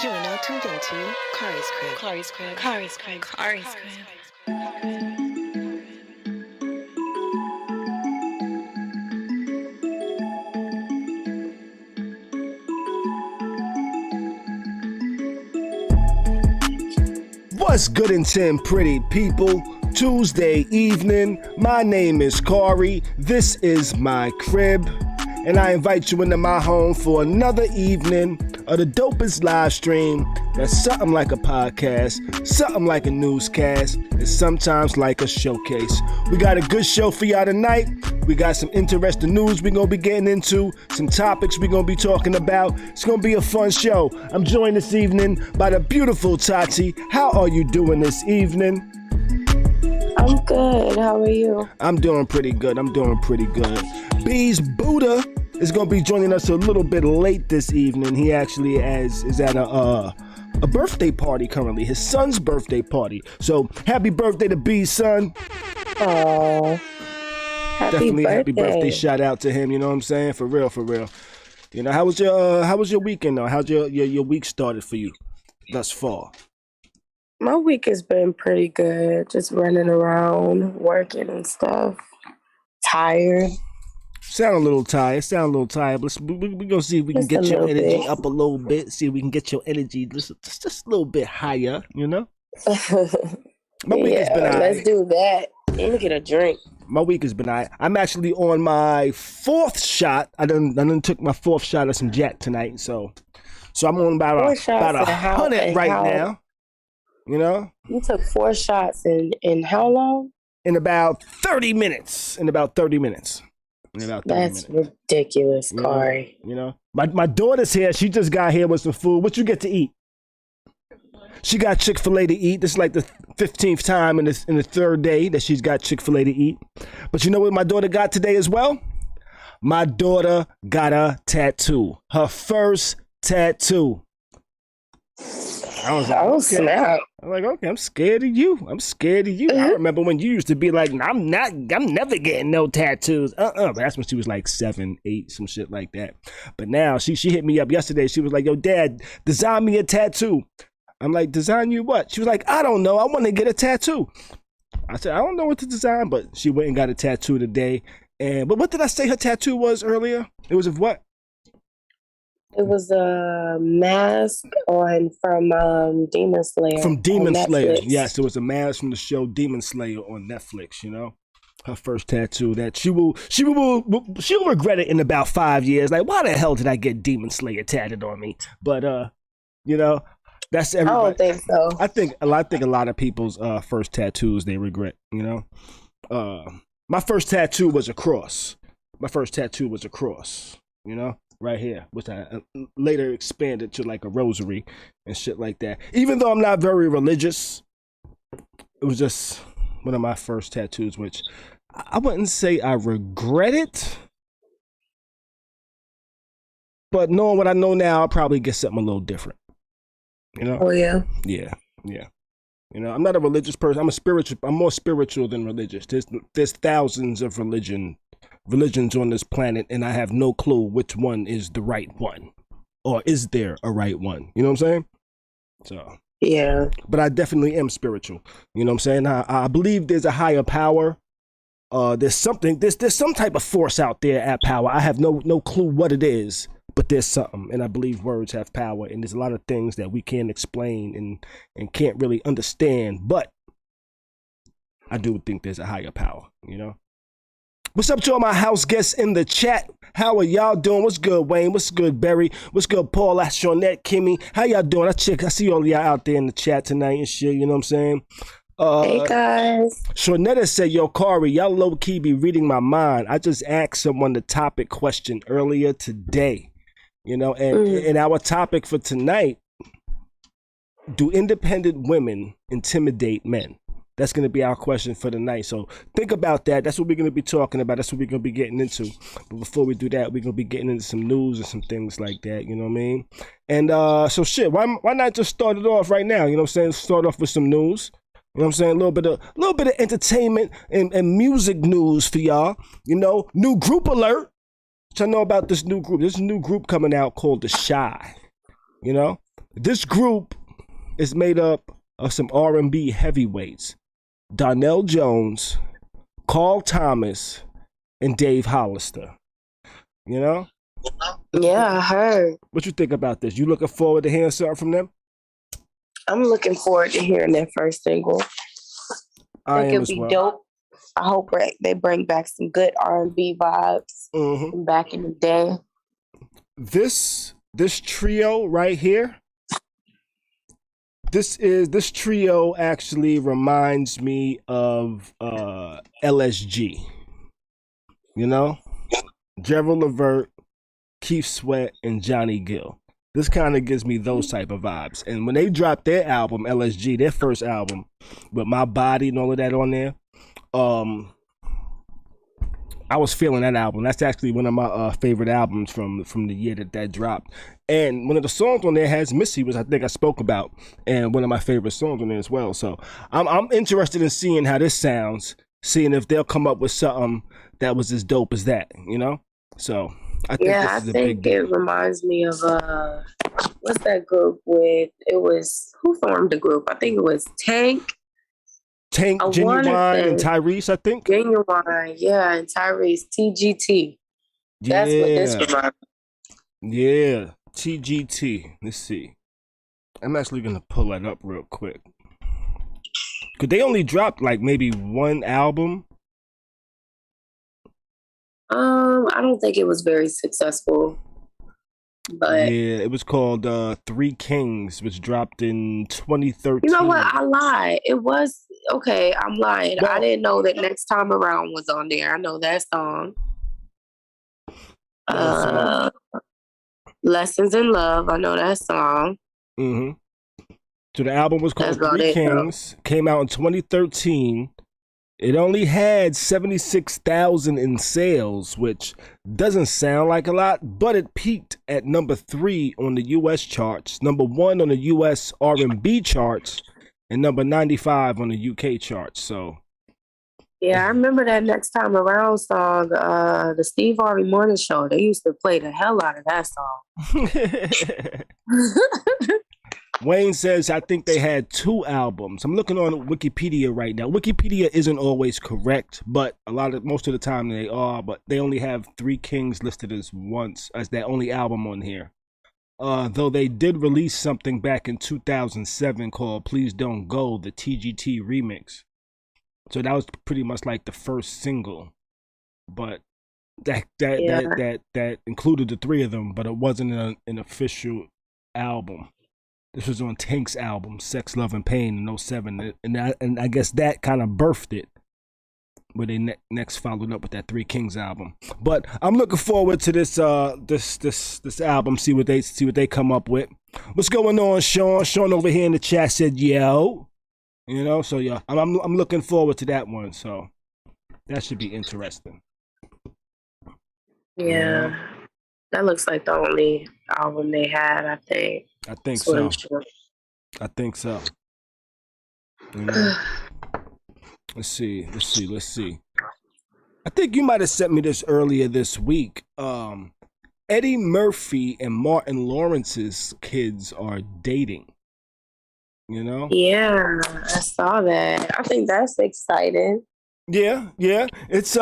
You are now tuned into Kharys Crib. Kharys Crib. Kharys Crib. Kharys Crib. What's good and 10 pretty people? Tuesday evening. My name is Khary. This is my crib. And I invite you into my home for another evening of the dopest live stream that's something like a podcast, something like a newscast, and sometimes like a showcase. We got a good show for y'all tonight. We got some interesting news we're going to be getting into, some topics we're going to be talking about. It's going to be a fun show. I'm joined this evening by the beautiful Tati. How are you doing this evening? I'm good. How are you? I'm doing pretty good. B's Buddha is going to be joining us a little bit late this evening. He actually is at a birthday party currently, his son's birthday party. So happy birthday to B's son. Oh, Definitely happy birthday shout out to him, you know what I'm saying? For real. You know, how was your weekend though? How's your week started for you thus far? My week has been pretty good. Just running around, working and stuff. Tired. Sound a little tired, but we're going to see if we can get your energy up a little bit. See if we can get your energy just a little bit higher, you know? My week has been all right. Let's do that. Let me get a drink. My week has been all right. I'm actually on my fourth shot. I done took my fourth shot of some Jack tonight, so I'm on about 100 right now. You know? You took 4 shots in how long? In about 30 minutes. That's ridiculous, Khary. You know? My daughter's here. She just got here with some food. What you get to eat? She got Chick-fil-A to eat. This is like the 15th time in the 3rd day that she's got Chick-fil-A to eat. But you know what my daughter got today as well? My daughter got a tattoo. Her first tattoo. I was like, okay. Snap. I'm like, okay, I'm scared of you. I remember when you used to be like, I'm never getting no tattoos. But that's when she was like 7, 8, some shit like that. But now she hit me up yesterday. She was like, yo, Dad, design me a tattoo. I'm like, design you what? She was like, I don't know. I want to get a tattoo. I said, I don't know what to design, but she went and got a tattoo today. But what did I say her tattoo was earlier? It was of what? It was a mask from Demon Slayer. From Demon Slayer. Yes, it was a mask from the show Demon Slayer on Netflix, you know? Her first tattoo that she'll regret it in about 5 years. Like, why the hell did I get Demon Slayer tatted on me? But you know, that's everybody. I don't think so. I think a lot of people's first tattoos they regret, you know? My first tattoo was a cross. You know? Right here, which I later expanded to like a rosary and shit like that. Even though I'm not very religious, it was just one of my first tattoos, which I wouldn't say I regret it. But knowing what I know now, I'll probably get something a little different. You know? Oh, yeah? Yeah. You know, I'm not a religious person. I'm more spiritual than religious. There's thousands of religions on this planet, and I have no clue which one is the right one, or is there a right one? You know what I'm saying? So yeah, but I definitely am spiritual. You know what I'm saying? I believe there's a higher power. There's some type of force out there at power. I have no clue what it is, but there's something, and I believe words have power, and there's a lot of things that we can't explain and can't really understand, but I do think there's a higher power. You know. What's up to all my house guests in the chat? How are y'all doing? What's good, Wayne? What's good, Barry? What's good, Paul? Shawnette, Kimmy. How y'all doing? I see all y'all out there in the chat tonight and shit, you know what I'm saying? Hey, guys. Shawnette said, yo, Khary, y'all low-key be reading my mind. I just asked someone the topic question earlier today, you know, and our topic for tonight, do independent women intimidate men? That's going to be our question for the night. So think about that. That's what we're going to be talking about. That's what we're going to be getting into. But before we do that, we're going to be getting into some news and some things like that. You know what I mean? And so shit, why not just start it off right now? You know what I'm saying? Start off with some news. You know what I'm saying? A little bit of entertainment and music news for y'all. You know, new group alert. Which I know about this new group. There's a new group coming out called The Shy. You know? This group is made up of some R&B heavyweights: Donnell Jones, Carl Thomas, and Dave Hollister. You know? Yeah, I heard. What you think about this? You looking forward to hearing something from them? I'm looking forward to hearing their first single. I think am it'll as be well. dope. I hope they bring back some good R&B vibes from back in the day. This trio right here. This trio actually reminds me of LSG. You know, Gerald Levert, Keith Sweat, and Johnny Gill. This kind of gives me those type of vibes. And when they dropped their album, LSG, their first album, with My Body and all of that on there, I was feeling that album. That's actually one of my favorite albums from the year that dropped. And one of the songs on there has Missy, which I think I spoke about, and one of my favorite songs on there as well. So I'm interested in seeing how this sounds, seeing if they'll come up with something that was as dope as that, you know? So I think this is a big deal. It reminds me of what's that group with? It was, who formed the group? I think it was Tank, Genuine, and Tyrese, I think. Genuine, yeah, and Tyrese, TGT. That's what this reminds me. Yeah, TGT. Let's see. I'm actually gonna pull that up real quick. Cause they only dropped like maybe one album. I don't think it was very successful. But yeah, it was called Three Kings, which dropped in 2013. You know what? I lied. It was okay. I'm lying. Well, I didn't know that Next Time Around was on there. I know that song. Lessons in Love. I know that song. So the album was called Three Kings. Came out in 2013. It only had 76,000 in sales, which doesn't sound like a lot, but it peaked at number 3 on the U.S. charts, number 1 on the U.S. R&B charts, and number 95 on the U.K. charts. So, yeah, I remember that Next Time Around song, the Steve Harvey Morning Show. They used to play the hell out of that song. Wayne says, I think they had 2 albums. I'm looking on Wikipedia right now. Wikipedia isn't always correct, but most of the time they are, but they only have Three Kings listed as their only album on here. Though they did release something back in 2007 called Please Don't Go, the TGT remix. So that was pretty much like the first single. But that included the 3 of them, but it wasn't an official album. This was on Tank's album, Sex, Love, and Pain in 07. And I guess that kind of birthed it, where they next followed up with that Three Kings album. But I'm looking forward to this album, see what they come up with. What's going on, Sean? Sean over here in the chat said, yo. You know, so yeah, I'm looking forward to that one. So that should be interesting. Yeah. That looks like the only album they had, I think. I think so. I think so. You know? Let's see. I think you might have sent me this earlier this week. Eddie Murphy and Martin Lawrence's kids are dating. You know? Yeah, I saw that. I think that's exciting. Yeah. It's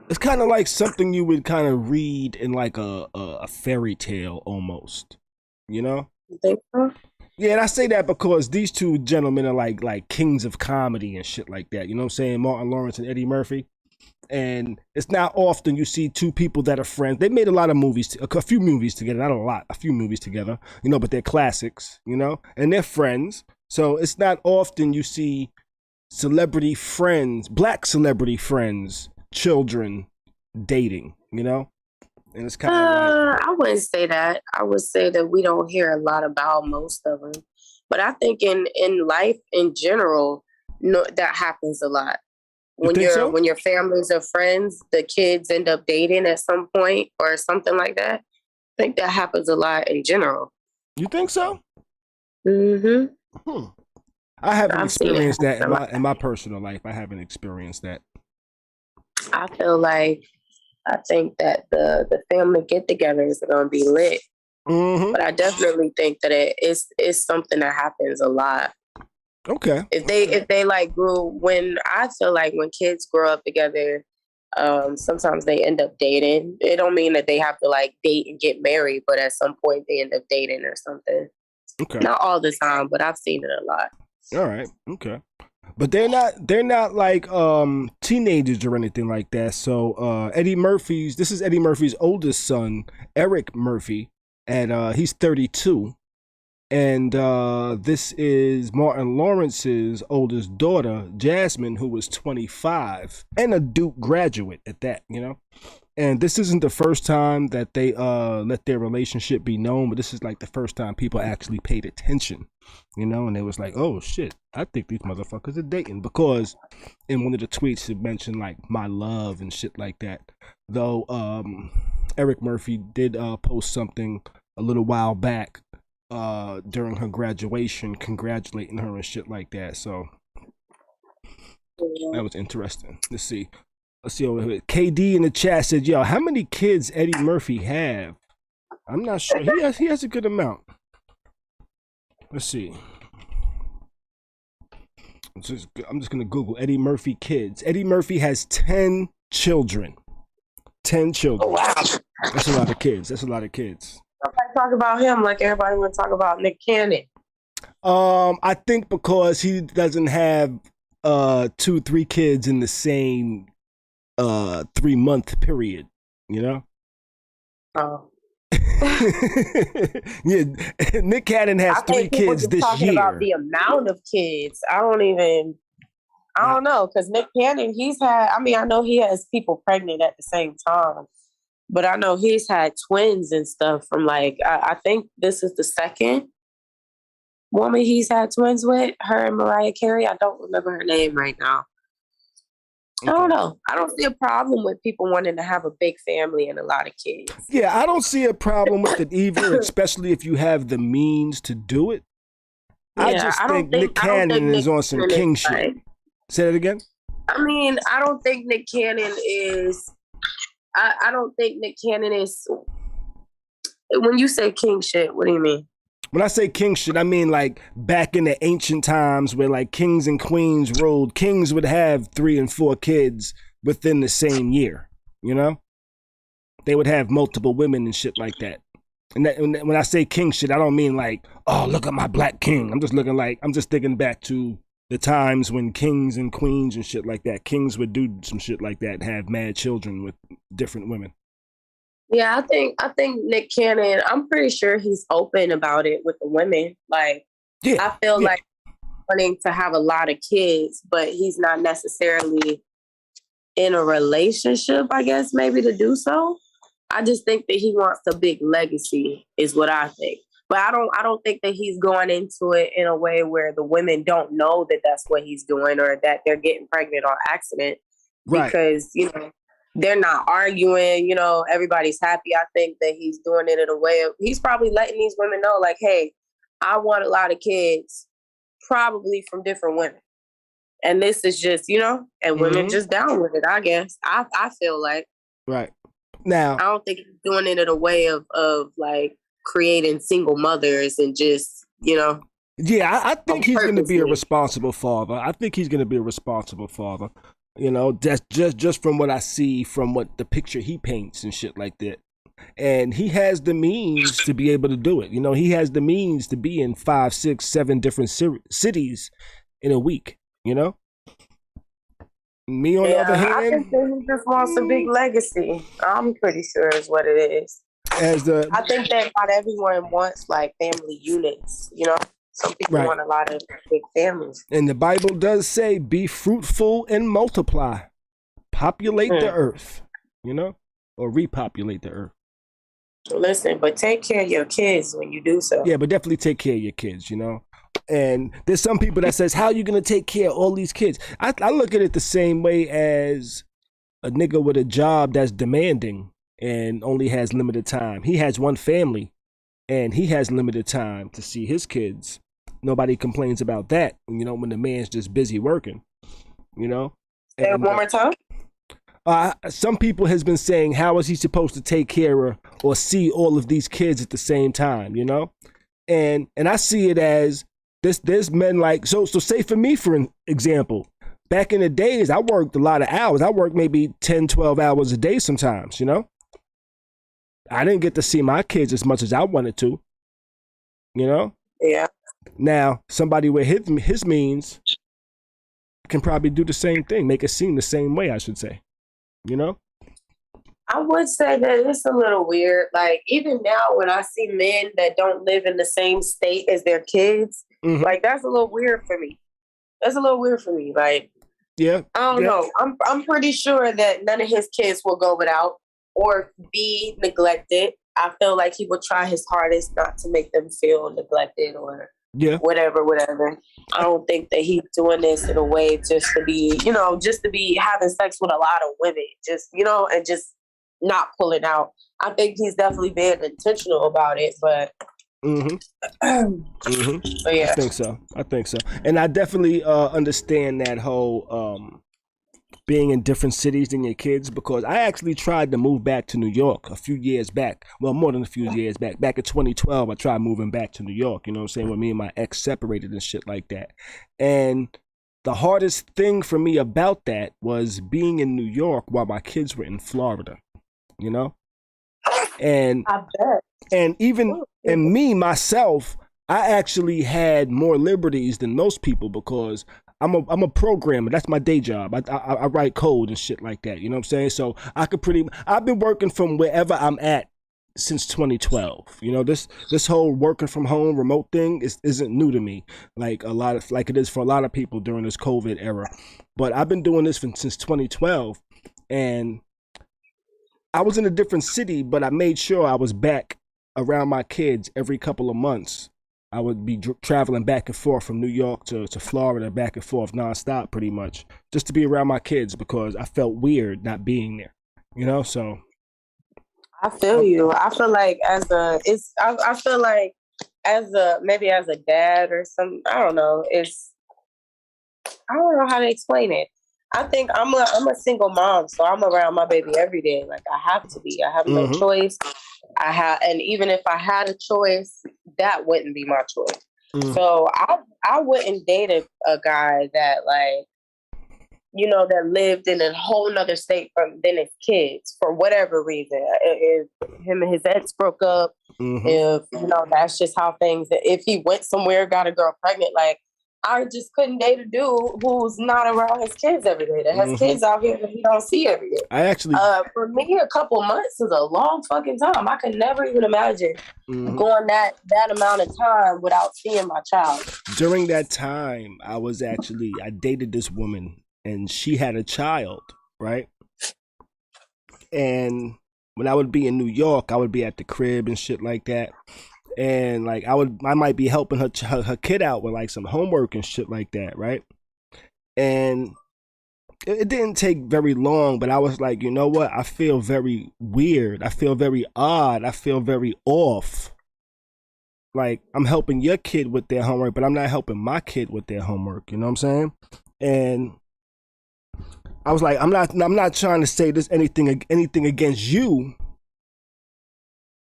it's kind of like something you would kind of read in like a fairy tale almost, you know? You think so? Yeah, and I say that because these 2 gentlemen are like kings of comedy and shit like that. You know what I'm saying? Martin Lawrence and Eddie Murphy. And it's not often you see 2 people that are friends. They made a few movies together, not a lot, a few movies together, you know, but they're classics, you know, and they're friends. So it's not often you see celebrity friends, black celebrity friends, children dating, you know? And it's kind of like, I wouldn't say that. I would say that we don't hear a lot about most of them. But I think in life in general, that happens a lot. When your families are friends, the kids end up dating at some point or something like that. I think that happens a lot in general. You think so? Mm-hmm. I haven't experienced that in my personal life. I haven't experienced that. I feel like I think that the family get-together is going to be lit. Mm-hmm. But I definitely think that it's something that happens a lot. Okay. If they like when I feel like when kids grow up together, sometimes they end up dating. It don't mean that they have to like date and get married, but at some point they end up dating or something. Okay. Not all the time, but I've seen it a lot. All right. Okay. But they're not like teenagers or anything like that. So this is Eddie Murphy's oldest son, Eric Murphy, and he's 32. And this is Martin Lawrence's oldest daughter, Jasmine, who was 25 and a Duke graduate at that, you know. And this isn't the first time that they let their relationship be known, but this is like the first time people actually paid attention, you know. And they was like, oh shit, I think these motherfuckers are dating, because in one of the tweets it mentioned like my love and shit like that. Though Eric Murphy did post something a little while back during her graduation, congratulating her and shit like that. So that was interesting. Let's see over here. KD in the chat said, yo, how many kids Eddie Murphy have? I'm not sure. He has a good amount. Let's see. I'm just gonna Google Eddie Murphy kids. Eddie Murphy has 10 children. 10 children. Oh, wow. That's a lot of kids. Nobody talk about him like everybody would talk about Nick Cannon. I think because he doesn't have 2-3 kids in the same 3-month period, you know. Oh. Yeah, Nick Cannon has 3 kids this talking year. About the amount of kids, I don't know, because Nick Cannon, I know he has people pregnant at the same time, but I know he's had twins and stuff from like, I think this is the second woman he's had twins with, her and Mariah Carey. I don't remember her name right now. Okay. I don't know. I don't see a problem with people wanting to have a big family and a lot of kids. Yeah, I don't see a problem with it either, especially if you have the means to do it. Yeah, I just think Nick Cannon is on some king shit. Like, say that again? I mean, I don't think Nick Cannon is... I don't think Nick Cannon is... When you say king shit, what do you mean? When I say king shit, I mean like back in the ancient times where like kings and queens ruled. Kings would have 3 and 4 kids within the same year, you know? They would have multiple women and shit like that. And when I say king shit, I don't mean like, oh, look at my black king. I'm just thinking back to the times when kings and queens and shit like that. Kings would do some shit like that and have mad children with different women. Yeah, I think Nick Cannon, I'm pretty sure he's open about it with the women. Like, yeah, I feel like wanting to have a lot of kids, but he's not necessarily in a relationship, I guess, maybe to do so. I just think that he wants a big legacy is what I think. But I don't think that he's going into it in a way where the women don't know that that's what he's doing or that they're getting pregnant on accident. Right. Because, you know, they're not arguing, you know, everybody's happy. I think that he's doing it in a way of, he's probably letting these women know, like, hey, I want a lot of kids, probably from different women. And this is just, you know, and women just down with it, I guess. I feel like. Right. Now. I don't think he's doing it in a way of like creating single mothers and just, you know. Yeah, I think he's going to be a responsible father. You know, that's just from what I see, from what the picture he paints and shit like that. And he has the means to be able to do it. You know, he has the means to be in 5, 6, 7 different cities in a week, you know? Me on the other hand, I think that he just wants a big legacy. I'm pretty sure is what it is. I think that not everyone wants like family units, you know? Some people want a lot of big families. And the Bible does say, be fruitful and multiply. Populate the earth, you know, or repopulate the earth. Listen, but take care of your kids when you do so. Yeah, but definitely take care of your kids, you know. And there's some people that says, how are you going to take care of all these kids? I look at it the same way as a nigga with a job that's demanding and only has limited time. He has one family and he has limited time to see his kids. Nobody complains about that, you know, when the man's just busy working, you know. Say it one more time. some people has been saying, how is he supposed to take care of or see all of these kids at the same time, you know? And I see it as there's men like, so say for me, for an example, back in the days, I worked a lot of hours. I worked maybe 10, 12 hours a day sometimes, you know? I didn't get to see my kids as much as I wanted to, you know? Yeah. Now, somebody with his means can probably do the same thing, make it seem the same way, I should say, you know? I would say that it's a little weird. Like, even now when I see men that don't live in the same state as their kids, like, that's a little weird for me. That's a little weird for me. Like, yeah, I don't know. I'm pretty sure that none of his kids will go without or be neglected. I feel like he would try his hardest not to make them feel neglected or whatever. I don't think that he's doing this in a way just to be, you know, just to be having sex with a lot of women, just, you know, and just not pulling out. I think he's definitely being intentional about it, but but yeah. I think so. And I definitely understand that whole being in different cities than your kids, because I actually tried to move back to New York a few years back. Well, more than a few years back. Back in 2012, I tried moving back to New York, you know what I'm saying, when me and my ex separated and shit like that. And the hardest thing for me about that was being in New York while my kids were in Florida, you know? And I bet. And even in me, myself, I actually had more liberties than most people because I'm a programmer. That's my day job. I write code and shit like that. You know what I'm saying? So I've been working from wherever I'm at since 2012. You know, this whole working from home remote thing isn't new to me. Like it is for a lot of people during this COVID era. But I've been doing this since 2012, and I was in a different city, but I made sure I was back around my kids every couple of months. I would be traveling back and forth from New York to Florida, back and forth nonstop pretty much, just to be around my kids because I felt weird not being there, you know? So I feel you. I feel like I feel like maybe as a dad or some, I don't know how to explain it. I think I'm a single mom, so I'm around my baby every day. Like, I have to be. I have no choice. And even if I had a choice, that wouldn't be my choice. So I wouldn't date a guy that, like, you know, that lived in a whole nother state than his kids for whatever reason. If him and his ex broke up, if, you know, that's just how things. If he went somewhere, got a girl pregnant, like, I just couldn't date a dude who's not around his kids every day, that has kids out here that he don't see every day. I actually, for me, a couple months is a long fucking time. I could never even imagine going that amount of time without seeing my child. During that time, I dated this woman and she had a child, right? And when I would be in New York, I would be at the crib and shit like that. And like I might be helping her kid out with like some homework and shit like that, right? And it didn't take very long, but I was like, you know what? I feel very weird. I feel very odd. I feel very off. Like, I'm helping your kid with their homework, but I'm not helping my kid with their homework. You know what I'm saying? And I was like, I'm not trying to say this anything against you.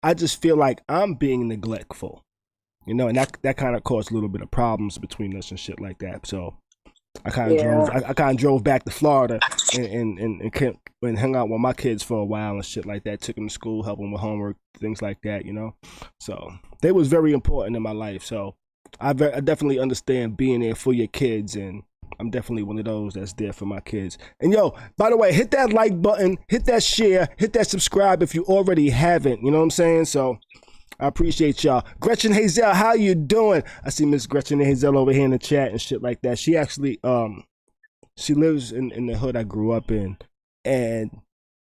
I just feel like I'm being neglectful, you know, and that kind of caused a little bit of problems between us and shit like that. So I kind of drove back to Florida and hung out with my kids for a while and shit like that. Took them to school, helped them with homework, things like that, you know. So they was very important in my life. So I definitely understand being there for your kids, and I'm definitely one of those that's there for my kids. And yo, by the way, hit that like button, hit that share, hit that subscribe if you already haven't. You know what I'm saying? So I appreciate y'all. Gretchen Hazel, how you doing? I see Miss Gretchen Hazel over here in the chat and shit like that. She actually, she lives in the hood I grew up in, and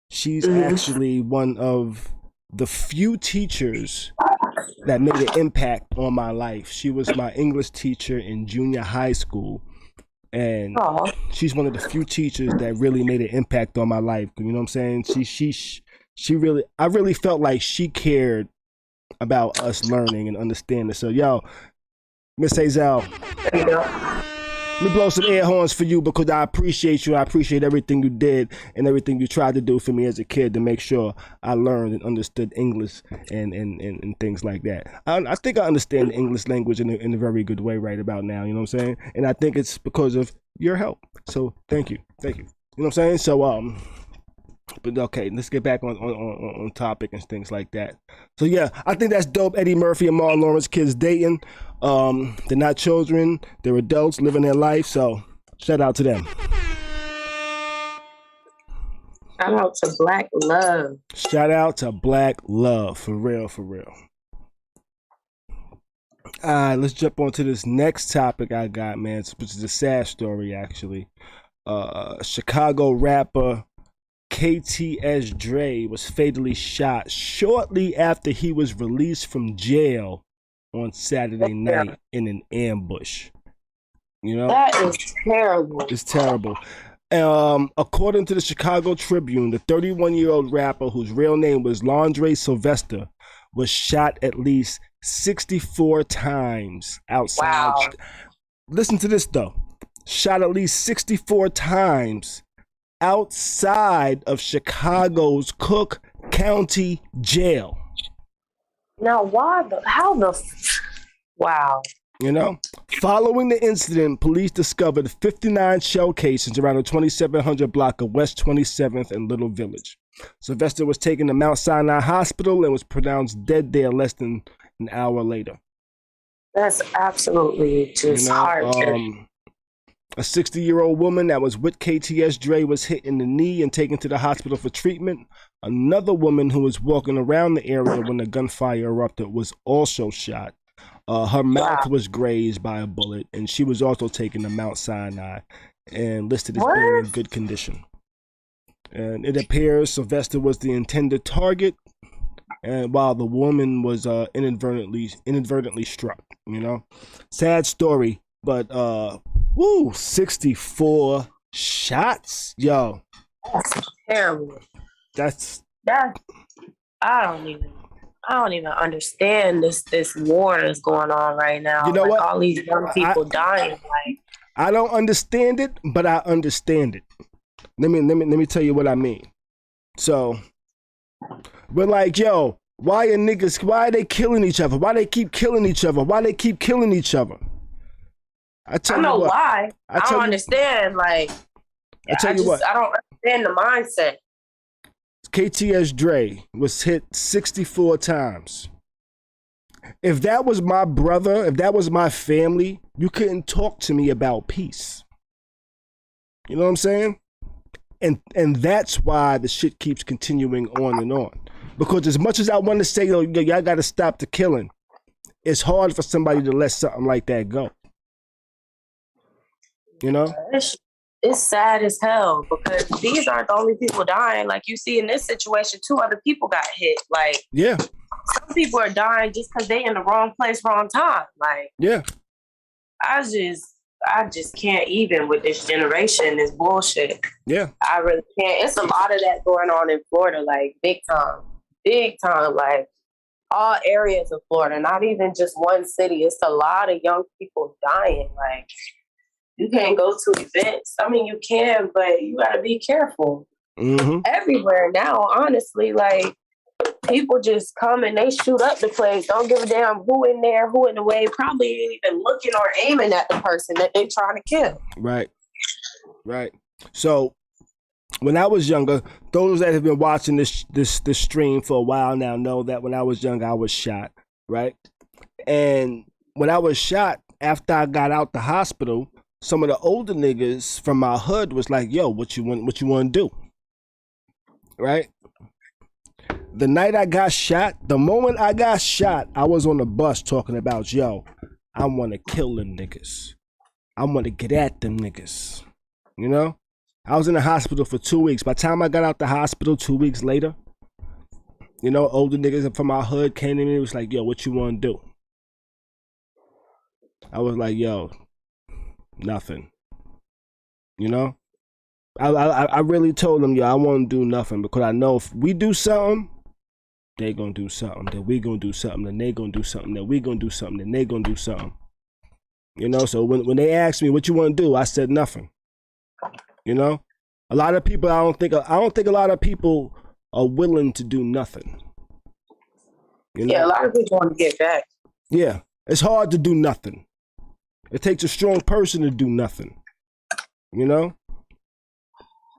she's actually one of the few teachers that made an impact on my life. She was my English teacher in junior high school. And she's one of the few teachers that really made an impact on my life. You know what I'm saying? She really, I really felt like she cared about us learning and understanding. So, yo, Miss Hazel, Let me blow some air horns for you because I appreciate you. I appreciate everything you did and everything you tried to do for me as a kid to make sure I learned and understood English and things like that. I think I understand the English language in a very good way right about now, you know what I'm saying? And I think it's because of your help. So thank you. Thank you. You know what I'm saying? So, but okay, let's get back on topic and things like that. So yeah, I think that's dope. Eddie Murphy and Martin Lawrence, kids dating. They're not children, they're adults living their life, so shout out to them. Shout out to Black Love. Shout out to Black Love, for real, for real. Alright, let's jump on to this next topic I got, man, which is a sad story, actually. Chicago rapper KTS Dre was fatally shot shortly after he was released from jail on Saturday night in an ambush. You know? That is terrible. It's terrible. According to the Chicago Tribune, the 31-year-old rapper, whose real name was Londre Sylvester, was shot at least 64 times outside. Wow. Listen to this, though. Shot at least 64 times outside of Chicago's Cook County Jail. Now, wow. You know, following the incident, police discovered 59 shell casings around the 2700 block of West 27th and Little Village. Sylvester was taken to Mount Sinai Hospital and was pronounced dead there less than an hour later. That's absolutely just heartbreaking. A 60-year-old woman that was with KTS Dre was hit in the knee and taken to the hospital for treatment. Another woman who was walking around the area when the gunfire erupted was also shot. Her mouth was grazed by a bullet, and she was also taken to Mount Sinai and listed as being in good condition. And it appears Sylvester was the intended target, and while the woman was inadvertently struck. You know, sad story, but 64 shots, yo. That's terrible. That's I don't even understand this war that's going on right now. You know what? All these young people dying. I don't understand it, but I understand it. Let me tell you what I mean. So we're like, yo, why are they killing each other? Why they keep killing each other? Why they keep killing each other? I know why. I don't understand. I don't understand the mindset. KTS Dre was hit 64 times. If that was my brother, if that was my family, you couldn't talk to me about peace. You know what I'm saying? And that's why the shit keeps continuing on and on. Because as much as I want to say, y'all got to stop the killing, it's hard for somebody to let something like that go. You know? It's sad as hell because these aren't the only people dying. Like you see in this situation, 2 other people got hit. Yeah. Some people are dying just because they in the wrong place, wrong time. Yeah. I just can't even with this generation, this bullshit. Yeah. I really can't. It's a lot of that going on in Florida, big time, all areas of Florida, not even just one city. It's a lot of young people dying. You can't go to events. I mean, you can, but you got to be careful. Mm-hmm. Everywhere now, honestly, people just come and they shoot up the place. Don't give a damn who in there, who in the way. Probably ain't even looking or aiming at the person that they trying to kill. Right. So, when I was younger, those that have been watching this stream for a while now know that when I was young, I was shot. Right. And when I was shot, after I got out the hospital, some of the older niggas from my hood was like, yo, what you want to do? Right? The night I got shot, the moment I got shot, I was on the bus talking about, yo, I want to kill them niggas. I want to get at them niggas. You know? I was in the hospital for 2 weeks. By the time I got out the hospital 2 weeks later, older niggas from my hood came to me and was like, yo, what you want to do? I was like, yo, nothing. I really told them, yo, I want to do nothing because I know if we do something, they gonna do something. Then we gonna do something. Then they gonna do something. Then we gonna do something. Then they gonna do something. You know, so when they asked me what you want to do, I said nothing. You know, a lot of people, I don't think a lot of people are willing to do nothing. You know? Yeah, a lot of people want to get back. Yeah, it's hard to do nothing. It takes a strong person to do nothing. You know?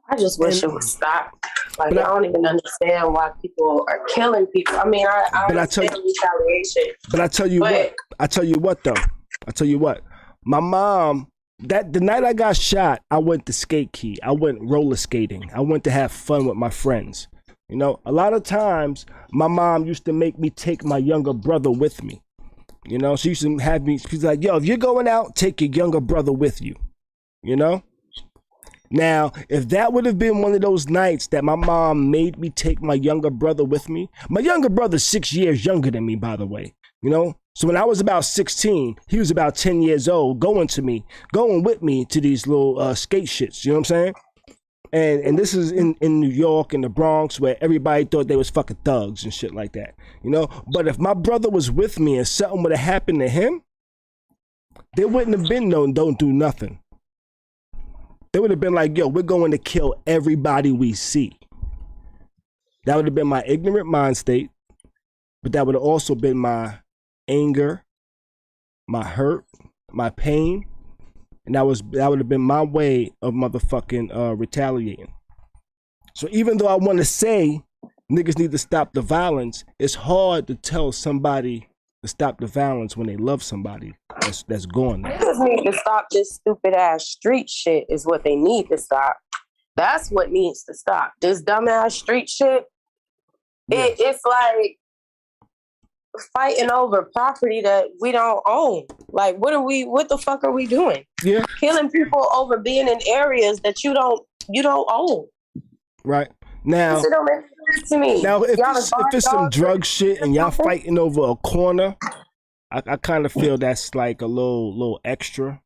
I just wish it would stop. Like, I don't even understand why people are killing people. I mean, I understand retaliation. But I tell you what. My mom, the night I got shot, I went to skate key. I went roller skating. I went to have fun with my friends. You know, a lot of times my mom used to make me take my younger brother with me. You know, she used to have me, she's like, yo, if you're going out, take your younger brother with you. You know? Now, if that would have been one of those nights that my mom made me take my younger brother with me, my younger brother's 6 years younger than me, by the way, you know? So when I was about 16, he was about 10 years old, going with me to these little skate shits, you know what I'm saying? And this is in New York, in the Bronx, where everybody thought they was fucking thugs and shit like that, you know? But if my brother was with me and something would have happened to him, there wouldn't have been no don't do nothing. They would have been like, yo, we're going to kill everybody we see. That would have been my ignorant mind state, but that would have also been my anger, my hurt, my pain, and that would have been my way of motherfucking retaliating. So even though I want to say niggas need to stop the violence, it's hard to tell somebody to stop the violence when they love somebody that's gone now. Niggas need to stop this stupid ass street shit is what they need to stop. That's what needs to stop. This dumbass street shit. Yeah. It's like fighting over property that we don't own. Like, what the fuck are we doing? Yeah. Killing people over being in areas that you don't own. Right. Now, it don't make sense to me. Now, if it's some drug shit and y'all fighting over a corner, I kind of feel that's like a little extra.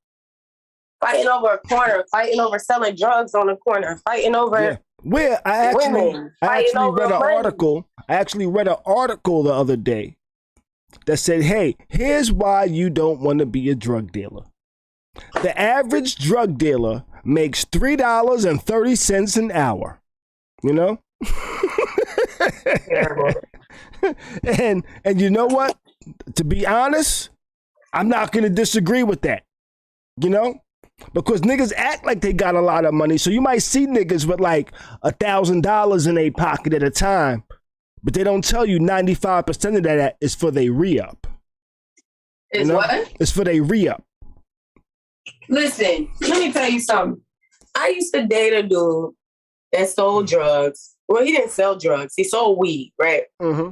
Fighting over a corner, fighting over selling drugs on a corner, fighting over. Yeah. Where I actually read an article the other day that said, hey, here's why you don't want to be a drug dealer. The average drug dealer makes $3.30 an hour. You know? and you know what? To be honest, I'm not going to disagree with that. You know? Because niggas act like they got a lot of money. So you might see niggas with like $1,000 in their pocket at a time, but they don't tell you 95% of that is for their re-up. Is what? It's for their re-up. Listen, let me tell you something. I used to date a dude that sold drugs. Well, he didn't sell drugs. He sold weed, right? Mm-hmm.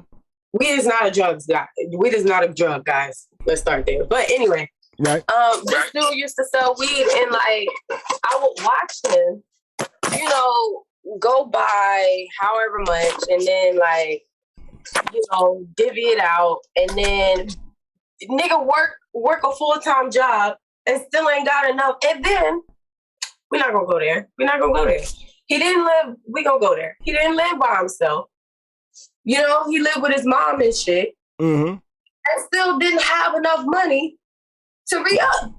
Weed is not a drugs guy. Weed is not a drug, guys. Let's start there. But anyway, right. This dude used to sell weed, and like I would watch him, you know, go buy however much, and then like, you know, divvy it out, and then nigga work a full-time job and still ain't got enough. And then we're not gonna go there. He didn't live. We gonna go there. He didn't live by himself. You know, he lived with his mom and shit, and still didn't have enough money to re-up.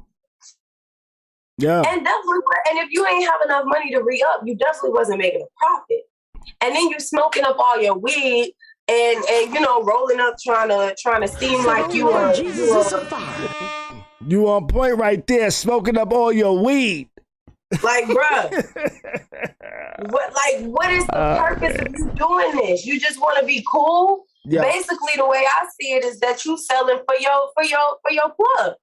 Yeah. And if you ain't have enough money to re-up, you definitely wasn't making a profit. And then you smoking up all your weed and you know, rolling up trying to seem like you are. You on point right there, smoking up all your weed. Like, bruh, what is the purpose of you doing this? You just want to be cool? Yeah. Basically, the way I see it is that you selling for your plug.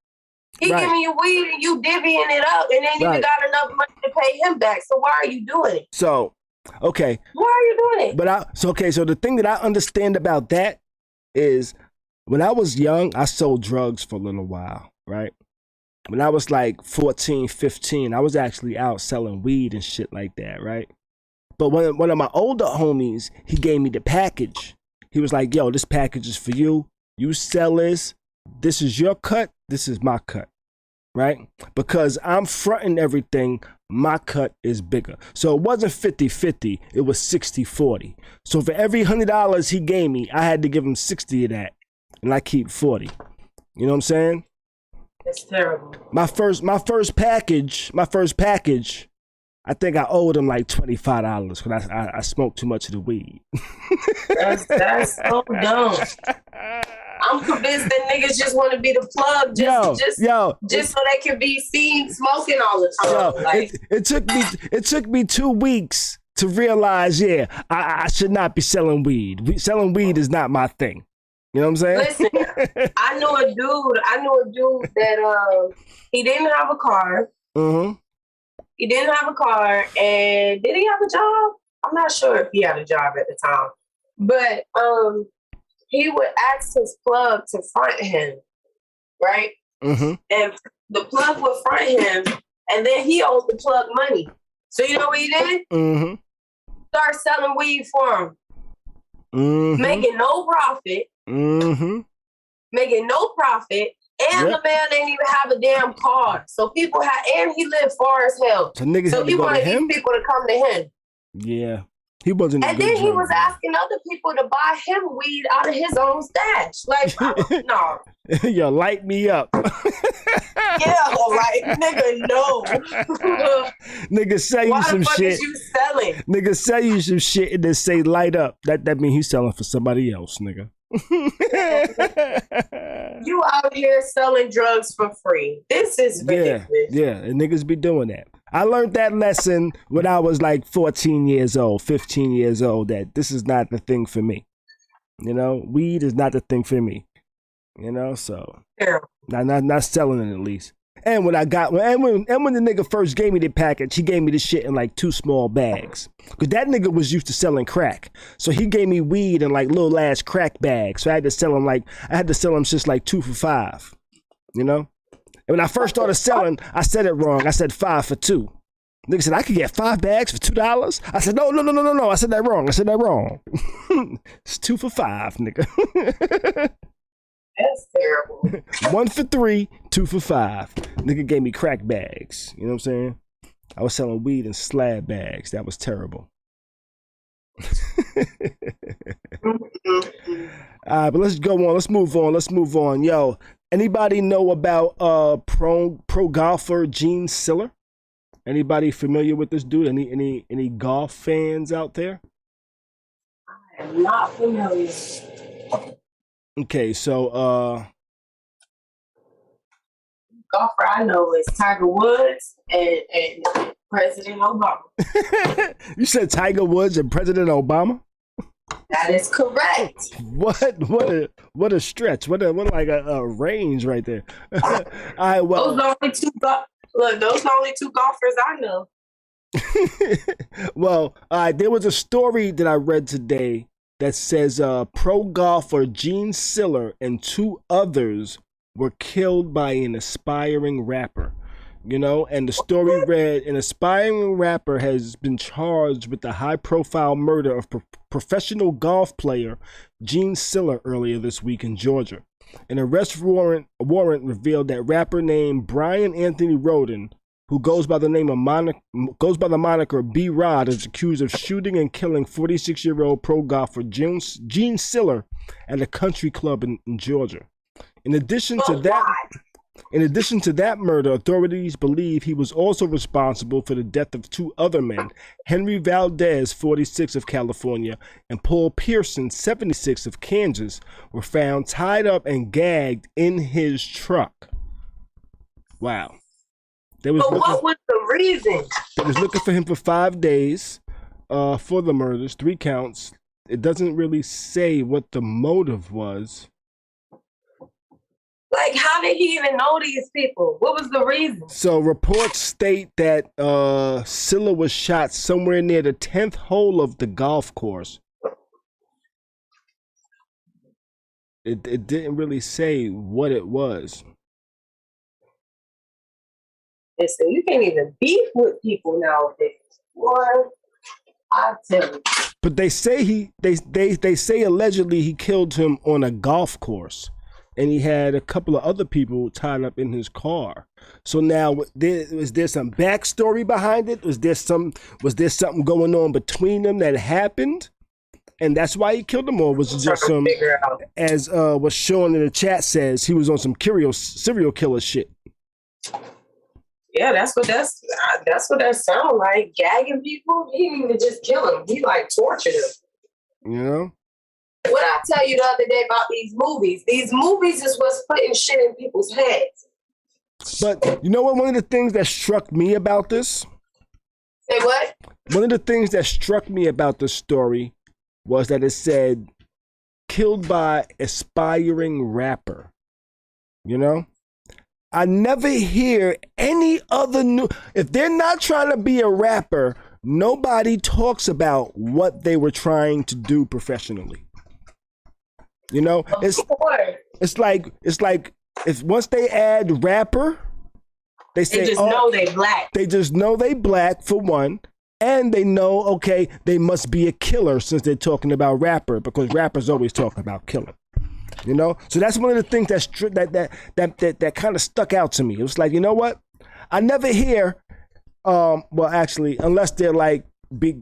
He giving you weed and you divvying it up, and then you got enough money to pay him back. So why are you doing it? So, okay. Why are you doing it? So the thing that I understand about that is when I was young, I sold drugs for a little while, right? When I was like 14, 15, I was actually out selling weed and shit like that, right? But when one of my older homies, he gave me the package. He was like, yo, this package is for you. You sell this. This is your cut. This is my cut, right? Because I'm fronting everything. My cut is bigger. So it wasn't 50-50. It was 60-40. So for every $100 he gave me, I had to give him 60 of that. And I keep 40. You know what I'm saying? It's terrible. My first package. I think I owed him like $25 because I smoked too much of the weed. That's so dumb. I'm convinced that niggas just want to be the plug just so they can be seen smoking all the time. It took me 2 weeks to realize, I should not be selling weed. Selling weed is not my thing. You know what I'm saying? Listen, I knew a dude that he didn't have a car. Mm-hmm. He didn't have a car, and did he have a job? I'm not sure if he had a job at the time, but he would ask his plug to front him, right? Mm-hmm. And the plug would front him, and then he owed the plug money. So you know what he did? Mm-hmm. Start selling weed for him, making no profit. Mm-hmm. Making no profit. And the man didn't even have a damn car. So and he lived far as hell. So he wanted these people to come to him. Yeah. He wasn't. And then he was asking other people to buy him weed out of his own stash. Like, no. Yo, light me up. Yeah, like, nigga, no. Nigga sell you some shit. Why the fuck is you selling? Nigga sell you some shit and then say light up. That means he's selling for somebody else, nigga. You out here selling drugs for free. This is ridiculous. Yeah, and niggas be doing that. I learned that lesson when I was like 14 years old, 15 years old, that this is not the thing for me. You know, weed is not the thing for me. You know, so not selling it at least. And when the nigga first gave me the package, he gave me the shit in like 2 small bags. Cause that nigga was used to selling crack. So he gave me weed in like little ass crack bags. So I had to sell him just like 2 for $5. You know? And when I first started selling, I said it wrong. I said 5 for 2. Nigga said, I could get 5 bags for $2? I said, no. I said that wrong. It's 2 for $5, nigga. That's terrible. 1 for 3, 2 for $5. Nigga gave me crack bags. You know what I'm saying? I was selling weed in slab bags. That was terrible. All right, but let's go on. Let's move on. Yo, anybody know about pro golfer Gene Siller? Anybody familiar with this dude? Any golf fans out there? I am not familiar. Okay, so golfer I know is Tiger Woods and President Obama. You said Tiger Woods and President Obama? That is correct. What a stretch. What like a range right there. All right, well, those are the only two golfers I know. Well, there was a story that I read today that says pro golfer Gene Siller and 2 others were killed by an aspiring rapper. You know, and the story read, an aspiring rapper has been charged with the high-profile murder of professional golf player Gene Siller earlier this week in Georgia. An arrest warrant revealed that rapper named Brian Anthony Roden, who goes by the moniker B-Rod, is accused of shooting and killing 46-year-old pro golfer Gene Siller at a country club in Georgia. In addition to that murder, authorities believe he was also responsible for the death of 2 other men, Henry Valdez, 46 of California, and Paul Pearson, 76 of Kansas, were found tied up and gagged in his truck. Wow. What was the reason? They was looking for him for 5 days for the murders, 3 counts. It doesn't really say what the motive was. Like, how did he even know these people? What was the reason? So reports state that Siller was shot somewhere near the 10th hole of the golf course. It didn't really say what it was. Listen, you can't even beef with people nowadays. Boy, I tell you. But they say they say allegedly he killed him on a golf course. And he had a couple of other people tied up in his car. So now, was there some backstory behind it? Was there something going on between them that happened, and that's why he killed them, or was it just some, as was shown in the chat says, he was on some serial killer shit? Yeah, that's what that sound like. Gagging people. He didn't even just kill them. He like tortured them. You know? What I tell you the other day about these movies is what's putting shit in people's heads. But you know what? One of the things that struck me about this. Say what? One of the things that struck me about this story was that it said killed by aspiring rapper. You know? I never hear any other if they're not trying to be a rapper, nobody talks about what they were trying to do professionally. You know, it's like if once they add rapper, they say they just know they black. They just know they black for one, and they know okay they must be a killer since they're talking about rapper because rappers always talk about killer. You know, so that's one of the things that kind of stuck out to me. It was like, you know what? I never hear, well, actually, unless they're like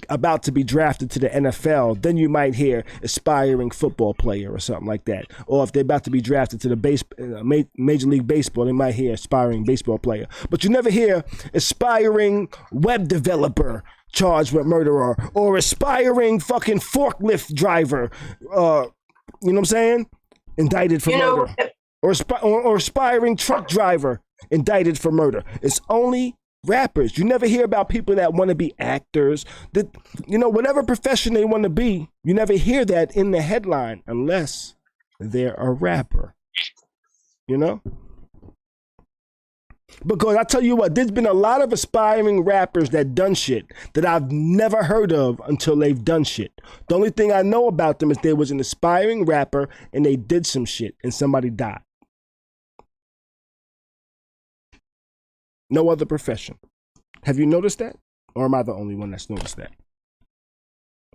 about to be drafted to the NFL, then you might hear aspiring football player or something like that. Or if they're about to be drafted to the Major League Baseball, they might hear aspiring baseball player. But you never hear aspiring web developer charged with murder or aspiring fucking forklift driver. You know what I'm saying? Indicted for murder, or aspiring truck driver indicted for murder. It's only rappers. You never hear about people that want to be actors. That whatever profession they want to be, you never hear that in the headline unless they're a rapper. You know. Because I tell you what, there's been a lot of aspiring rappers that done shit that I've never heard of until they've done shit. The only thing I know about them is there was an aspiring rapper and they did some shit and somebody died. No other profession. Have you noticed that? Or am I the only one that's noticed that?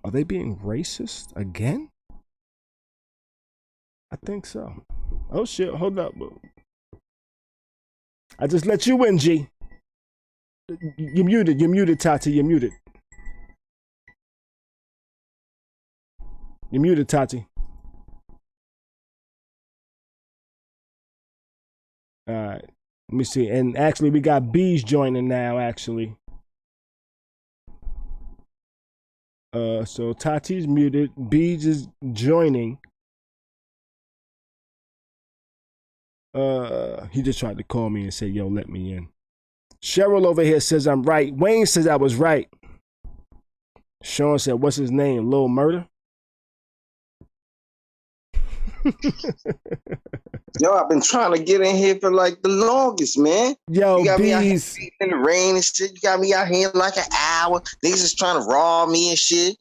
Are they being racist again? I think so. Oh shit, hold up. I just let you in, G. You're muted, Tati, you're muted. You're muted, Tati. All right, let me see. And actually, we got Bees joining now, actually. So Tati's muted. Bees is joining. He just tried to call me and say, yo, let me in. Cheryl over here says I'm right. Wayne says I was right. Sean said, what's his name? Lil Murder? Yo, I've been trying to get in here for like the longest, man. Yo, you got Bees. me out here in the rain and shit. You got me out here like an hour. Niggas is trying to raw me and shit.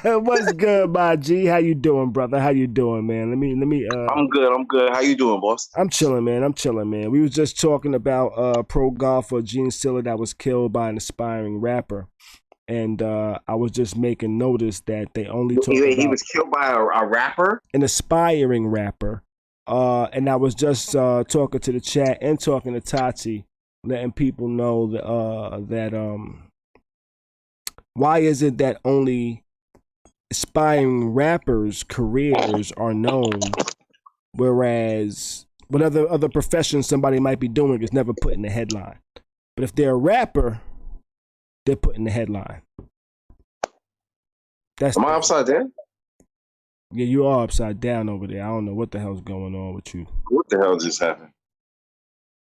What's good, my G? How you doing, brother? How you doing, man? Let me. I'm good. How you doing, boss? I'm chilling, man. We was just talking about pro golfer Gene Siller that was killed by an aspiring rapper. And I was just making notice that they only talk about... He was killed by a rapper? An aspiring rapper. And I was just talking to the chat and talking to Tati, letting people know that why is it that only aspiring rappers' careers are known, whereas what other professions somebody might be doing is never put in the headline. But if they're a rapper, they're put in the headline. Am I upside down? Yeah, you are upside down over there. I don't know what the hell's going on with you. What the hell just happened?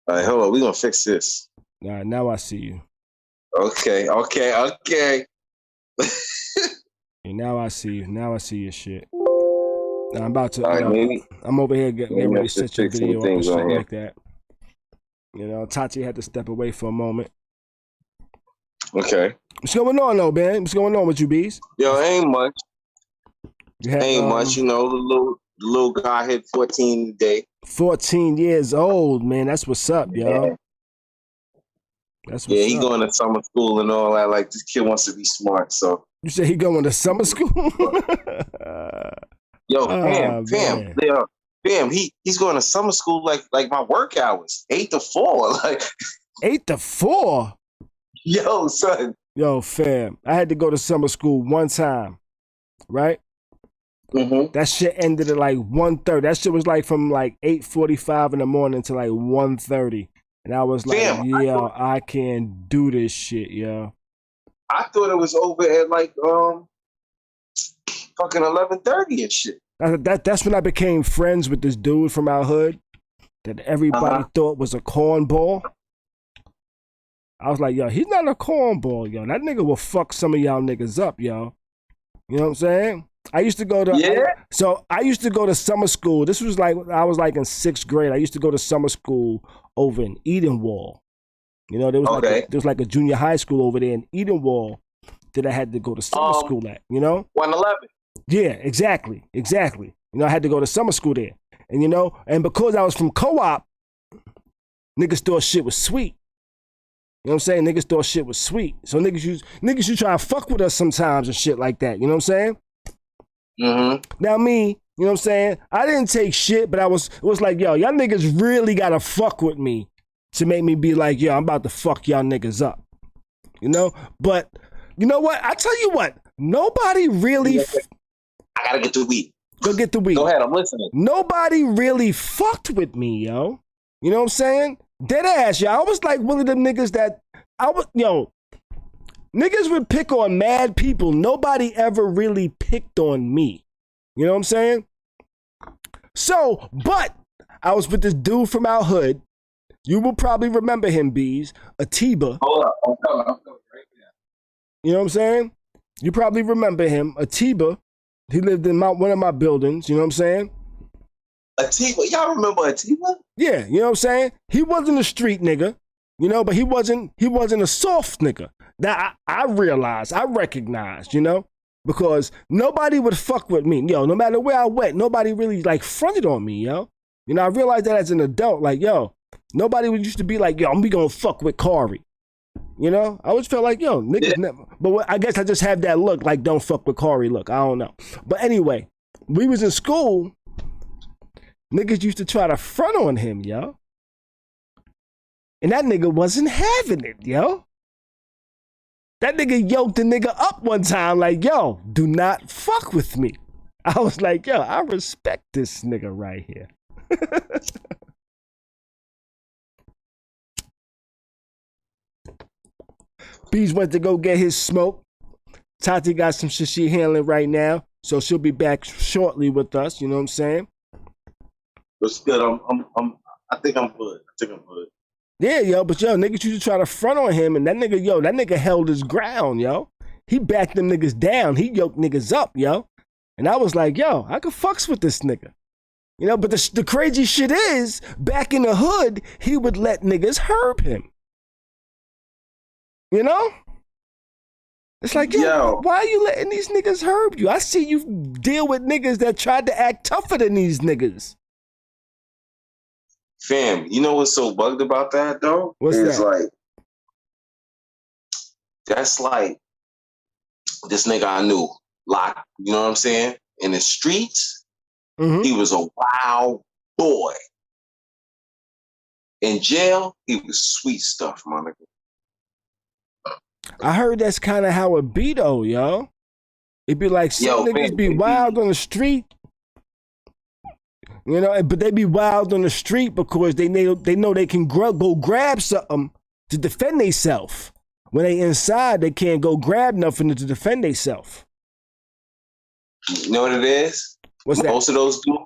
All right, hold on. We're going to fix this. All right, now I see you. Okay. And now I see you. Now I see your shit. Now I'm about to. All right, maybe. I'm over here getting ready to set your video up and shit on like that. You know, Tati had to step away for a moment. Okay. What's going on, though, man? What's going on with you, Bees? Yo, ain't much. Ain't much. You know, the little guy hit 14 today. 14 years old, man. That's what's up, yo. Yeah. That's what's he up. going to summer school and all that. Like, this kid wants to be smart, so. You say he going to summer school? Yo, fam, he's going to summer school like my work hours, 8 to 4. Like 8 to 4? Yo, son. Yo, fam. I had to go to summer school one time, right? Mm-hmm. That shit ended at like 1:30. That shit was like from like 8:45 in the morning to like 1:30. And I was like, Fam, yo, I can't do this shit, yo. I thought it was over at like fucking 11:30 and shit. That's when I became friends with this dude from our hood that everybody thought was a cornball. I was like, yo, he's not a cornball, yo. That nigga will fuck some of y'all niggas up, yo. You know what I'm saying? I used to go to I used to go to summer school. This was like I was like in 6th grade. I used to go to summer school over in Edenwall. You know, there was like a junior high school over there in Edenwall that I had to go to summer school at, you know? 111. Yeah, exactly. You know, I had to go to summer school there. And you know, and because I was from co-op, niggas thought shit was sweet. You know what I'm saying? Niggas thought shit was sweet. So niggas used try to fuck with us sometimes and shit like that. You know what I'm saying? Mm-hmm. Now me, you know what I'm saying? I didn't take shit, but it was like, yo, y'all niggas really gotta fuck with me to make me be like, yo, I'm about to fuck y'all niggas up. You know? But you know what? I tell you what, nobody really I gotta get the weed. Go get the weed. Go ahead, I'm listening. Nobody really fucked with me, yo. You know what I'm saying? Dead ass, yo. I was like one of them niggas that niggas would pick on mad people. Nobody ever really picked on me. You know what I'm saying? So, but I was with this dude from our hood. You will probably remember him, Bees. Atiba. Hold up, I'm coming right now. You know what I'm saying? You probably remember him. Atiba. He lived in one of my buildings. You know what I'm saying? Atiba, y'all remember Atiba? Yeah, you know what I'm saying? He wasn't a street nigga, you know, but he wasn't a soft nigga. That I realized, I recognized, you know, because nobody would fuck with me, yo. No matter where I went, nobody really like fronted on me, yo. You know, I realized that as an adult, like, yo, nobody would used to be like, yo, we gonna fuck with Khary. You know, I always felt like, yo, niggas never. But I guess I just have that look, like, don't fuck with Khary look. I don't know. But anyway, we was in school. Niggas used to try to front on him, yo. And that nigga wasn't having it, yo. That nigga yoked the nigga up one time like, yo, do not fuck with me. I was like, yo, I respect this nigga right here. Bees went to go get his smoke. Tati got some shit she handling right now, so she'll be back shortly with us, you know what I'm saying? What's good? I think I'm good. Yeah, yo, but yo, niggas used to try to front on him, and that nigga held his ground, yo. He backed them niggas down. He yoked niggas up, yo. And I was like, yo, I could fucks with this nigga. You know, but the crazy shit is, back in the hood, he would let niggas herb him. You know? It's like, yo, why are you letting these niggas herb you? I see you deal with niggas that tried to act tougher than these niggas. Fam, you know what's so bugged about that, though? What's that? Like, that's like this nigga I knew, locked, you know what I'm saying? In the streets, he was a wild boy. In jail, he was sweet stuff, my nigga. I heard that's kind of how it be, though, yo. It be like some niggas be wild on the street. You know, but they be wild on the street because they know they can go grab something to defend themselves. When they inside, they can't go grab nothing to defend themselves. You know what it is? What's that? Most of those dudes,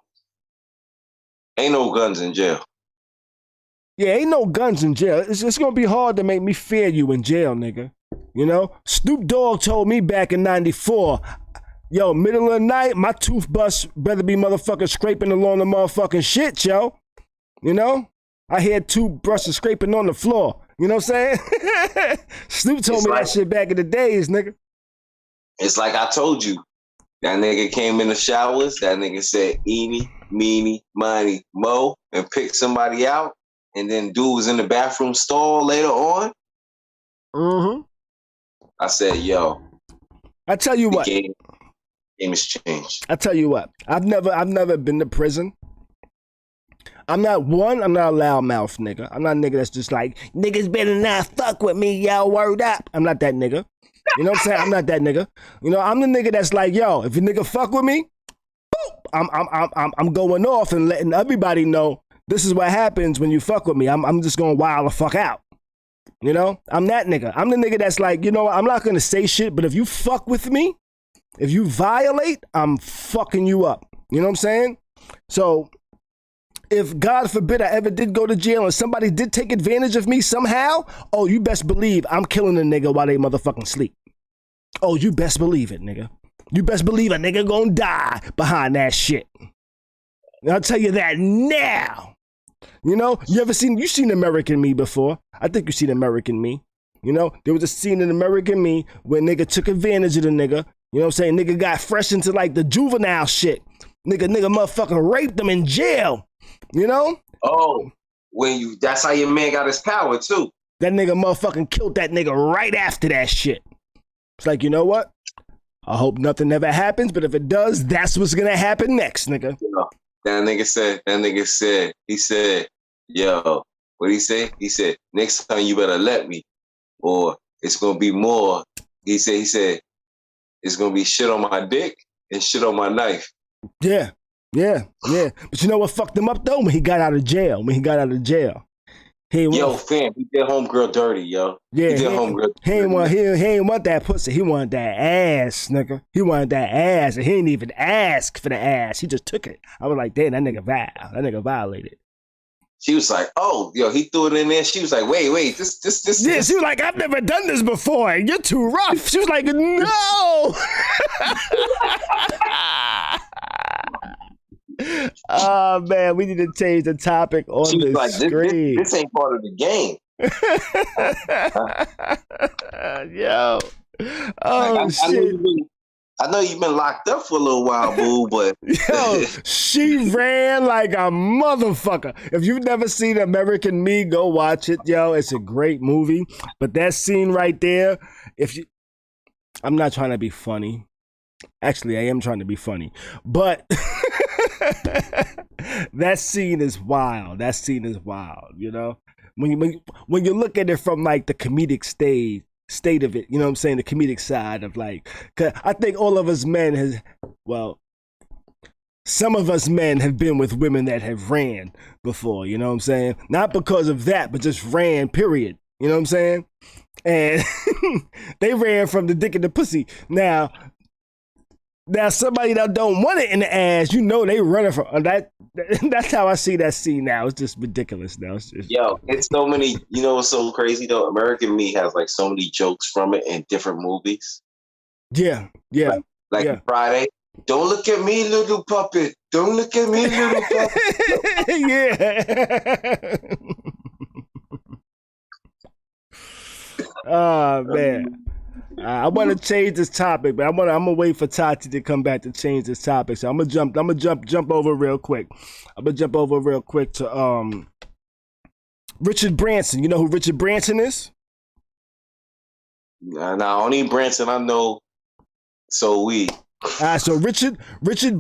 ain't no guns in jail. Yeah, ain't no guns in jail. It's gonna be hard to make me fear you in jail, nigga. You know? Snoop Dogg told me back in 94, yo, middle of the night, my toothbrush better be motherfucking scraping along the motherfucking shit, yo. You know? I hear toothbrushes scraping on the floor. You know what I'm saying? Snoop told me that shit back in the days, nigga. It's like I told you. That nigga came in the showers. That nigga said, eeny, meeny, miny, mo, and picked somebody out. And then dude was in the bathroom stall later on. Mm-hmm. I said, yo. I tell you what. Game has changed. I tell you what. I've never been to prison. I'm not a loudmouth nigga. I'm not a nigga that's just like, niggas better not fuck with me, yo, word up. I'm not that nigga. You know what I'm saying? I'm not that nigga. You know, I'm the nigga that's like, yo, if a nigga fuck with me, boop, I'm going off and letting everybody know this is what happens when you fuck with me. I'm just gonna wild the fuck out. You know, I'm that nigga. I'm the nigga that's like, you know, I'm not gonna say shit, but if you fuck with me, if you violate, I'm fucking you up. You know what I'm saying? So if God forbid I ever did go to jail and somebody did take advantage of me somehow, oh, you best believe I'm killing a nigga while they motherfucking sleep. Oh, you best believe it, nigga. You best believe a nigga gonna die behind that shit. And I'll tell you that now. You know, you seen American Me before. I think you seen American Me. You know, there was a scene in American Me where nigga took advantage of the nigga. You know what I'm saying? Nigga got fresh into like the juvenile shit. Nigga motherfucking raped them in jail. You know? Oh, that's how your man got his power too. That nigga motherfucking killed that nigga right after that shit. It's like, you know what? I hope nothing ever happens, but if it does, that's what's gonna happen next, nigga. You know, that nigga said, yo, what he say? He said, next time you better let me, or it's gonna be more. He said, it's gonna be shit on my dick and shit on my knife. Yeah. But you know what fucked him up though? When he got out of jail. Yo, fam, he did homegirl dirty, yo. Yeah, he did homegirl dirty. He ain't want that pussy. He wanted that ass, nigga. He wanted that ass, and he didn't even ask for the ass. He just took it. I was like, damn, that nigga violated. She was like, oh, yo, he threw it in there. She was like, wait, this. Yeah, she was like, I've never done this before. You're too rough. She was like, no. Oh man, we need to change the topic on the screen. This ain't part of the game. Yo. Oh shit. I know you've been locked up for a little while, boo, but yo, she ran like a motherfucker. If you've never seen American Me, go watch it, yo. It's a great movie. But that scene right there, I'm not trying to be funny. Actually, I am trying to be funny. But that scene is wild. You know? When you look at it from like the comedic state of it, you know what I'm saying? The comedic side of like, 'cause I think all of us men some of us men have been with women that have ran before, you know what I'm saying? Not because of that, but just ran, period. You know what I'm saying? And they ran from the dick and the pussy. Now somebody that don't want it in the ass, you know they running from that. That's how I see that scene now. It's just ridiculous now. It's so many. You know what's so crazy though? American Me has like so many jokes from it in different movies. Yeah. Like Friday. Don't look at me, little puppet. Don't look at me, little puppet. Yeah. Oh man. I want to change this topic, but I'm gonna wait for Tati to come back to change this topic. So I'm gonna jump over real quick. To Richard Branson. You know who Richard Branson is? Nah, only Branson I know. So Richard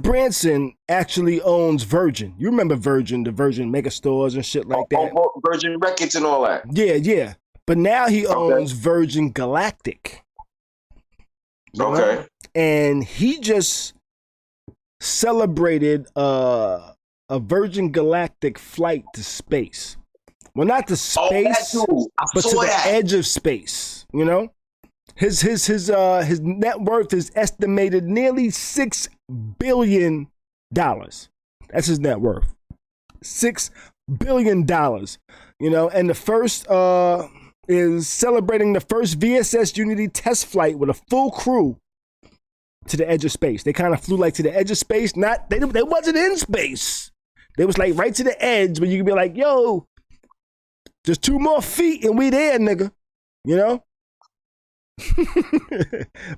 Branson actually owns Virgin. You remember Virgin, the Virgin mega stores and shit like that. Virgin Records and all that. Yeah. But now he owns Virgin Galactic. Okay. Know? And he just celebrated a Virgin Galactic flight to space. Well, not to space, but to the edge of space. You know, his net worth is estimated nearly $6 billion. That's his net worth, $6 billion. You know, and the first is celebrating the first VSS Unity test flight with a full crew to the edge of space. They kind of flew like to the edge of space. They wasn't in space. They was like right to the edge, but you could be like, yo, just 2 more feet and we there, nigga. You know?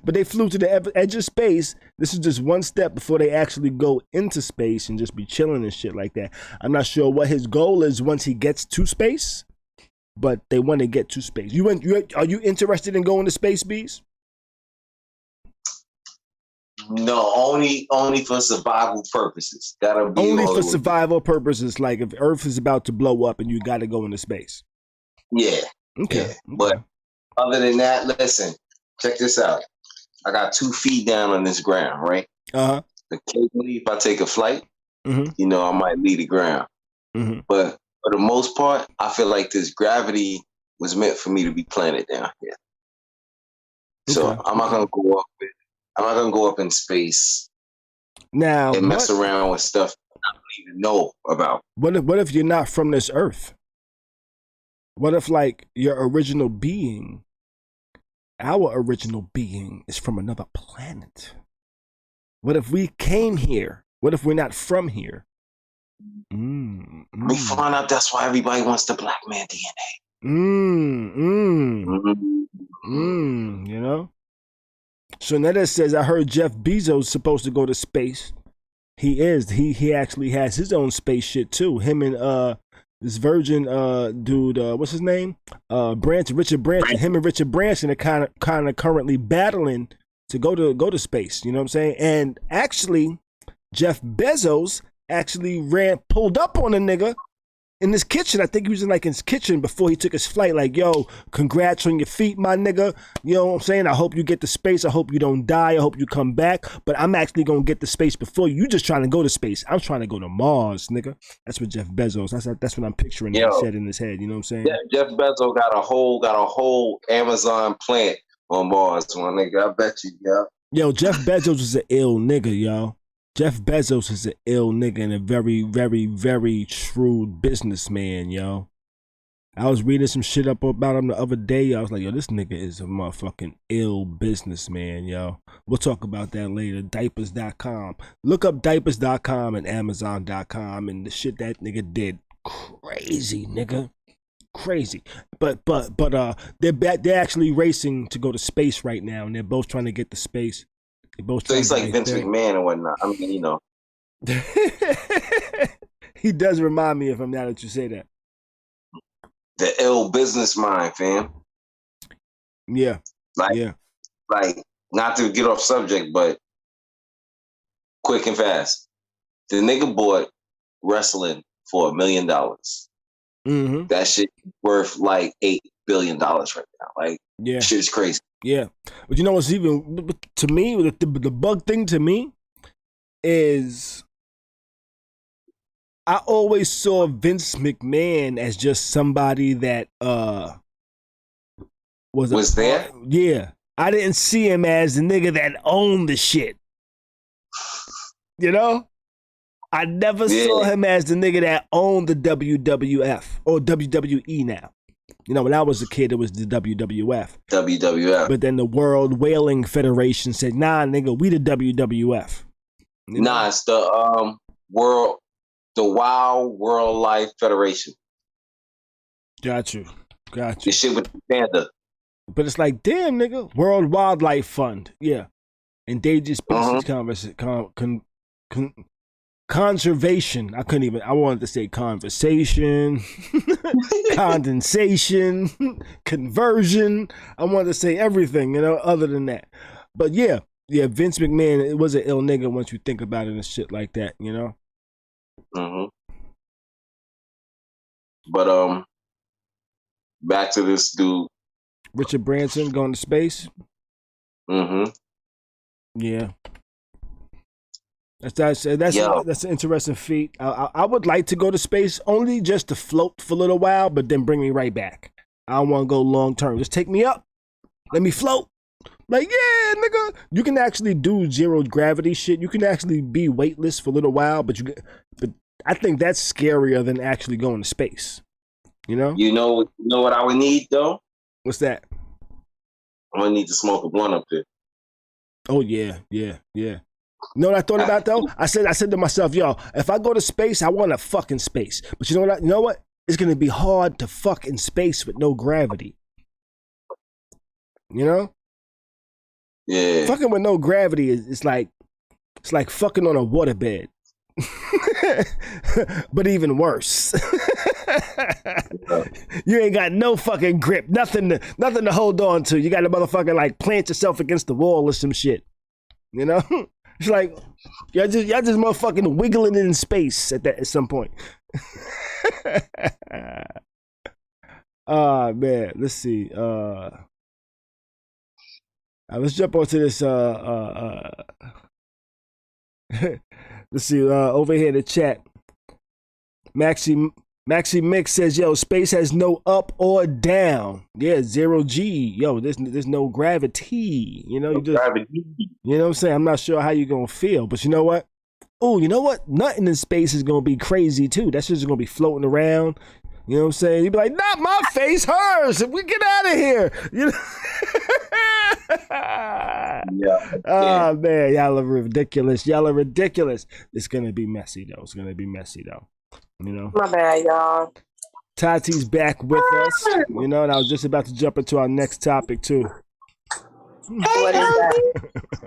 But they flew to the edge of space. This is just one step before they actually go into space and just be chilling and shit like that. I'm not sure what his goal is once he gets to space, but they want to get to space. Are you interested in going to space, Bees? No, only for survival purposes. That'll be only for survival purposes. Like if Earth is about to blow up and you got to go into space. Yeah. Okay. Yeah. But other than that, listen. Check this out. I got 2 feet down on this ground, right? Uh-huh. Occasionally, if I take a flight, you know, I might leave the ground. Mm-hmm. But for the most part, I feel like this gravity was meant for me to be planted down here. So I'm not gonna go up. I'm not gonna go up in space now and mess around with stuff I don't even know about. What if you're not from this earth? What if like your original being, our original being, is from another planet? What if we came here? What if we're not from here? We find out that's why everybody wants the black man DNA. You know? So Netta says, I heard Jeff Bezos is supposed to go to space. He is. He actually has his own space shit too. Him and this virgin dude, what's his name? Richard Branson. Him and Richard Branson are kind of currently battling to go to space. You know what I'm saying? And actually, Jeff Bezos actually pulled up on a nigga in his kitchen. I think he was in like his kitchen before he took his flight. Like, yo, congrats on your feet, my nigga. You know what I'm saying? I hope you get the space. I hope you don't die. I hope you come back. But I'm actually gonna get the space before you. You just trying to go to space. I'm trying to go to Mars, nigga. That's what Jeff Bezos. That's what I'm picturing. He said in his head. You know what I'm saying? Yeah, Jeff Bezos got a whole Amazon plant on Mars, my nigga. I bet you, Yo, Jeff Bezos is an ill nigga, yo. Jeff Bezos is an ill nigga and a very, very, very shrewd businessman, yo. I was reading some shit up about him the other day. I was like, yo, this nigga is a motherfucking ill businessman, yo. We'll talk about that later. Diapers.com. Look up diapers.com and Amazon.com and the shit that nigga did. Crazy, nigga. Crazy. But they're actually racing to go to space right now, and they're both trying to get to space. So he's like Vince McMahon and whatnot. I mean, you know. He does remind me of him now that you say that. The ill business mind, fam. Yeah. Like, not to get off subject, but quick and fast. The nigga bought wrestling for $1 million. Mm-hmm. That shit worth like $8 billion right now. Like, shit is crazy. Yeah, but you know what's even to me the bug thing to me is I always saw Vince McMahon as just somebody that was there. Yeah, I didn't see him as the nigga that owned the shit. You know, I never saw him as the nigga that owned the WWF or WWE now. You know, when I was a kid, it was the WWF. But then the World Whaling Federation said, nah, nigga, we the WWF. You know? Nah, it's the Wild World Life Federation. Got you. The shit with the panda. But it's like, damn, nigga, World Wildlife Fund. Yeah. Endangered Species Conservation. I wanted to say conversation, condensation, conversion. I wanted to say everything, you know, other than that. But yeah, Vince McMahon, it was an ill nigga once you think about it and shit like that, you know? But back to this dude. Richard Branson going to space? Yeah. That's an interesting feat. I would like to go to space only just to float for a little while, but then bring me right back. I don't want to go long term. Just take me up. Let me float. Like, yeah, nigga. You can actually do zero gravity shit. You can actually be weightless for a little while, but I think that's scarier than actually going to space. You know? You know what I would need though? What's that? I'm gonna need to smoke a blunt up there. Oh yeah. You know what I thought about though? I said to myself, yo, if I go to space, I want to fuck in space. But you know what? It's gonna be hard to fuck in space with no gravity. You know? Yeah. Fucking with no gravity it's like fucking on a waterbed. But even worse. You ain't got no fucking grip, nothing to hold on to. You got to motherfucking like plant yourself against the wall or some shit. You know? It's like y'all just motherfucking wiggling in space at some point. Man, let's see. Let's jump onto this. Let's see. Over here in the chat, Maxi Mix says, yo, space has no up or down. Yeah, 0G. Yo, there's no gravity. You know, you know what I'm saying? I'm not sure how you're gonna feel, but you know what? Oh, you know what? Nothing in space is gonna be crazy too. That shit's gonna be floating around. You know what I'm saying? You'd be like, not my face, hers. We get out of here. You know? Yeah. Oh man, y'all are ridiculous. It's gonna be messy though. You know. My bad, y'all. Tati's back with us. You know, and I was just about to jump into our next topic too. What is that?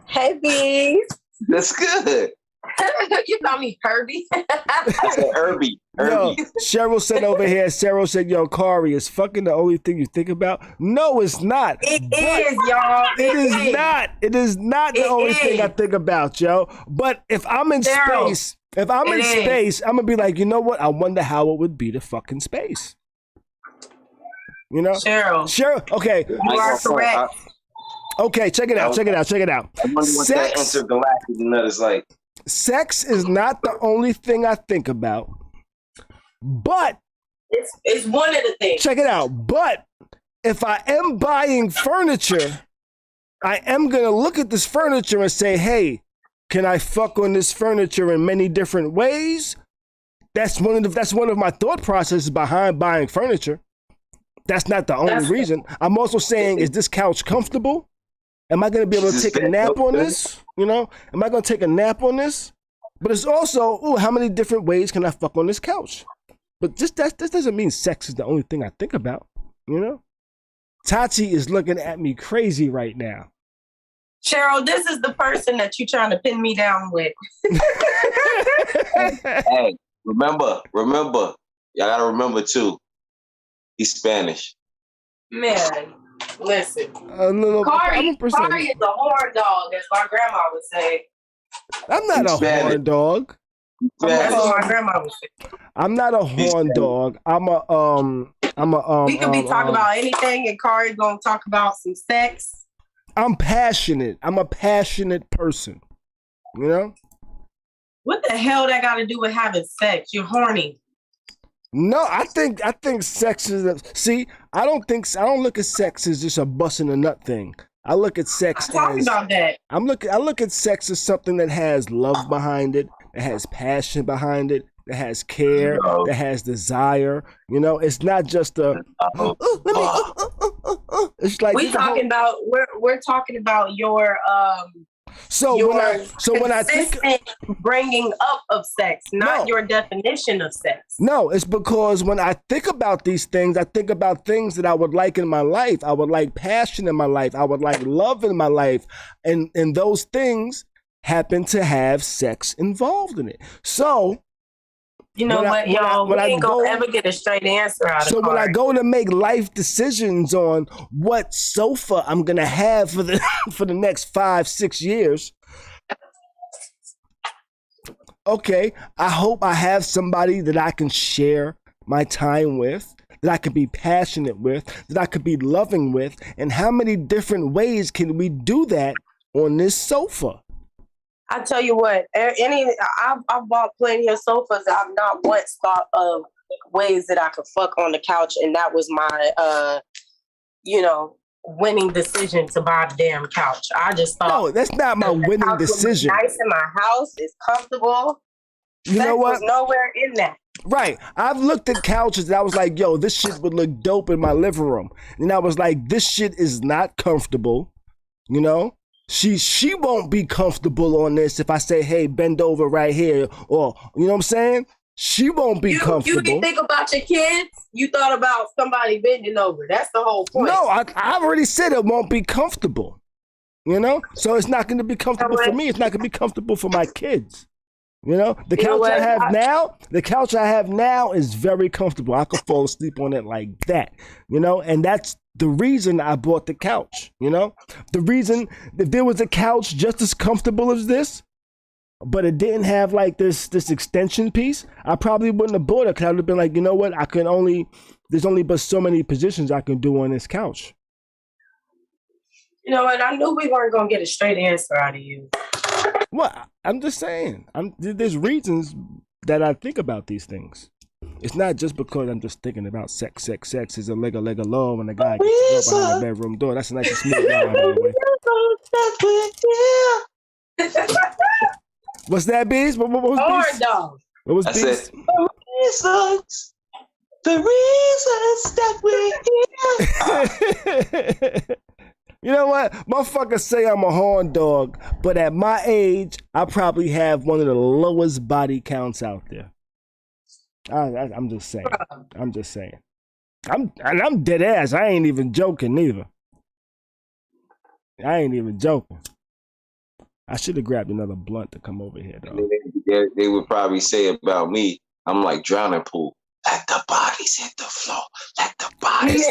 Hey, bees. That's good. You call me Herbie. I said Herbie. Yo, Cheryl said over here, yo, Khary, is fucking the only thing you think about? No, it's not. It is, y'all. It is not. It is not the only thing I think about, yo. But if I'm in space, I'm gonna be like, you know what? I wonder how it would be to fucking space. You know? Cheryl, okay. You are correct. Okay, check it out. I wonder what that intergalactic nut is like. Sex is not the only thing I think about, but it's one of the things. Check it out. But if I am buying furniture, I am gonna look at this furniture and say, hey, can I fuck on this furniture in many different ways? That's one of my thought processes behind buying furniture. That's not the only reason. I'm also saying, is this couch comfortable? Am I going to be able to take a nap on this? You know, am I going to take a nap on this? But it's also, how many different ways can I fuck on this couch? But this doesn't mean sex is the only thing I think about, you know? Tati is looking at me crazy right now. Cheryl, this is the person that you're trying to pin me down with. Hey, remember, y'all got to remember too, he's Spanish. Man. Listen, Khary is a horn dog, as my grandma would say. I'm not a horn dog. That's what my grandma would say. I'm not a horn dog. We could be talking about anything, and Khary gonna talk about some sex. I'm passionate. I'm a passionate person. You know. What the hell that got to do with having sex? You're horny. No, I think sex is I don't look at sex as just a busting a nut thing. I look at sex about that. I look at sex as something that has love behind it, that has passion behind it, that has care, that has desire. You know, it's not just a it's like we're talking about your when I think bringing up of sex, not your definition of sex. No, it's because when I think about these things, I think about things that I would like in my life. I would like passion in my life. I would like love in my life. And those things happen to have sex involved in it. So you know what, y'all? We ain't gonna ever get a straight answer out of it. So when I go to make life decisions on what sofa I'm gonna have for the next 5-6 years, okay, I hope I have somebody that I can share my time with, that I can be passionate with, that I could be loving with, and how many different ways can we do that on this sofa? I tell you what, I've bought plenty of sofas. I've not once thought of ways that I could fuck on the couch, and that was my, winning decision to buy the damn couch. I just thought, no, that's not my winning decision. Nice in my house, it's comfortable. You know what? Was nowhere in that. Right. I've looked at couches and I was like, yo, this shit would look dope in my living room, and I was like, this shit is not comfortable, you know. She won't be comfortable on this if I say, hey, bend over right here, or, you know what I'm saying? She won't be comfortable. You didn't think about your kids? You thought about somebody bending over. That's the whole point. No, I already said it won't be comfortable, you know? So it's not going to be comfortable for me. It's not going to be comfortable for my kids. You know, the couch I have now is very comfortable. I could fall asleep on it like that, you know, and that's the reason I bought the couch, you know, the reason if there was a couch just as comfortable as this, but it didn't have like this extension piece, I probably wouldn't have bought it, because I would have been like, you know what, there's only but so many positions I can do on this couch. You know what, I knew we weren't going to get a straight answer out of you. Well, I'm just saying, there's reasons that I think about these things. It's not just because I'm just thinking about sex. Sex is a leg low when the guy gets behind the bedroom door. That's a nice and smooth guy, by the way. What's that, Beast? What was Beast? What was Beast? The reasons that we're here. You know what? Motherfuckers say I'm a horn dog, but at my age, I probably have one of the lowest body counts out there. I'm just saying. I'm dead ass. I ain't even joking neither. I ain't even joking. I should have grabbed another blunt to come over here, though. They would probably say about me, I'm like drowning pool. Let the bodies hit the floor. Let the bodies.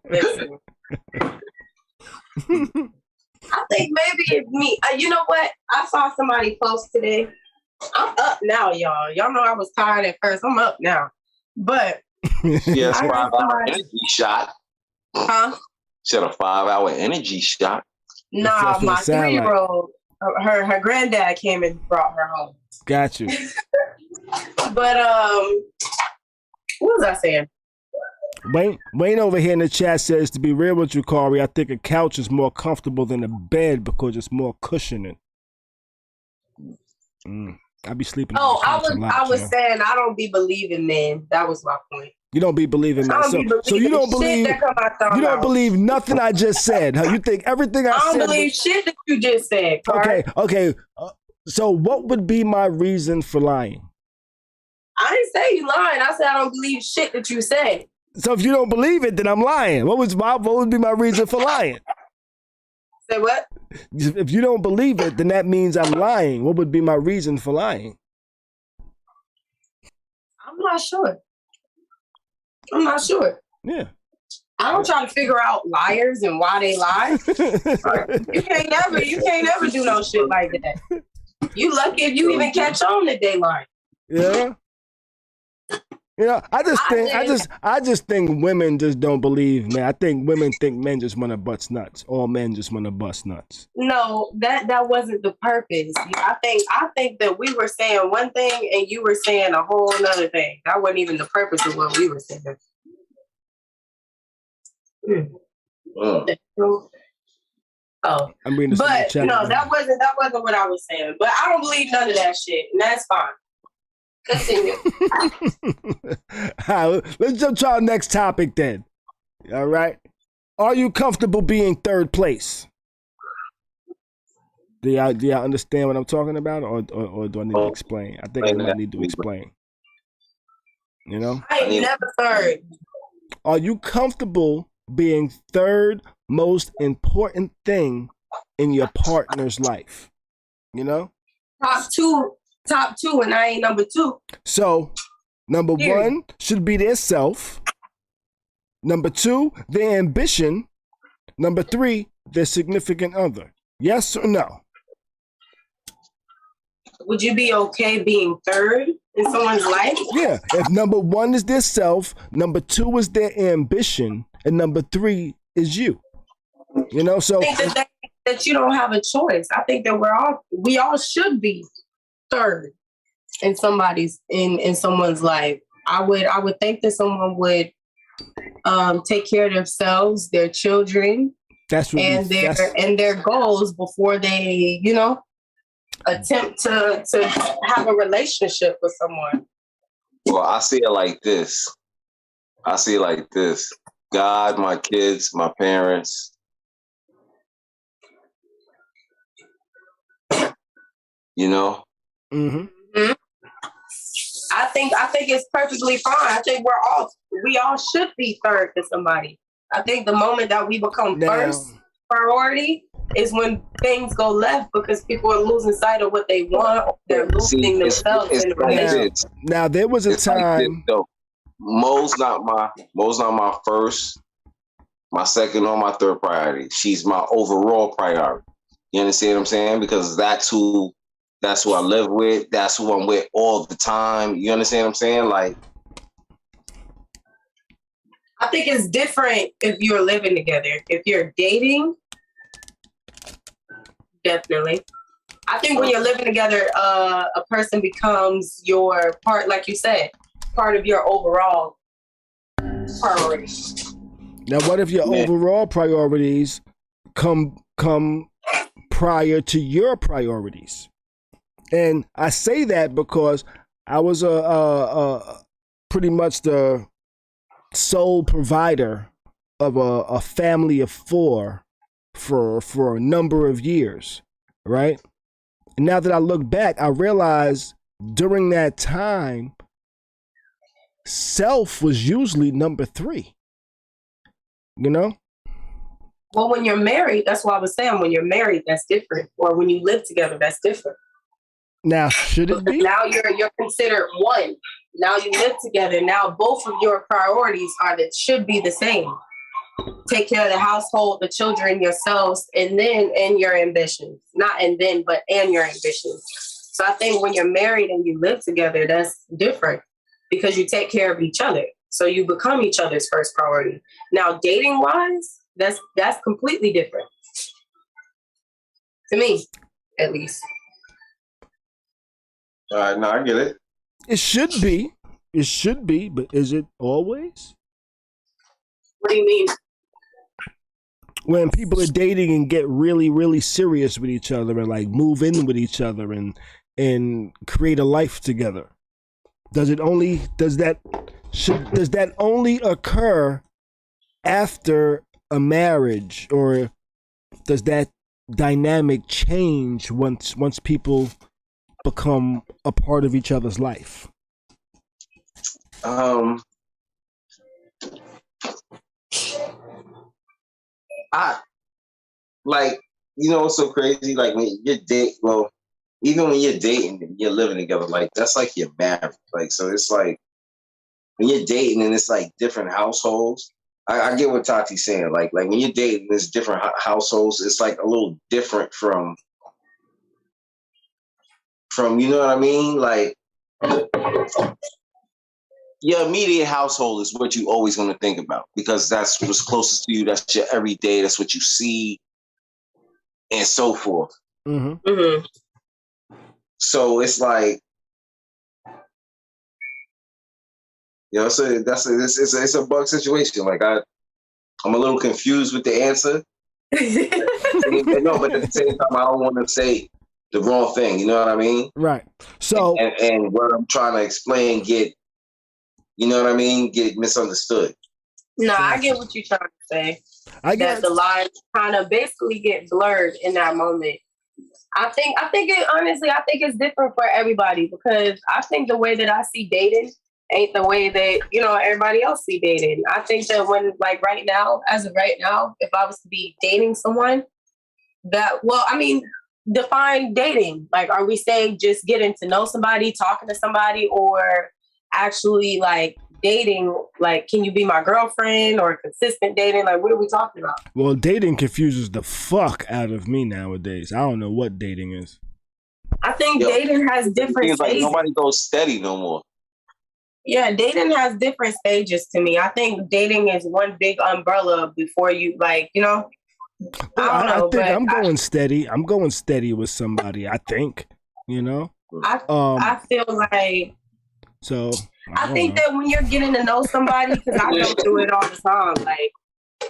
Listen. I think maybe it's me. You know what? I saw somebody post today. I'm up now, y'all. Y'all know I was tired at first. I'm up now. But yes, 5 hour energy shot. Huh? Said a 5 hour energy shot. Nah, my 3-year-old, her granddad came and brought her home. Got you. But what was I saying? Wayne over here in the chat says, to be real with you, Khary, I think a couch is more comfortable than a bed because it's more cushioning. I be sleeping. Oh, I was saying I don't be believing men. That was my point. You don't be believing men. So you don't believe. You don't believe nothing I just said. Huh? You think everything I said. I don't believe shit that you just said. Okay. So what would be my reason for lying? I didn't say you lying. I said I don't believe shit that you said. So if you don't believe it, then I'm lying. What would be my reason for lying? Say what? If you don't believe it, then that means I'm lying. What would be my reason for lying? I'm not sure. Yeah. I don't try to figure out liars and why they lie. You can't never do no shit like that. You lucky if you even catch on that they lie. Yeah. You know, I just think women just don't believe men. I think women think men just want to bust nuts. All men just want to bust nuts. No, that wasn't the purpose. I think that we were saying one thing and you were saying a whole nother thing. That wasn't even the purpose of what we were saying. Oh, I'm reading this but no, that wasn't what I was saying. But I don't believe none of that shit, and that's fine. Continue. All right, let's jump to our next topic then. All right. Are you comfortable being third place? Do y'all understand what I'm talking about, or do I need to explain? I think I might need to explain. You know? I ain't never third. Are you comfortable being third most important thing in your partner's life? You know? Top two, and I ain't number 2. So, number 1 should be their self. Number 2, their ambition. Number 3, their significant other. Yes or no? Would you be okay being third in someone's life? Yeah. If number 1 is their self, number 2 is their ambition, and number 3 is you. You know, so I think that you don't have a choice. I think that we all should be third in someone's life. I would think that someone would take care of themselves, their children, and their goals before they, you know, attempt to have a relationship with someone. Well, I see it like this. God, my kids, my parents. You know? Mm-hmm. I think it's perfectly fine. I think we all should be third to somebody. I think the moment that we become first priority is when things go left because people are losing sight of what they want. They're losing themselves in the relationship. Now there was a time. Like Mo's not my first, my second, or my third priority. She's my overall priority. You understand what I'm saying? Because that's who I live with. That's who I'm with all the time. You understand what I'm saying? Like, I think it's different if you're living together. If you're dating, definitely. I think when you're living together, a person becomes your part, like you said, part of your overall priorities. Now, what if your overall priorities come prior to your priorities? And I say that because I was pretty much the sole provider of a family of 4 for a number of years, right? And now that I look back, I realize during that time, self was usually number 3. You know? Well, when you're married, that's what I was saying. When you're married, that's different. Or when you live together, that's different. Now, should it be? Now you're considered one. Now you live together. Now both of your priorities should be the same. Take care of the household, the children, yourselves, and your ambitions. Not and then, but your ambitions. So I think when you're married and you live together, that's different because you take care of each other. So you become each other's first priority. Now, dating wise, that's completely different. To me, at least. All right, no, I get it. It should be. It should be, but is it always? What do you mean? When people are dating and get really, really serious with each other and like move in with each other and create a life together, does that only occur after a marriage, or does that dynamic change once people become a part of each other's life? I like, it's so crazy. Like when you're even when you're dating and you're living together, like that's like you're married. Like, so it's like when you're dating and it's like different households. I get what Tati's saying. Like when you're dating, there's different households. It's like a little different from you know what I mean? Like your immediate household is what you always going to think about because that's what's closest to you. That's your everyday. That's what you see, and so forth. Mm-hmm. Mm-hmm. So it's like, so it's a bug situation. Like I'm a little confused with the answer. No, but at the same time, I don't want to say the wrong thing. You know what I mean? Right. So and what I'm trying to explain get misunderstood. No, I get what you're trying to say. I guess that the lines kind of basically get blurred in that moment. I think it's different for everybody because I think the way that I see dating ain't the way that, everybody else see dating. I think that when, like as of right now, if I was to be dating someone define dating. Like, are we saying just getting to know somebody, talking to somebody, or actually like dating? Like, can you be my girlfriend, or consistent dating? Like, what are we talking about? Well, dating confuses the fuck out of me nowadays. I don't know what dating is. I think dating has different stages. Like nobody goes steady no more. Yeah, dating has different stages to me. I think dating is one big umbrella before you, like, I don't know. I'm going steady. I'm going steady with somebody, I think, I feel like. So. I think that when you're getting to know somebody, because I go through it all the time, like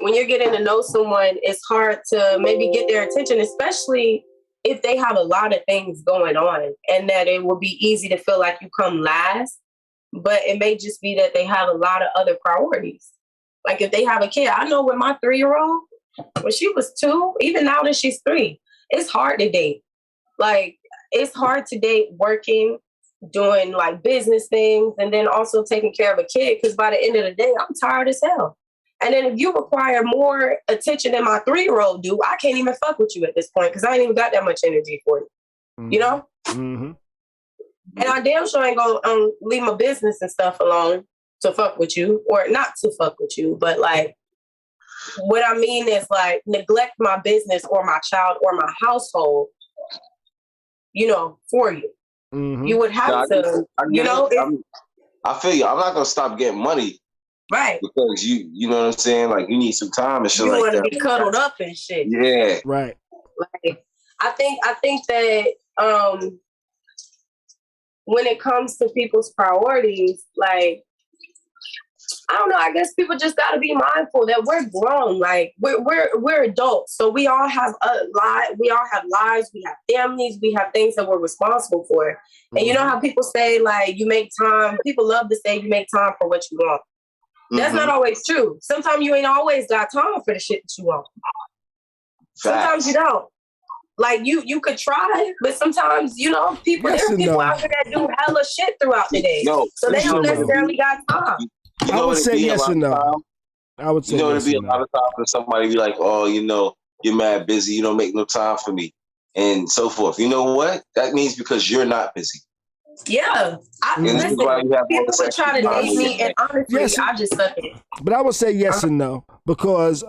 when you're getting to know someone, it's hard to maybe get their attention, especially if they have a lot of things going on, and that it will be easy to feel like you come last, but it may just be that they have a lot of other priorities. Like if they have a kid, I know with my 3-year-old, when she was 2, even now that she's 3, it's hard to date. Like it's hard to date working, doing like business things, and then also taking care of a kid, because by the end of the day, I'm tired as hell. And then if you require more attention than my 3-year-old do, I can't even fuck with you at this point because I ain't even got that much energy for you. Mm-hmm. Mm-hmm. And I damn sure ain't gonna leave my business and stuff alone to fuck with you, or not to fuck with you, but like what I mean is like neglect my business or my child or my household, for you. Mm-hmm. You would have to, I feel you. I'm not gonna stop getting money. Right. Because you know what I'm saying? Like you need some time and shit like that. You want to be cuddled up and shit. Yeah. Right. Like I think that when it comes to people's priorities, like, I don't know, I guess people just got to be mindful that we're grown. Like, we're adults. So we all have we all have lives, we have families, we have things that we're responsible for. And you know how people say, like, you make time, people love to say you make time for what you want. That's not always true. Sometimes you ain't always got time for the shit that you want. Sometimes you don't. Like, you could try, but sometimes, you know, people, there are people out there that do hella shit throughout the day. So they don't necessarily got time. I would say yes or no. I would say yes or no. It'd be a lot of times when somebody be like, oh, you know, you're mad busy, you don't make no time for me, and so forth. You know what? That means because you're not busy. Yeah. Listen, people would try to date me, and honestly, I just suck it. But I would say yes and no, because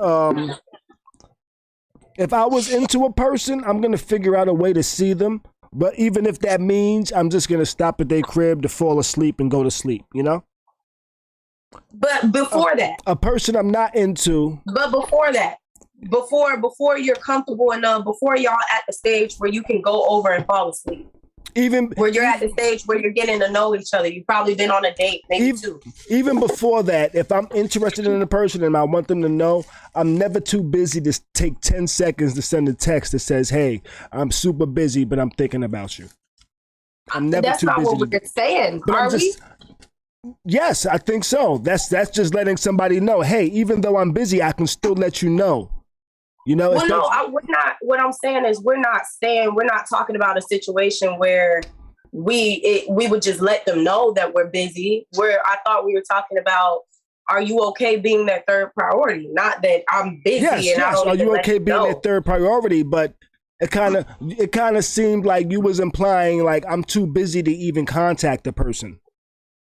if I was into a person, I'm going to figure out a way to see them. But even if that means I'm just going to stop at their crib to fall asleep and go to sleep, you know? But before that, a person I'm not into. But before that, before you're comfortable enough, before y'all at the stage where you can go over and fall asleep. Even where you're at the stage where you're getting to know each other. You've probably been on a date, maybe two. Even before that, if I'm interested in a person and I want them to know, I'm never too busy to take 10 seconds to send a text that says, hey, I'm super busy, but I'm thinking about you. I'm never That's too not busy. what we're saying, are we? Yes, I think so. That's just letting somebody know, hey, even though I'm busy, I can still let you know. You know, well, no, we're not. What I'm saying is, we're not talking about a situation where we would just let them know that we're busy. I thought we were talking about, are you okay being their third priority? Not that I'm busy. Yes. Are you okay being their third priority? But it kind of seemed like you was implying like I'm too busy to even contact the person.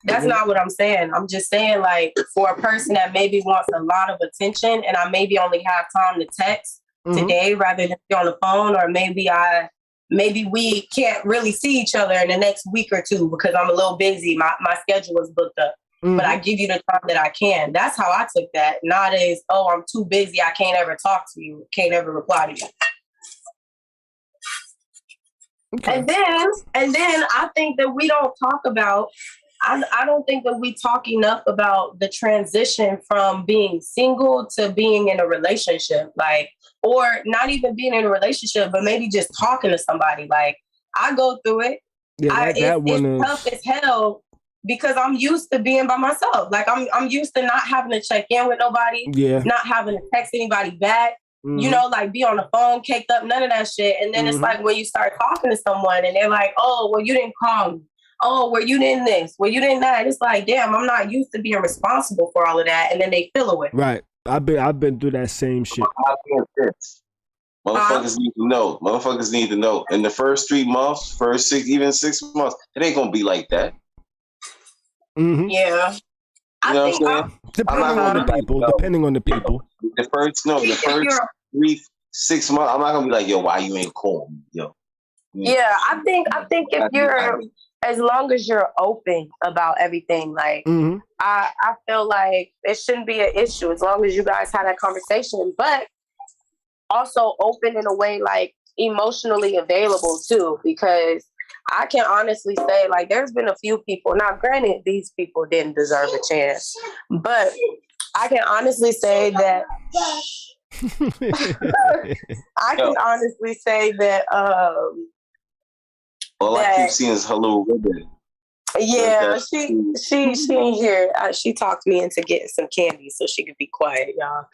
That's not what I'm saying. I'm just saying, like, for a person that maybe wants a lot of attention and I maybe only have time to text today rather than be on the phone, or maybe we can't really see each other in the next week or two because I'm a little busy. My schedule is booked up. But I give you the time that I can. That's how I took that. Not as, oh, I'm too busy, I can't ever talk to you, can't ever reply to you. Okay. And then I think that we don't talk about, I don't think that we talk enough about the transition from being single to being in a relationship, like, or not even being in a relationship, but maybe just talking to somebody. Like, I go through it. Yeah, it's tough as hell because I'm used to being by myself. Like, I'm used to not having to check in with nobody, not having to text anybody back. You know, like, be on the phone, caked up, none of that shit. And then it's like when you start talking to someone and they're like, oh, well, you didn't call me. Oh, well, you didn't this. Well, you didn't that. It's like, damn, I'm not used to being responsible for all of that. And then they feel away. Right. I've been through that same shit. Motherfuckers need to know. Motherfuckers need to know. In the first 3 months, first 6 months, it ain't gonna be like that. Yeah. You know what I'm saying? Depending on the people. The first 3, 6 months, I'm not gonna be like, yo, why you ain't calling me, yo? Yeah, I think if you're, as long as you're open about everything, like, I feel like it shouldn't be an issue as long as you guys have that conversation, but also open in a way, like, emotionally available too, because I can honestly say, like, there's been a few people, now granted, these people didn't deserve a chance, but I can honestly say that all I keep seeing is hello ribbon. Yeah, she in here. She talked me into getting some candy so she could be quiet, y'all.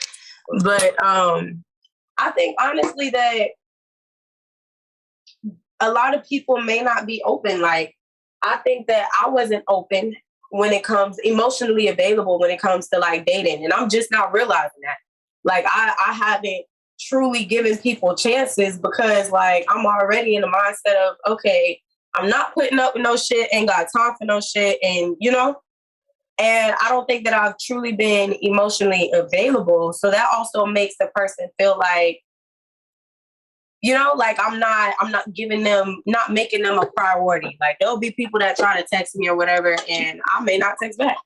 But I think honestly that a lot of people may not be open. Like, I think that I wasn't open when it comes emotionally available when it comes to, like, dating, and I'm just not realizing that. Like, I haven't truly given people chances because, like, I'm already in the mindset of, okay, I'm not putting up with no shit, ain't got time for no shit, and, you know, and I don't think that I've truly been emotionally available. So that also makes the person feel like, you know, like I'm not making them a priority. Like, there'll be people that try to text me or whatever, and I may not text back.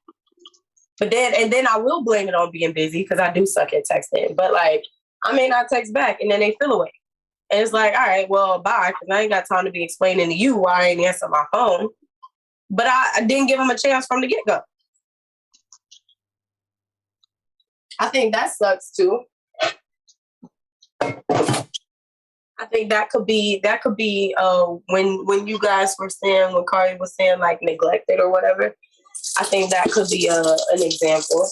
But then I will blame it on being busy because I do suck at texting. But, like, I may not text back, and then they feel away. And it's like, all right, well, bye, because I ain't got time to be explaining to you why I ain't answer my phone. But I didn't give him a chance from the get-go. I think that sucks too. I think that could be when you guys were saying, when Khary was saying like neglected or whatever, I think that could be an example.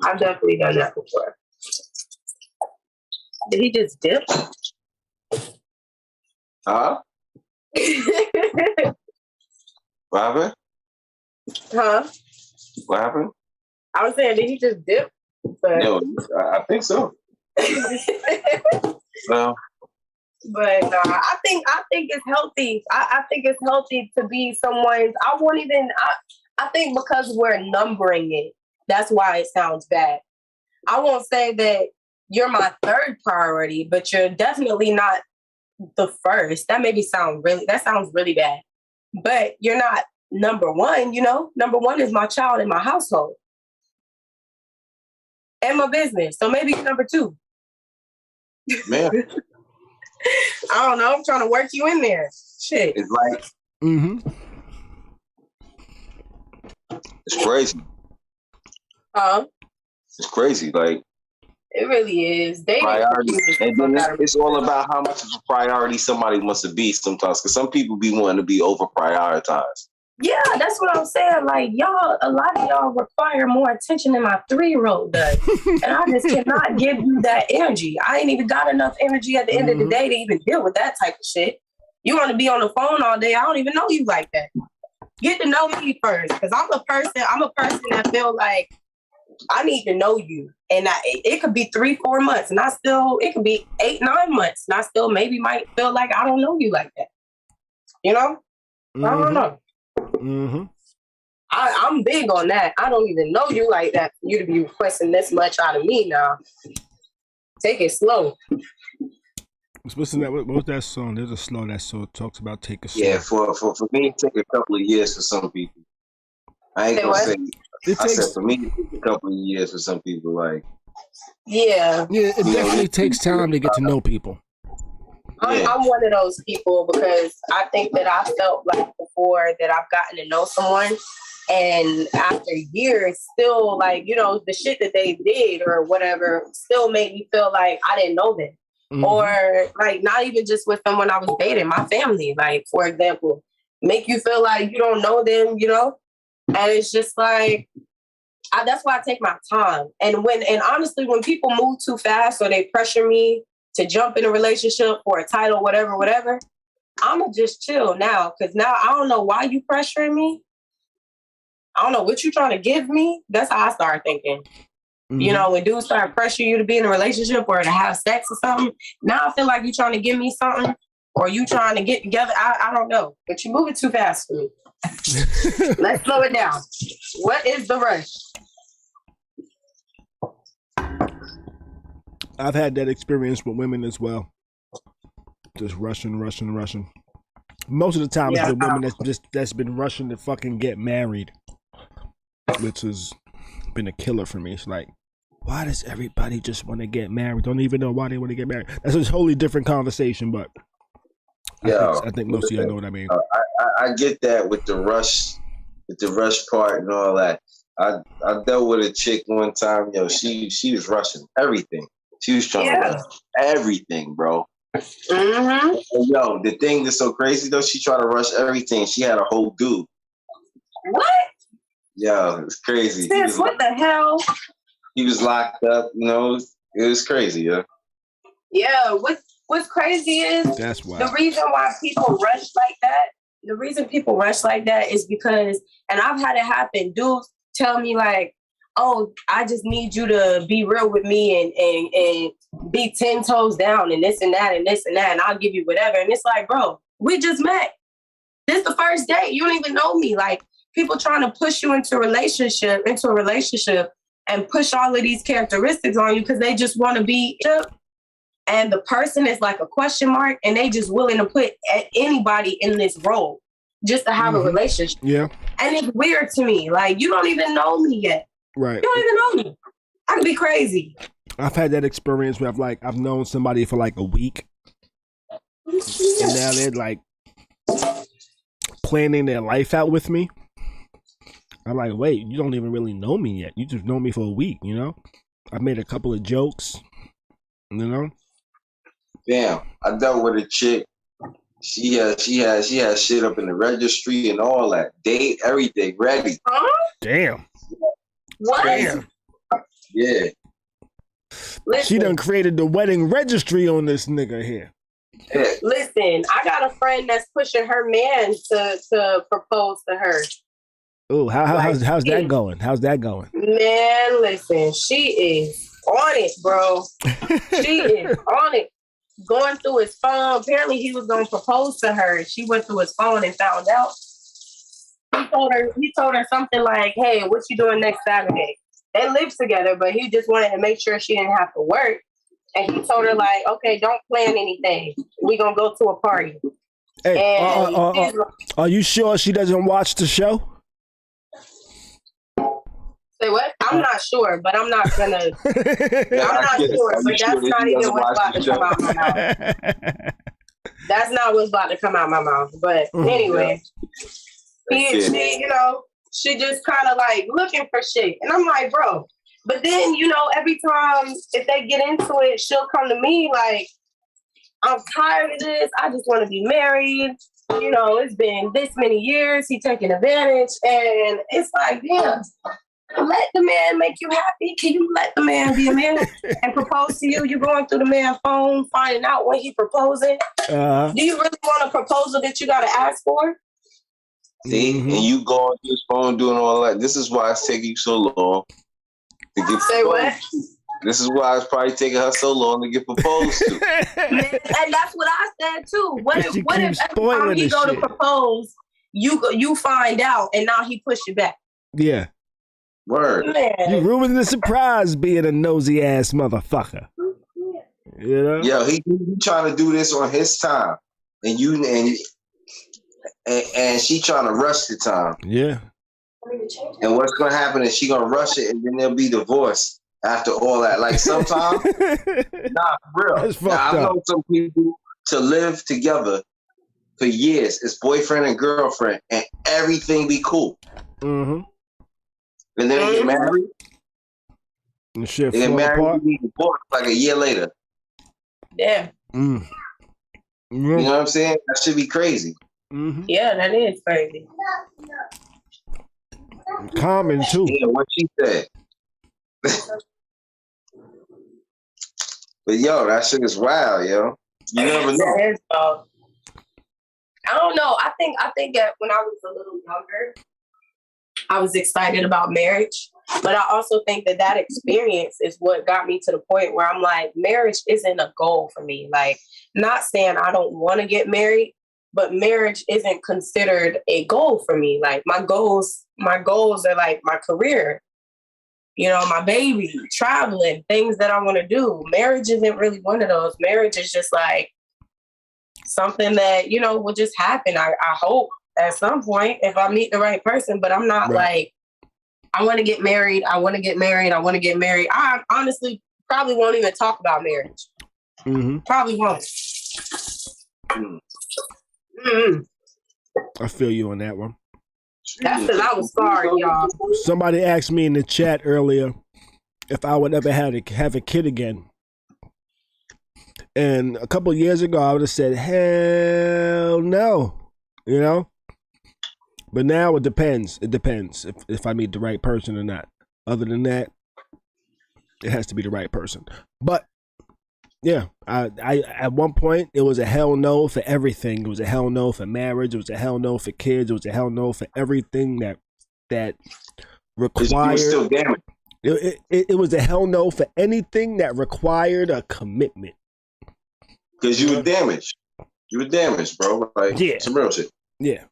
I've definitely done that before. Did he just dip? Huh? What happened? Huh? What happened? I was saying, did he just dip? But... No, I think so. No. But I think it's healthy. I think it's healthy to be someone's. I think because we're numbering it, that's why it sounds bad. I won't say that you're my third priority, but you're definitely not the first. That sounds really bad. But you're not number one, you know? Number one is my child in my household. And my business. So maybe number two. Man. I don't know. I'm trying to work you in there. Shit. It's like it's crazy. It's crazy. Like it really is. Priority. And then it's all about how much of a priority somebody wants to be sometimes. Because some people be wanting to be over prioritized. Yeah, that's what I'm saying. Like, y'all, a lot of y'all require more attention than my 3-year-old does. And I just cannot give you that energy. I ain't even got enough energy at the end of the day to even deal with that type of shit. You want to be on the phone all day. I don't even know you like that. Get to know me first. Because I'm a person that feel like I need to know you. And it could be 3-4 months. And it could be 8-9 months. And I still maybe might feel like I don't know you like that. You know? I don't know. I'm big on that. I don't even know you like that for you to be requesting this much out of me now. Take it slow. What's that? What was that song? There's a song that talks about take it slow. Yeah, for me, it take a couple of years for some people. I ain't gonna say. I said for me, it takes a couple of years for some people. Like, yeah, it definitely takes time to get to know people. I'm one of those people because I think that I felt like before that I've gotten to know someone, and after years, still like, you know, the shit that they did or whatever still made me feel like I didn't know them. Or like not even just with someone I was dating, my family, like for example, make you feel like you don't know them, you know? And it's just like, that's why I take my time. And honestly, when people move too fast or they pressure me to jump in a relationship for a title, whatever, I'ma just chill now. Cause now I don't know why you pressuring me. I don't know what you trying to give me. That's how I start thinking. You know, when dudes start pressuring you to be in a relationship or to have sex or something, now I feel like you trying to give me something or you trying to get together. I don't know, but you're moving too fast for me. Let's slow it down. What is the rush? I've had that experience with women as well. Just rushing. Most of the time, it's the women that's been rushing to fucking get married, which has been a killer for me. It's like, why does everybody just want to get married? Don't even know why they want to get married. That's a totally different conversation, but I think most of y'all know what I mean. I get that with the rush part and all that. I dealt with a chick one time. Yo, she was rushing everything. She was trying to rush everything, bro. And yo, the thing that's so crazy though, she tried to rush everything. She had a whole dude. What? Yo, it's crazy. Sis, what the hell? He was locked up, you know. It was crazy, yeah. Yeah, what's crazy is that's why. The reason why people rush like that. The reason people rush like that is because, and I've had it happen. Dudes tell me like, "Oh, I just need you to be real with me and be 10 toes down and this and that and this and that, and I'll give you whatever." And it's like, bro, we just met. This is the first date. You don't even know me. Like, people trying to push you into a relationship and push all of these characteristics on you because they just want to be, and the person is like a question mark and they just willing to put anybody in this role just to have a relationship. Yeah. And it's weird to me. Like, you don't even know me yet. Right. You don't even know me. I could be crazy. I've had that experience where I've known somebody for like a week, and now they're like planning their life out with me. I'm like, wait, you don't even really know me yet. You just know me for a week, you know? I've made a couple of jokes, you know? Damn, I dealt with a chick. She had shit up in the registry and all that. Date, everything ready. Huh? Damn. What? Damn. Yeah. Listen, She done created the wedding registry on this nigga here. Yeah. listen, I got a friend that's pushing her man to propose to her. Oh, how's that going? How's that going? Man, listen, she is on it, bro. She is on it. Going through his phone. Apparently, he was going to propose to her. She went through his phone and found out. He told her something like, "Hey, what you doing next Saturday?" They live together, but he just wanted to make sure she didn't have to work. And he told her like, "Okay, don't plan anything. We gonna go to a party." Hey, And are you sure she doesn't watch the show? say what? I'm not sure, but I'm not gonna. I'm not sure, but that's not even what's about to come out my mouth. That's not what's about to come out my mouth. But anyway, she just kind of like looking for shit, and I'm like, bro. But then every time if they get into it, she'll come to me like, I'm tired of this. I just want to be married. It's been this many years. He taking advantage, and it's like, damn. Let the man make you happy. Can you let the man be a man and propose to you? You're going through the man's phone, finding out when he proposing. Do you really want a proposal that you got to ask for? See, and you go on his phone doing all that. This is why it's taking you so long to get Say what? This is why it's probably taking her so long to get proposed to. And that's what I said too. What if every time he go to propose, you find out and now he push it back? Yeah. Word. Man. You ruined the surprise being a nosy ass motherfucker. You know? Yo, he trying to do this on his time. And she trying to rush the time. Yeah. And what's gonna happen is she gonna rush it and then there'll be divorce after all that. Like sometimes nah, for real. Now, I know some people to live together for years. It's boyfriend and girlfriend and everything be cool. Mm-hmm. And then they get married. And shit, they get married and be divorced like a year later. Yeah. Mm. You know what I'm saying? That should be crazy. Mm-hmm. Yeah, that is crazy. Common too. Yeah, what she said. But yo, that shit is wild, yo. You never know. I don't know. I think that when I was a little younger, I was excited about marriage, but I also think that experience is what got me to the point where I'm like, marriage isn't a goal for me. Like, not saying I don't want to get married, but marriage isn't considered a goal for me. Like, my goals are like my career, my baby, traveling, things that I want to do. Marriage isn't really one of those. Marriage is just like something that, will just happen. I hope at some point if I meet the right person, but I'm not like, I want to get married. I want to get married. I want to get married. I honestly probably won't even talk about marriage. Mm-hmm. Probably won't. Mm-hmm. I feel you on that one. That's because I was scarred, y'all. Somebody asked me in the chat earlier if I would ever have a kid again. And a couple of years ago, I would have said, hell no, But now it depends. It depends if I meet the right person or not. Other than that, it has to be the right person. But yeah, I at one point it was a hell no for everything. It was a hell no for marriage. It was a hell no for kids. It was a hell no for everything that required. Still damaged. It was a hell no for anything that required a commitment. Because you were damaged. You were damaged, bro. Like, some real shit. Yeah.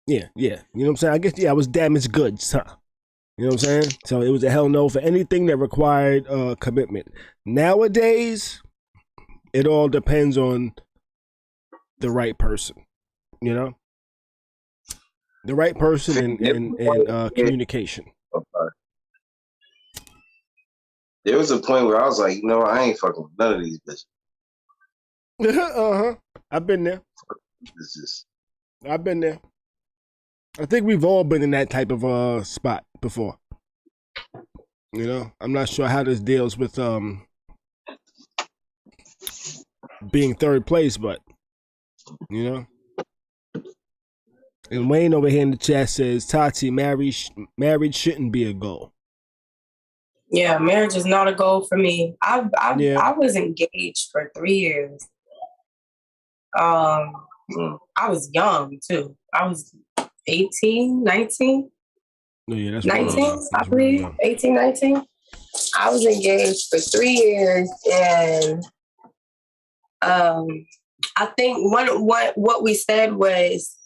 Yeah. You know what I'm saying? I guess, I was damaged goods, huh? You know what I'm saying? So it was a hell no for anything that required commitment. Nowadays, it all depends on the right person, The right person and communication. There was a point where I was like, you know, I ain't fucking with none of these bitches. I've been there. It's just, I've been there. I think we've all been in that type of spot before. You know, I'm not sure how this deals with being third place, but you know. And Wayne over here in the chat says, Tati, marriage shouldn't be a goal. Yeah, marriage is not a goal for me. I was engaged for 3 years. I was young too. I was 18, 19. Oh, yeah, that's 19, really, I believe. Really 18, 19. I was engaged for 3 years, and I think what we said was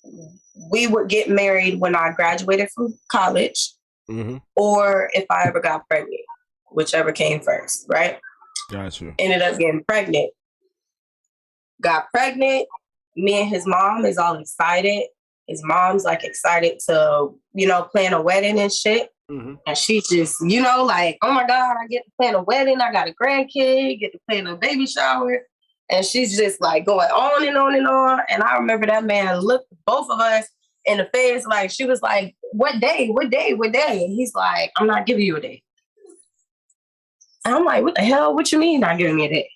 we would get married when I graduated from college, or if I ever got pregnant, whichever came first, right? Gotcha. Ended up getting pregnant. Got pregnant. Me and his mom is all excited. His mom's like excited to, you know, plan a wedding and shit. And she's just, you know, like, oh my God, I get to plan a wedding. I got a grandkid, get to plan a baby shower. And she's just like going on and on and on. And I remember that man looked both of us in the face, like, she was like, what day? What day? What day? And he's like, I'm not giving you a day. And I'm like, what the hell? What you mean not giving me a day?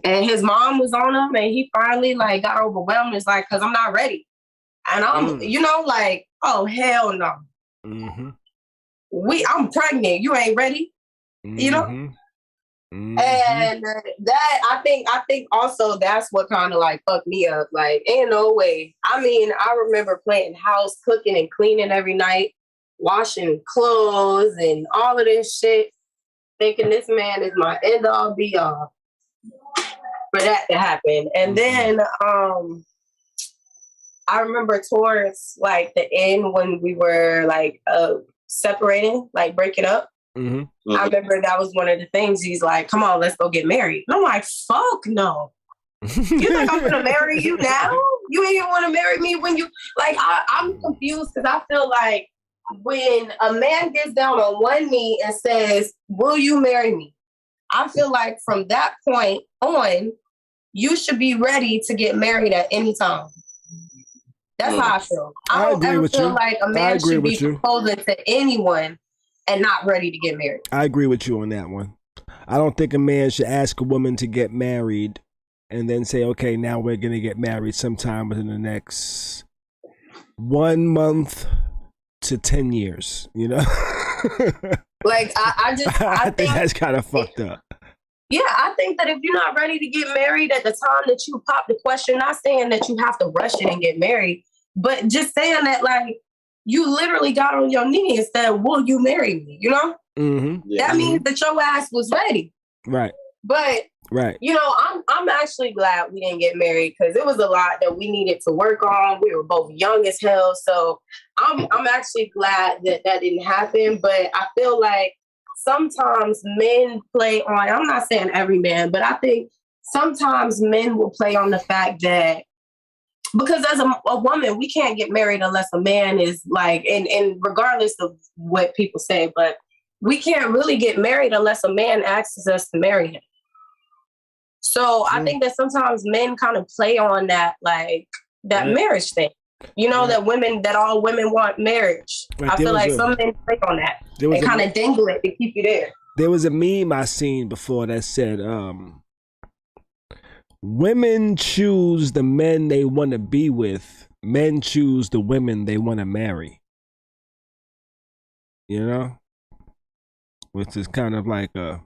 And his mom was on him, and he finally like got overwhelmed. It's like, cause I'm not ready. And I'm, you know, like, oh hell no. I'm pregnant. You ain't ready. You know? And that I think also that's what kind of like fucked me up. Like, ain't no way. I mean, I remember playing house, cooking and cleaning every night, washing clothes and all of this shit, thinking this man is my end all be all for that to happen. And then I remember towards like the end when we were like separating, like breaking up. I remember that was one of the things. He's like, come on, let's go get married. And I'm like, fuck no. You think I'm gonna marry you now? You ain't even want to marry me when you like. I'm confused because I feel like when a man gets down on one knee and says, will you marry me? I feel like from that point on, you should be ready to get married at any time. That's how I feel. I don't ever feel like a man should be proposing to anyone and not ready to get married. I agree with you on that one. I don't think a man should ask a woman to get married and then say, okay, now we're going to get married sometime within the next 1 month to 10 years, you know? Like, I think that's kind of fucked up. Yeah, I think that if you're not ready to get married at the time that you pop the question, not saying that you have to rush it and get married, but just saying that, like, you literally got on your knee and said, will you marry me? You know? That means that your ass was ready. Right. But, you know, I'm actually glad we didn't get married because it was a lot that we needed to work on. We were both young as hell. So I'm actually glad that didn't happen. But I feel like sometimes men play on, I'm not saying every man, but I think sometimes men will play on the fact that because as a woman, we can't get married unless a man is like, and regardless of what people say, but we can't really get married unless a man asks us to marry him. So I think that sometimes men kind of play on that, like that marriage thing. You know, that all women want marriage. I feel like some men play on that. They kind of dangle it to keep you there. There was a meme I seen before that said, women choose the men they want to be with. Men choose the women they want to marry. You know? Which is kind of like a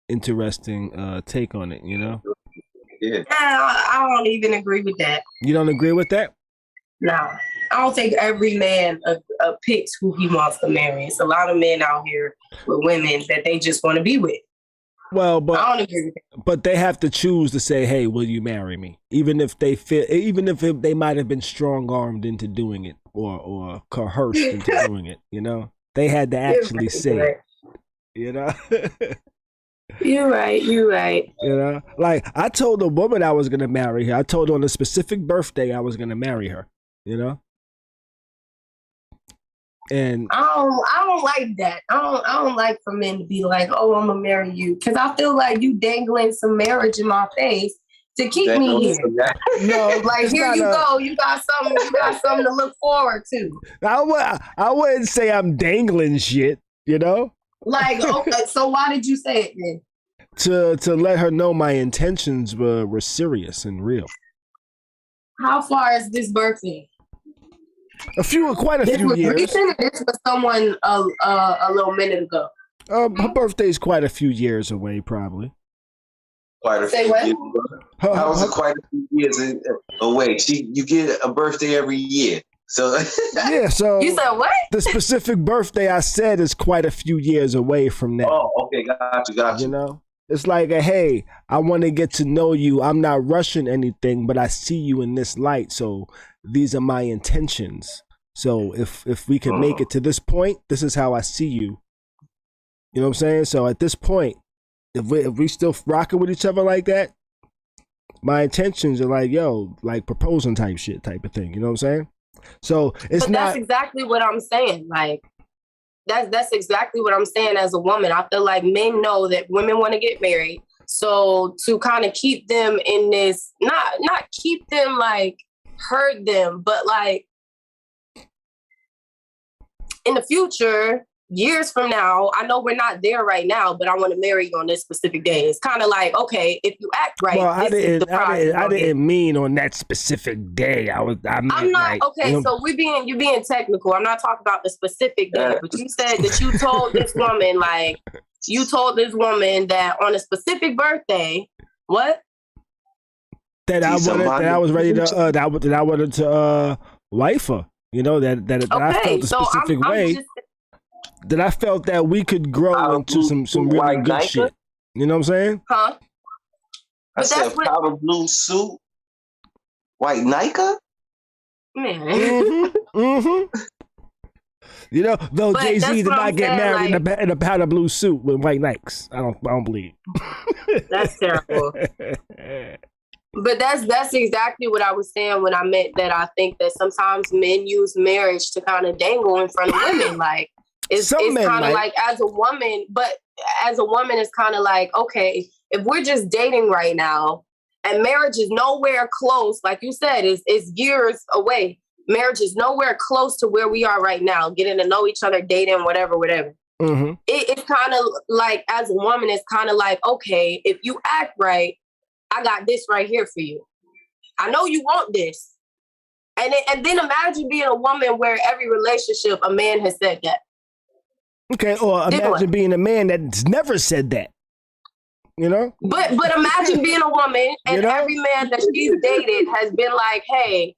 interesting take on it, you know? Yeah. I don't even agree with that. You don't agree with that? No. I don't think every man picks who he wants to marry. It's a lot of men out here with women that they just want to be with. Well, but I don't agree with that. But they have to choose to say, "Hey, will you marry me?" Even if they they might have been strong-armed into doing it or coerced into doing it. You know, they had to actually say it. You know. You're right. You're right. You know, like I told a woman I was gonna marry her. I told her on a specific birthday I was gonna marry her. You know. And I don't like that. I don't like for men to be like, oh, I'm gonna marry you, because I feel like you dangling some marriage in my face to keep me here. No, like here you go. You got something to look forward to. I wouldn't say I'm dangling shit, you know? Like, okay, so why did you say it then? To let her know my intentions were serious and real. How far is this birthday? Quite a few years. Recent, this was someone a little minute ago. Her birthday's quite a few years away, probably. Quite a few years. How was it quite a few years away? You get a birthday every year. So yeah, so you said what? The specific birthday I said is quite a few years away from now. Oh, okay, got you. You know? It's like, hey, I want to get to know you. I'm not rushing anything, but I see you in this light. So these are my intentions. So if we could make it to this point, this is how I see you. You know what I'm saying? So at this point, if we still rocking with each other like that, my intentions are like, yo, like proposing type shit type of thing. You know what I'm saying? So it's but that's exactly what I'm saying. Like, that's exactly what I'm saying as a woman. I feel like men know that women want to get married. So to kind of keep them in this, not keep them like hurt them, but like in the future, years from now, I know we're not there right now, but I want to marry you on this specific day. It's kind of like, okay, if you act right, well, I didn't mean on that specific day. I'm not like, okay. You know, so you're being technical. I'm not talking about the specific day, but you said that you told this woman, like, you told this woman that on a specific birthday, what? That I was ready to that I wanted to wife her. You know that okay, I felt a specific way. That I felt that we could grow into some really good shit. You know what I'm saying? Huh? I said powder blue suit, white Nike. Man. Mm-hmm. You know, though Jay-Z did not get married in a powder blue suit with white Nikes. I don't believe. That's terrible. But that's exactly what I was saying when I meant that I think that sometimes men use marriage to kind of dangle in front of women. Like, it's kind of like as a woman, but as a woman, it's kind of like, okay, if we're just dating right now and marriage is nowhere close, like you said, it's years away. Marriage is nowhere close to where we are right now, getting to know each other, dating, whatever. Mm-hmm. It's kind of like, as a woman, it's kind of like, okay, if you act right, I got this right here for you. I know you want this. And then imagine being a woman where every relationship, a man has said that. Okay, or imagine being a man that's never said that. You know? But imagine being a woman and every man that she's dated has been like, hey,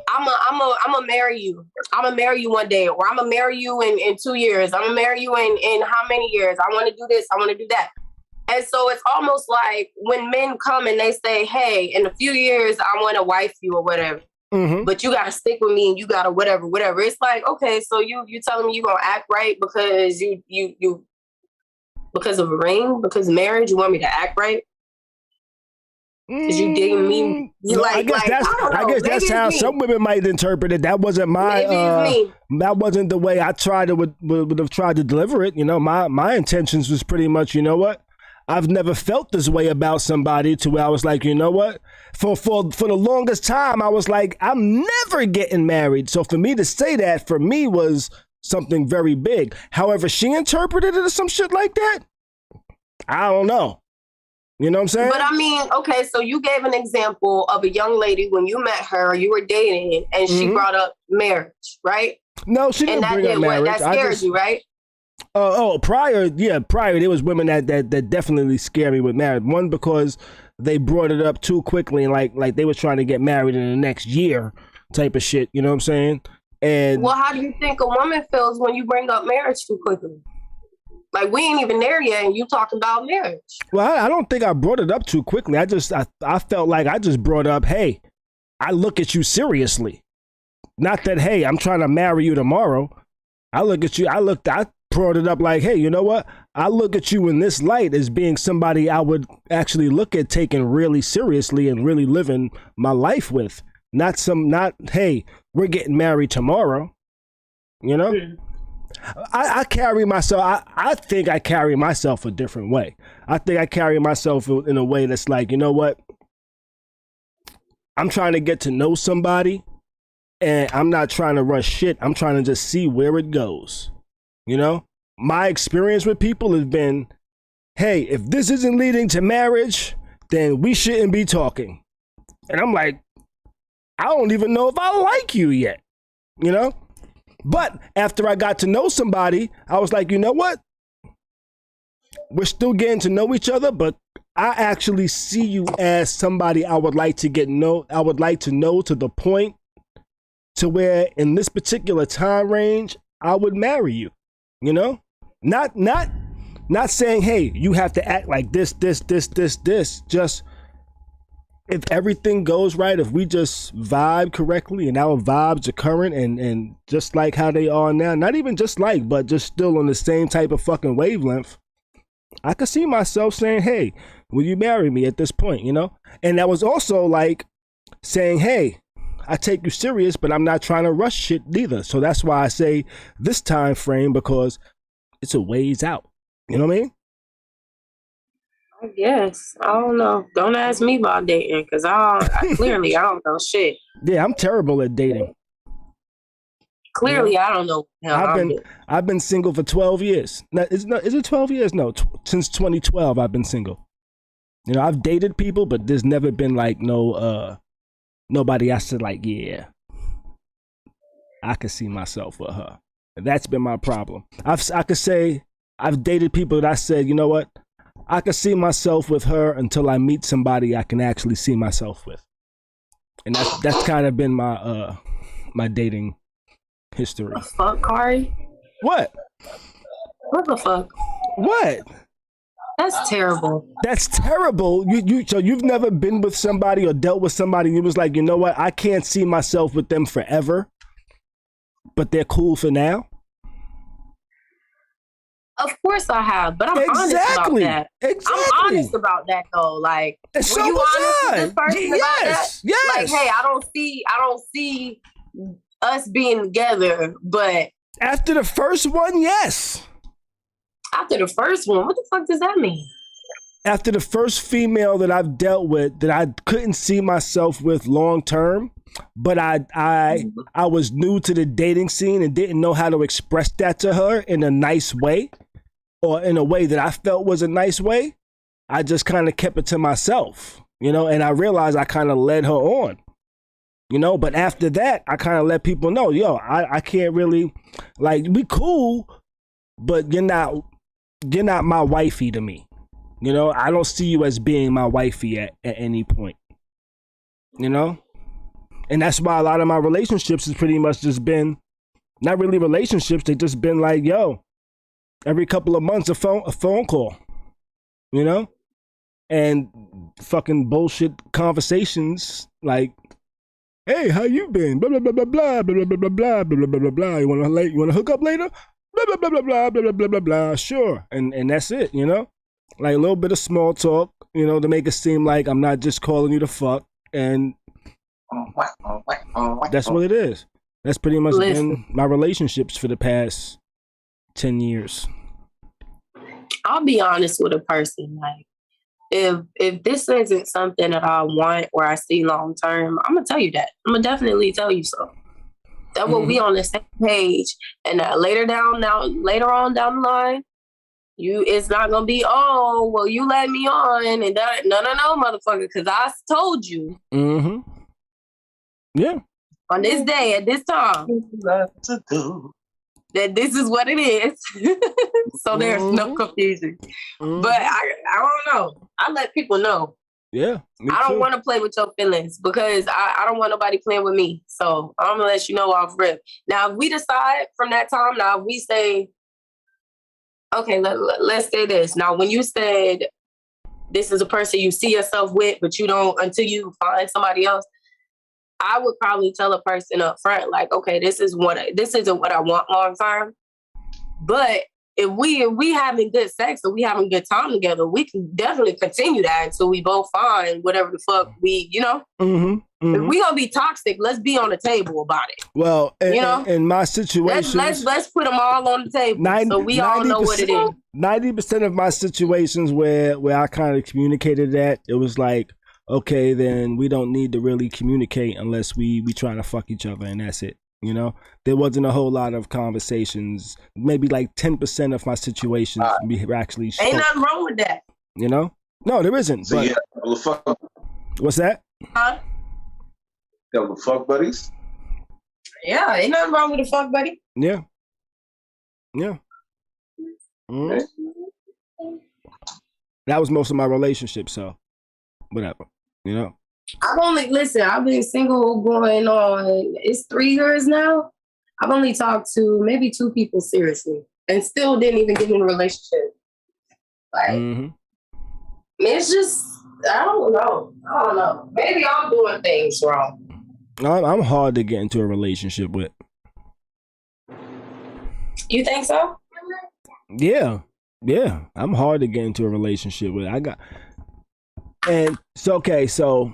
I'm a marry you. I'm gonna marry you one day, or I'm gonna marry you in 2 years. I'm gonna marry you in how many years? I want to do this. I want to do that. And so it's almost like when men come and they say, hey, in a few years, I want to wife you or whatever. Mm-hmm. But you got to stick with me and you got to whatever. It's like, okay, so you telling me you going to act right because you because of a ring, because of marriage, you want me to act right? Because you digging me? I guess that's how some women might interpret it. That wasn't my that wasn't the way I would have tried to deliver it. You know, my intentions was pretty much, you know what? I've never felt this way about somebody to where I was like, you know what? For the longest time, I was like, I'm never getting married. So for me to say that, for me, was something very big. However, she interpreted it as some shit like that. I don't know. You know what I'm saying? But I mean, okay, so you gave an example of a young lady when you met her, you were dating, and she brought up marriage, right? No, she didn't bring up marriage. That scared you, right? Prior, there was women that definitely scared me with marriage. One, because they brought it up too quickly, and like they were trying to get married in the next year type of shit. You know what I'm saying? And well, how do you think a woman feels when you bring up marriage too quickly? Like, we ain't even there yet, and you talking about marriage. Well, I don't think I brought it up too quickly. I felt like I just brought up, hey, I look at you seriously. Not that, hey, I'm trying to marry you tomorrow. I look at you. I brought it up like, hey, you know what? I look at you in this light as being somebody I would actually look at taking really seriously and really living my life with. Not, hey, we're getting married tomorrow. You know, I carry myself. I think I carry myself a different way. I think I carry myself in a way that's like, you know what? I'm trying to get to know somebody, and I'm not trying to rush shit. I'm trying to just see where it goes. You know, my experience with people has been, hey, if this isn't leading to marriage, then we shouldn't be talking. And I'm like, I don't even know if I like you yet, you know? But after I got to know somebody, I was like, you know what? We're still getting to know each other, but I actually see you as somebody I would like to know to the point to where in this particular time range, I would marry you, you know? Not saying, hey, you have to act like this. Just if everything goes right, if we just vibe correctly and our vibes are current and just like how they are now, not even just like, but just still on the same type of fucking wavelength, I could see myself saying, hey, will you marry me at this point, you know? And that was also like saying, hey, I take you serious, but I'm not trying to rush shit neither. So that's why I say this time frame, because it's a ways out. You know what I mean? I guess. I don't know. Don't ask me about dating, because I clearly I don't know shit. Yeah, I'm terrible at dating. Clearly, I don't know. I've been single for 12 years. Now, is it 12 years? No, since 2012 I've been single. You know, I've dated people, but there's never been like nobody I said like, yeah, I could see myself with her. And that's been my problem. I could say I've dated people that I said, you know what? I could see myself with her until I meet somebody I can actually see myself with. And that's kind of been my my dating history. What the fuck, Khary? What? What the fuck? What? That's terrible. That's terrible. So you've never been with somebody or dealt with somebody and you was like, you know what? I can't see myself with them forever, but they're cool for now. Of course I have, but I'm honest about that. Exactly. I'm honest about that though. Like, and were so you honest I. with this person about that? Yes. Like, hey, I don't see us being together, but after the first one, yes. After the first one, what the fuck does that mean? After the first female that I've dealt with that I couldn't see myself with long term, but I was new to the dating scene and didn't know how to express that to her in a nice way or in a way that I felt was a nice way. I just kind of kept it to myself, you know, and I realized I kind of led her on, you know, but after that, I kind of let people know, yo, I can't really, like, we cool, but you're not my wifey to me. You know, I don't see you as being my wifey at any point, you know? And that's why a lot of my relationships has pretty much just been, not really relationships, they just been like, yo, every couple of months a phone call, you know? And fucking bullshit conversations like, hey, how you been? Blah, blah, blah, blah, blah, blah, blah, blah, blah, blah, blah, blah, blah. You wanna hook up later? Blah, blah, blah, blah, blah, blah, blah, blah, blah. Sure. And that's it, you know? Like a little bit of small talk, you know, to make it seem like I'm not just calling you to fuck. And that's what it is. That's pretty much been my relationships for the past 10 years. I'll be honest with a person. Like, if this isn't something that I want or I see long term, I'm gonna tell you that. I'm gonna definitely tell you so. That will be on the same page. And later on down the line, it's not gonna be, oh, well, you let me on and that. No, motherfucker, because I told you. Mm-hmm. Yeah. On this day at this time, that this is what it is. So there's no confusion. But I don't know. I let people know. Yeah. I don't want to play with your feelings because I don't want nobody playing with me. So I'm gonna let you know off rip. Now, if we decide from that time, now if we say, okay, let's say this. Now, when you said this is a person you see yourself with, but you don't until you find somebody else, I would probably tell a person up front, like, okay, this isn't what I want long term. But if we having good sex or we having good time together, we can definitely continue that until we both find whatever the fuck we, you know. If we gonna be toxic, let's be on the table about it. Well, in my situation, let's put them all on the table so we all know what it is. 90% of my situations where I kind of communicated that, it was like, okay, then we don't need to really communicate unless we trying to fuck each other, and that's it. You know, there wasn't a whole lot of conversations. Maybe like 10% of my situations we actually spoke. Ain't nothing wrong with that. You know, no, there isn't. So but, what's that? Huh? You have the fuck buddies? Yeah, ain't nothing wrong with the fuck buddy. Yeah. Yeah. Mm-hmm. That was most of my relationships, so whatever, you know. I've been single going on, it's 3 years now. I've only talked to maybe 2 people seriously and still didn't even get in a relationship. Like, it's just, I don't know. Maybe I'm doing things wrong. I'm hard to get into a relationship with. You think so? Yeah. I'm hard to get into a relationship with. And so, okay, so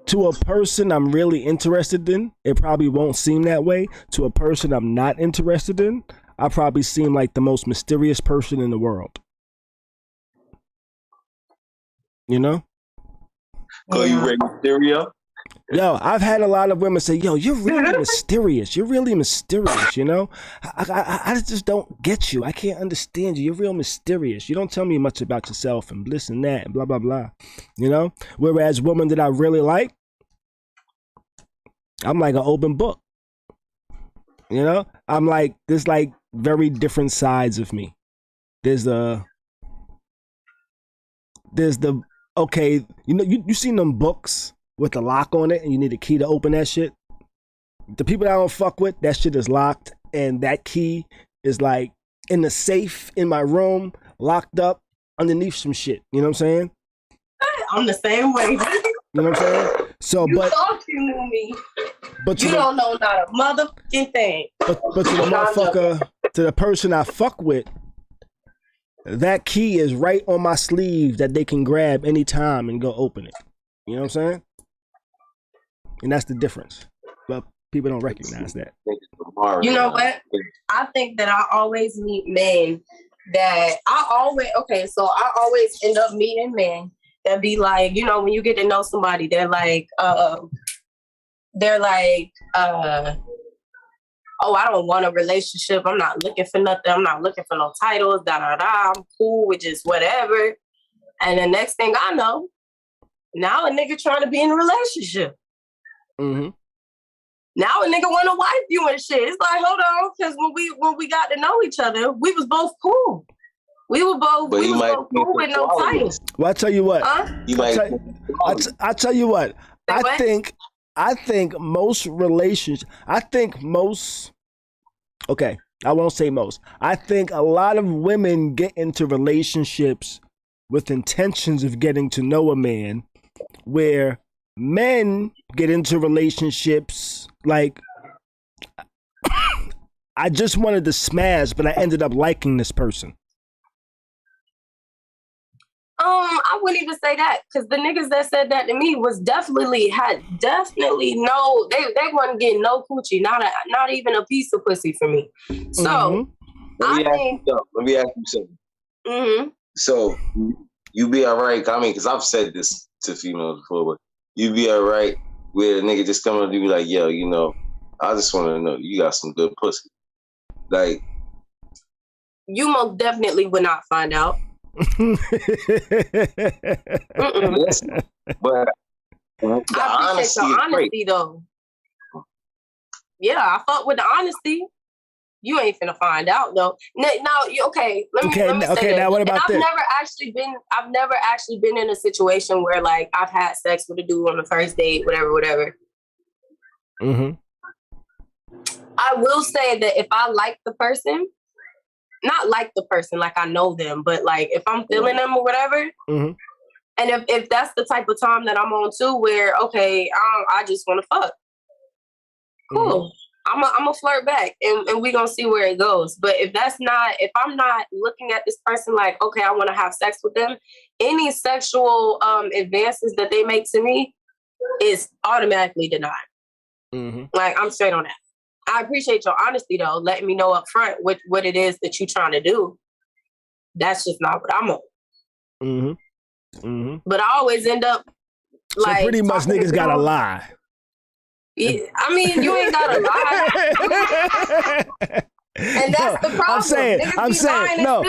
to a person I'm really interested in, it probably won't seem that way. To a person I'm not interested in, I probably seem like the most mysterious person in the world. You know? Call you Rey Mysterio? Yo, I've had a lot of women say, yo, you're really mysterious. You're really mysterious, you know? I just don't get you. I can't understand you. You're real mysterious. You don't tell me much about yourself and this and that and blah, blah, blah. You know? Whereas women that I really like, I'm like an open book. You know? I'm like, there's like very different sides of me. There's the, okay, you know, you seen them books with the lock on it and you need a key to open that shit? The people that I don't fuck with, that shit is locked and that key is like in the safe in my room, locked up underneath some shit. You know what I'm saying? I'm the same way. You know what I'm saying? So, you thought you knew me. But you don't know not a motherfucking thing. But to the motherfucker, to the person I fuck with, that key is right on my sleeve that they can grab anytime and go open it. You know what I'm saying? And that's the difference. But people don't recognize that. You know what? I think that I always meet men that I always end up meeting men that be like, you know, when you get to know somebody, they're like, oh, I don't want a relationship. I'm not looking for nothing. I'm not looking for no titles, I'm cool with just whatever. And the next thing I know, now a nigga trying to be in a relationship. Mm-hmm. Now a nigga want to wife you and shit. It's like, hold on, because when we got to know each other, we was both cool. We were both cool with no titles. Well, I tell you what. Huh? I tell you what. I think most relationships. Okay, I won't say most. I think a lot of women get into relationships with intentions of getting to know a man, where men get into relationships like, I just wanted to smash, but I ended up liking this person. I wouldn't even say that, because the niggas that said that to me was definitely no, they wasn't getting no coochie, not even a piece of pussy for me. So let me ask you something. Mm-hmm. So you be all right? I mean, because I've said this to females before, but you be all right where a nigga just come up to you be like, yo, you know, I just want to know you got some good pussy. Like, you most definitely would not find out. Listen, but I appreciate the honesty though. Yeah, I fuck with the honesty. You ain't finna find out though. Now, okay. Let me say now what about this? I've never actually been in a situation where like I've had sex with a dude on the first date, whatever. Mm-hmm. I will say that if I like the person, not like the person like I know them, but like if I'm feeling them or whatever, mm-hmm. and if that's the type of time that I'm on too, where okay, I just want to fuck. Cool. Mm-hmm. I'm a flirt back, and we gonna see where it goes. But if I'm not looking at this person like, okay, I want to have sex with them, any sexual advances that they make to me is automatically denied. Mm-hmm. Like, I'm straight on that. I appreciate your honesty though, letting me know up front what it is that you're trying to do. That's just not what I'm on. Mm-hmm. Mm-hmm. But I always end up like, so pretty much niggas gotta lie. Yeah, I mean, you ain't gotta lie. And that's the problem. I'm saying, no.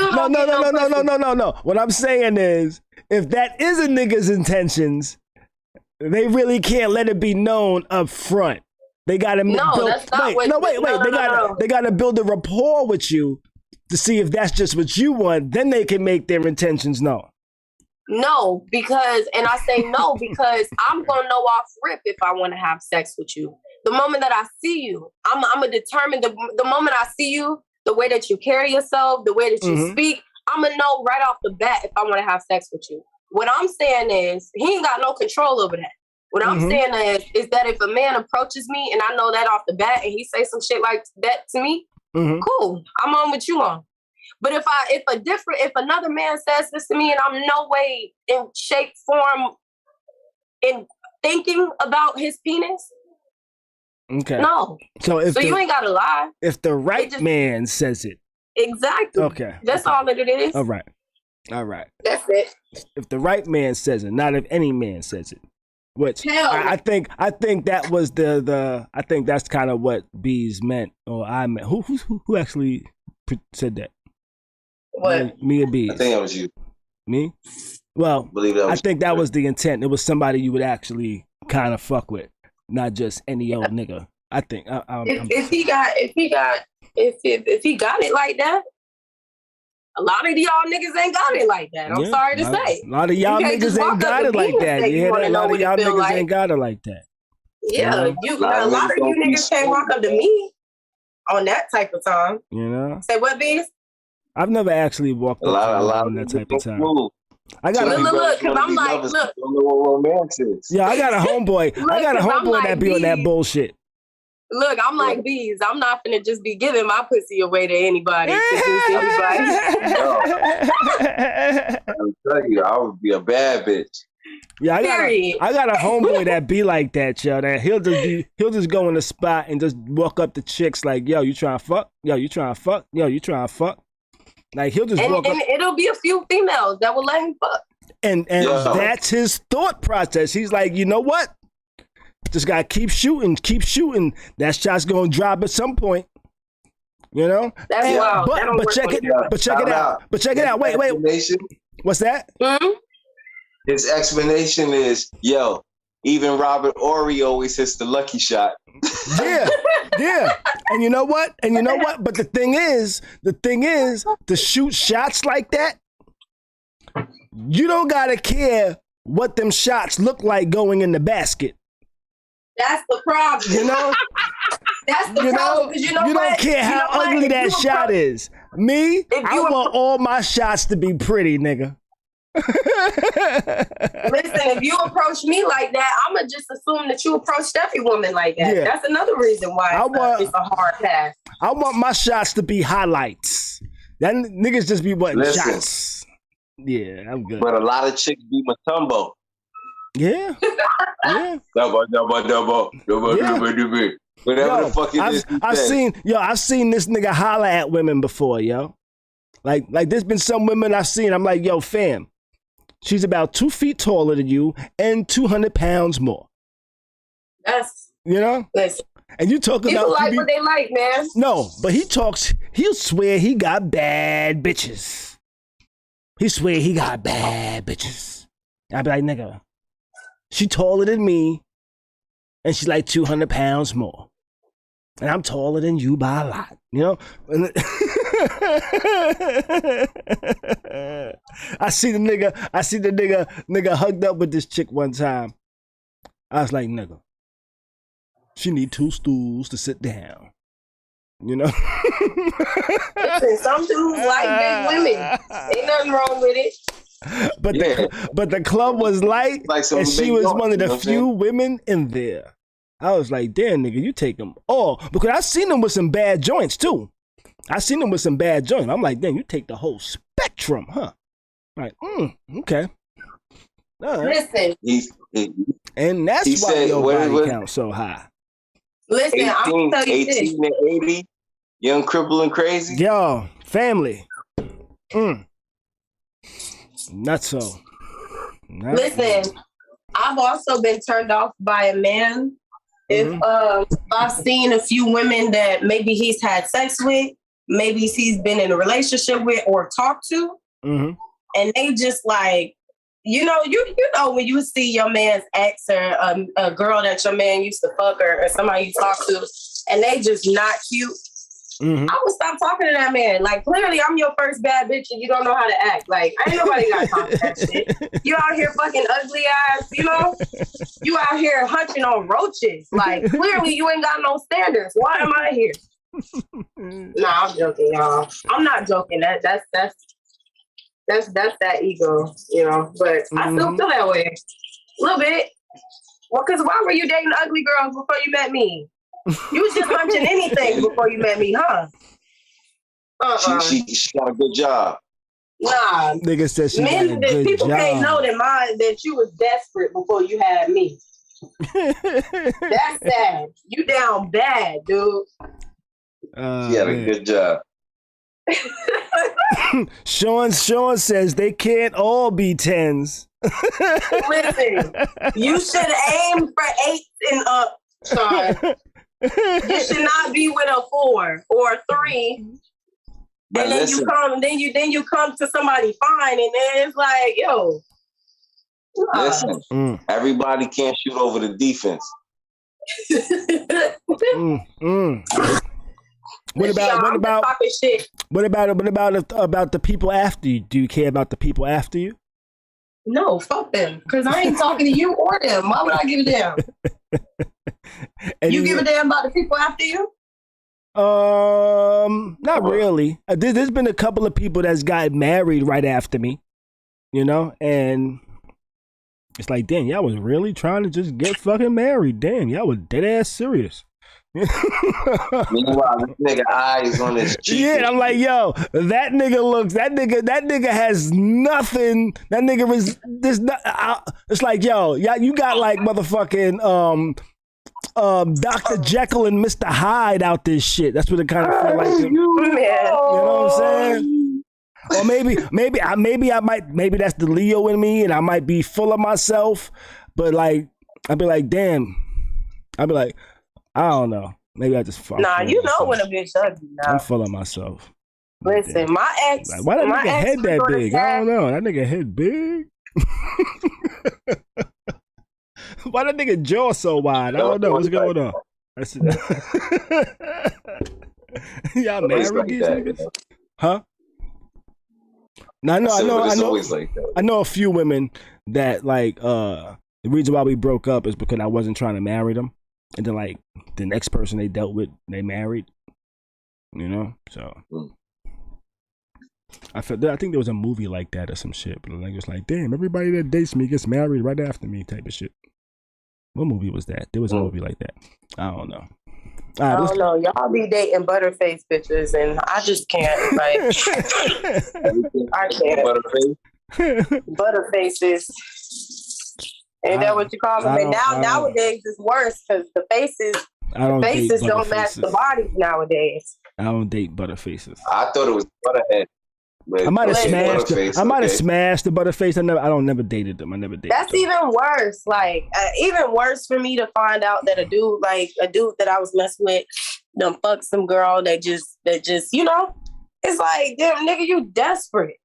What I'm saying is, if that is a nigga's intentions, they really can't let it be known up front. They gotta They gotta build a rapport with you to see if that's just what you want. Then they can make their intentions known. No, because I'm gonna know off rip if I want to have sex with you. The moment that I see you, I'm gonna determine the moment I see you, the way that you carry yourself, the way that you speak, I'm gonna know right off the bat if I want to have sex with you. What I'm saying is, he ain't got no control over that. What I'm saying is that if a man approaches me and I know that off the bat and he say some shit like that to me, cool, I'm on what you on. But if another man says this to me and I'm no way in shape, form, in thinking about his penis, okay, no. So you ain't gotta lie. If the right man says it, exactly. Okay, that's all that it is. All right. That's it. If the right man says it, not if any man says it. Which I think that was I think that's kind of what Bees meant, or I meant. Who actually said that? What? Me or Bees? I think that was you. Me? Well, I think that was the intent. It was somebody you would actually kind of fuck with, not just any old nigga. I think. If he got it like that, a lot of y'all niggas ain't got it like that. I'm sorry to say. A lot of y'all niggas ain't got it like that. You hear that? A lot of y'all niggas ain't got it like that. Yeah, a lot of you niggas can't walk up to me on that type of time. You know? Say what, Bees? I've never actually walked up on that type of time. I got look, because I'm like, look. Don't know what romance is. Yeah, I got a homeboy. That be on that bullshit. Look, I'm like Bees. I'm not finna just be giving my pussy away to anybody. I'm telling you, I would be a bad bitch. Yeah, I got a homeboy that be like that, yo. That he'll just go in the spot and just walk up to chicks like, yo, you trying to fuck? Yo, you trying to fuck? Yo, you trying to fuck? Like he'll just walk up. And it'll be a few females that will let him fuck. And that's his thought process. He's like, you know what? Just gotta keep shooting. That shot's gonna drop at some point. You know? That's wild. But check it out. Wait. What's that? Mm-hmm. His explanation is, yo, even Robert Ory always hits the lucky shot. Yeah. And you know what? But the thing is, to shoot shots like that, you don't gotta care what them shots look like going in the basket. That's the problem. You know? That's the problem. You don't care how ugly that shot is. Me, I want all my shots to be pretty, nigga. Listen, if you approach me like that, I'ma just assume that you approached every woman like that. Yeah. That's another reason why it's a hard pass. I want my shots to be highlights. That niggas just be wanting shots. Yeah, I'm good. But a lot of chicks be Matumbo. Yeah. Double. Whatever the fuck it is. I've seen this nigga holler at women before, yo. Like there's been some women I've seen, I'm like, yo, fam, she's about 2 feet taller than you and 200 pounds more. That's, you know? Listen. And you talking people about like what they like, man. No, but he'll swear he got bad bitches. He swear he got bad bitches. I'd be like, nigga, she taller than me and she's like 200 pounds more. And I'm taller than you by a lot, you know? I see the nigga hugged up with this chick one time. I was like, nigga, she need 2 stools to sit down. You know? Listen, some dudes like big women. Ain't nothing wrong with it. But the club was light, and she was one of the few women in there. I was like, damn, nigga, you take them all. Because I seen them with some bad joints, too. I'm like, damn, you take the whole spectrum, huh? Like, okay. All right. Listen. And that's why your body count's so high. Listen, I'm tell you 18 and 80, young, cripple, and crazy. Yo, family. Not so. Listen, I've also been turned off by a man. If I've seen a few women that maybe he's had sex with, maybe he's been in a relationship with or talked to, and they just like, you know when you see your man's ex or a girl that your man used to fuck or somebody you talk to, and they just not cute. I would stop talking to that man. Like, clearly, I'm your first bad bitch and you don't know how to act. Like, ain't nobody got time for that shit. You out here fucking ugly ass, you know? You out here hunching on roaches. Like, clearly, you ain't got no standards. Why am I here? Nah, I'm joking, y'all. I'm not joking. That's that ego, you know? But I still feel that way. A little bit. Well, because why were you dating ugly girls before you met me? You was just hunching anything before you met me, huh? She got a good job. Nah. Nigga said she got a good people job. can't know that you was desperate before you had me. That's sad. You down bad, dude. She had a good job. Sean says they can't all be 10s. Listen, you should aim for 8 and up, Sean. You should not be with a 4 or a 3. But and then listen, you come to somebody fine, and then it's like, yo. Listen, everybody can't shoot over the defense. What about the people after you? Do you care about the people after you? No, fuck them. Because I ain't talking to you or them. Why would I give a damn? You give a damn about the people after you? Not really. There's been a couple of people that's got married right after me, you know, and it's like, damn, y'all was really trying to just get fucking married. Damn, y'all was dead ass serious. Meanwhile, this nigga eyes on his cheek. Yeah, I'm like, yo, that nigga has nothing. That nigga is this. It's like, yo, you got like motherfucking Dr. Jekyll and Mr. Hyde out this shit. That's what it kind of feel like. You know what I'm saying? Or maybe that's the Leo in me, and I might be full of myself. But like, I'd be like, damn. I'd be like, I don't know. Maybe I just fuck. Nah, you know when a bitch ugly now. I'm full of myself. Listen, damn. my ex. Like, why that nigga head that big? I don't know. That nigga head big. Why that nigga jaw so wide? I don't know. What's going on? Y'all married these niggas? Huh? No, I know a few women that like the reason why we broke up is because I wasn't trying to marry them, and then like the next person they dealt with, they married. You know, so I think there was a movie like that or some shit, but like it was like, damn, everybody that dates me gets married right after me type of shit. What movie was that? There was a movie like that. I don't know. I don't know. Y'all be dating butterface bitches, and I just can't. Like, I can't. Butterfaces. Ain't that what you call them? And nowadays it's worse because the faces don't match the bodies nowadays. I don't date butterfaces. I thought it was butterhead. I might have smashed the butterface. I never dated them. I never dated. That's them. Even worse. Like even worse for me to find out that a dude that I was messing with, done fucked some girl that just you know, it's like, damn nigga, you desperate.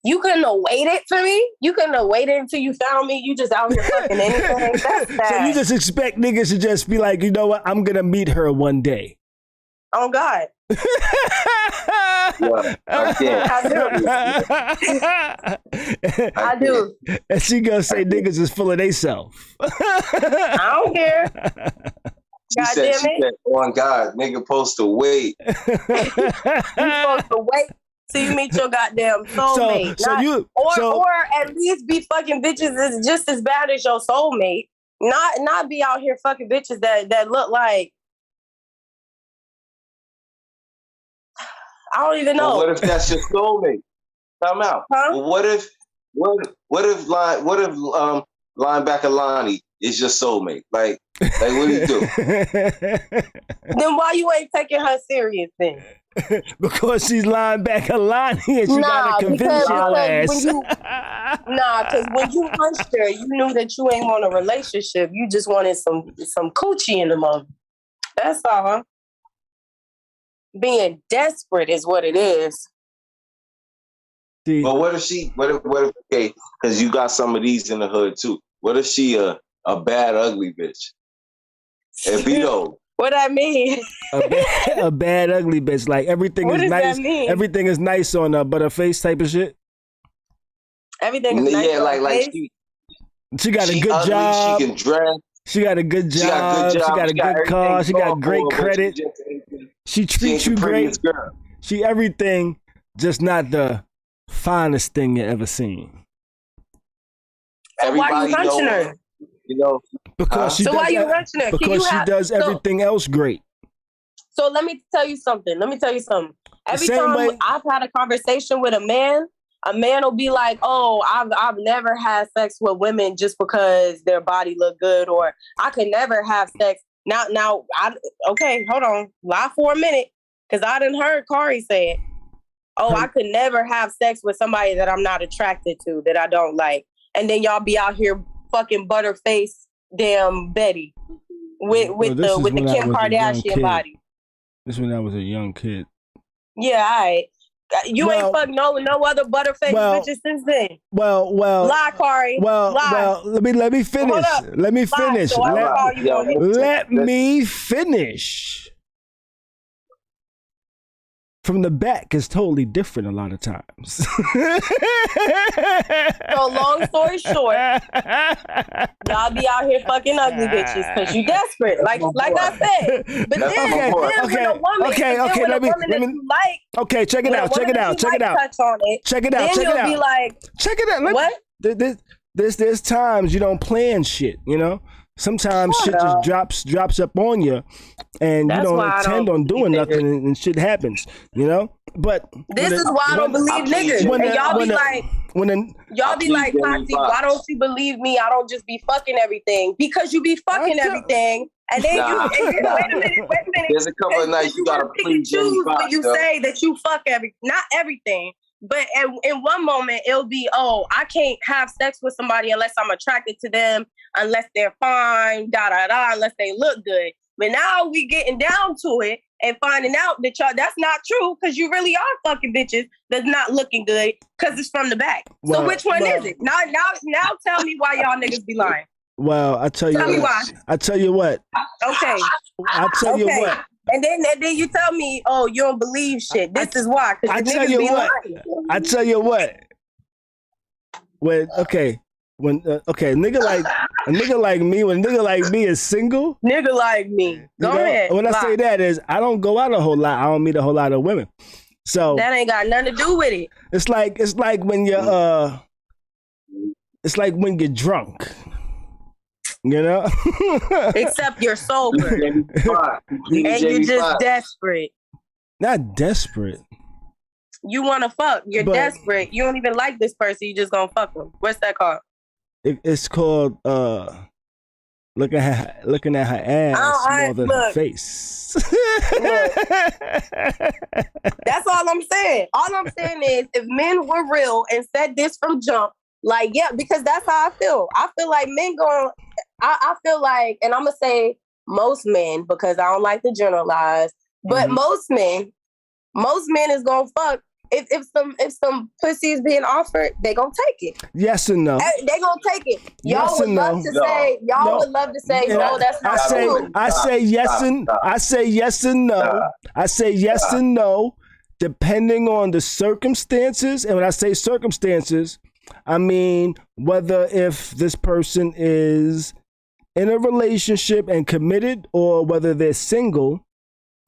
You couldn't have waited for me. You couldn't have waited until you found me. You just out here fucking anything. That's sad. So you just expect niggas to just be like, you know what? I'm gonna meet her one day. Oh God. I do. And she gonna say niggas is full of theyself. I don't care. She said, on God, nigga supposed to wait. You supposed to wait till you meet your goddamn soulmate. Or at least be fucking bitches is just as bad as your soulmate. Not be out here fucking bitches that look like, I don't even know. Well, what if that's your soulmate? Come out. Huh? Well, what if linebacker Lonnie is your soulmate? Like what do you do? Then why you ain't taking her serious then? Because she's linebacker Lonnie and she gotta convince your ass. Because when you hunched her, you knew that you ain't want a relationship. You just wanted some coochie in the mug. That's all. Being desperate is what it is. But what if okay, because you got some of these in the hood too. What if she a bad ugly bitch? And Vito. What I mean? a bad ugly bitch. Like everything what is nice. That mean? Everything is nice on her, but her face type of shit. Everything is nice. Yeah, on her like face? She got a good ugly, job. She can dress. She got a good job. She got a good car. She got great credit. She treats you great. She everything, just not the finest thing you ever seen. So why are you punching her? You know, because she why you punching her? Because she does everything else great. So let me tell you something. Every time I've had a conversation with a man will be like, "Oh, I've never had sex with women just because their body look good, or I could never have sex." Now, okay, hold on, lie for a minute, because I done heard Khary say it. Oh, I could never have sex with somebody that I'm not attracted to, that I don't like, and then y'all be out here fucking butterface damn Betty with the Kim Kardashian body. This when I was a young kid. Yeah, all right. You ain't fucked no other butterface bitches since then. Well. Lie, Khary. Well. Let me finish. Let me finish. So let me finish. From the back is totally different a lot of times. So long story short, y'all be out here fucking ugly bitches because you desperate. Like I said. But then when a woman, you like, okay, check it out. Touch on it. Check it out. Then you'll be like, check it out. What? There's times you don't plan shit, you know? Sometimes shit just drops up on you, and you don't intend on doing nothing, and shit happens, you know. But this is why I don't believe niggas. Y'all be like, Tati, why don't you believe me? I don't just be fucking everything, because you be fucking everything, and then wait a minute. There's a couple of nights you gotta choose when you say that you fuck not everything. But in one moment, it'll be, oh, I can't have sex with somebody unless I'm attracted to them, unless they're fine, unless they look good. But now we getting down to it and finding out that that's not true, because you really are fucking bitches that's not looking good because it's from the back. So which one is it? Now tell me why y'all niggas be lying. Well, I tell you what. Tell me why. I tell you what. Okay. I tell you what. And then you tell me, oh, you don't believe shit. This is why. I tell you what. I tell you what. When a nigga like me is single. Nigga like me. Go ahead. When I say that is, I don't go out a whole lot. I don't meet a whole lot of women. So that ain't got nothing to do with it. It's like when you're drunk. You know? Except you're sober. And you're just desperate. Not desperate. You want to fuck. You're desperate. You don't even like this person. You just gonna fuck them. What's that called? It's called looking at her ass more than her face. That's all I'm saying. All I'm saying is, if men were real and said this from jump, like, yeah, because that's how I feel. I feel like men I feel like, and I'm going to say most men, because I don't like to generalize, but most men is going to fuck. If some pussy is being offered, they going to take it. Yes and no. They going to take it. Y'all would love to say, no, that's not true. I say yes and no. I say yes and no, depending on the circumstances. And when I say circumstances, I mean whether if this person is in a relationship and committed, or whether they're single.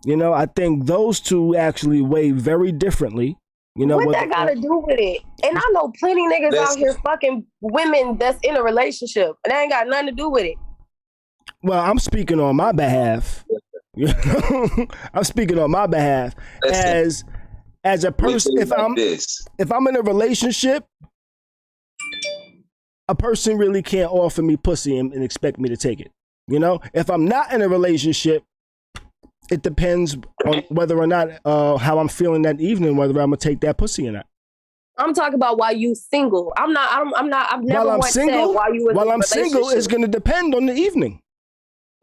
You know, I think those two actually weigh very differently. You know what that got to do with it? And I know plenty niggas out here fucking women that's in a relationship, and that ain't got nothing to do with it. Well, I'm speaking on my behalf. I'm speaking on my behalf as a person. If I'm in a relationship, a person really can't offer me pussy and expect me to take it. You know, if I'm not in a relationship, it depends on whether or not how I'm feeling that evening, whether I'm gonna take that pussy or not. I'm talking about while you single. I've never once said while you was in a relationship. While I'm single, it's gonna depend on the evening.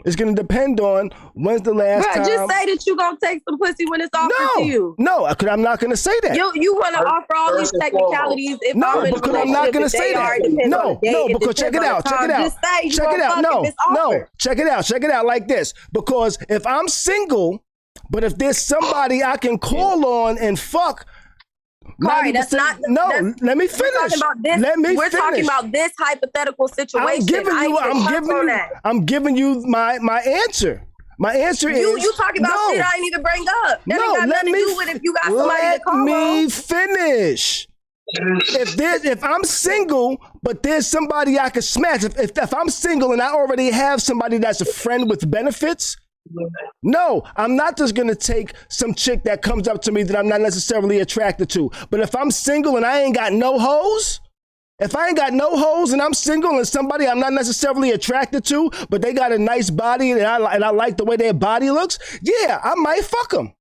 It's gonna depend on when's the last time. Just say that you gonna take some pussy when it's offered to you. No, because I'm not gonna say that. You want to offer all these technicalities if I'm in a relationship. I'm not gonna say that. No, because check it out. Just say check it out. No, check it out like this. Because if I'm single, but if there's somebody I can call on and fuck. Khary, that's not. Let me finish. We're talking about this hypothetical situation. I'm giving you my answer. My answer is you talking about shit I ain't even bring up. That ain't got nothing to do with if you got somebody to call on. Let me finish. If I'm single, but there's somebody I can smash. If I'm single and I already have somebody that's a friend with benefits. No, I'm not just gonna take some chick that comes up to me that I'm not necessarily attracted to. But if I'm single and I ain't got no hoes, if I ain't got no hoes and I'm single and somebody I'm not necessarily attracted to, but they got a nice body and I like the way their body looks, yeah, I might fuck them.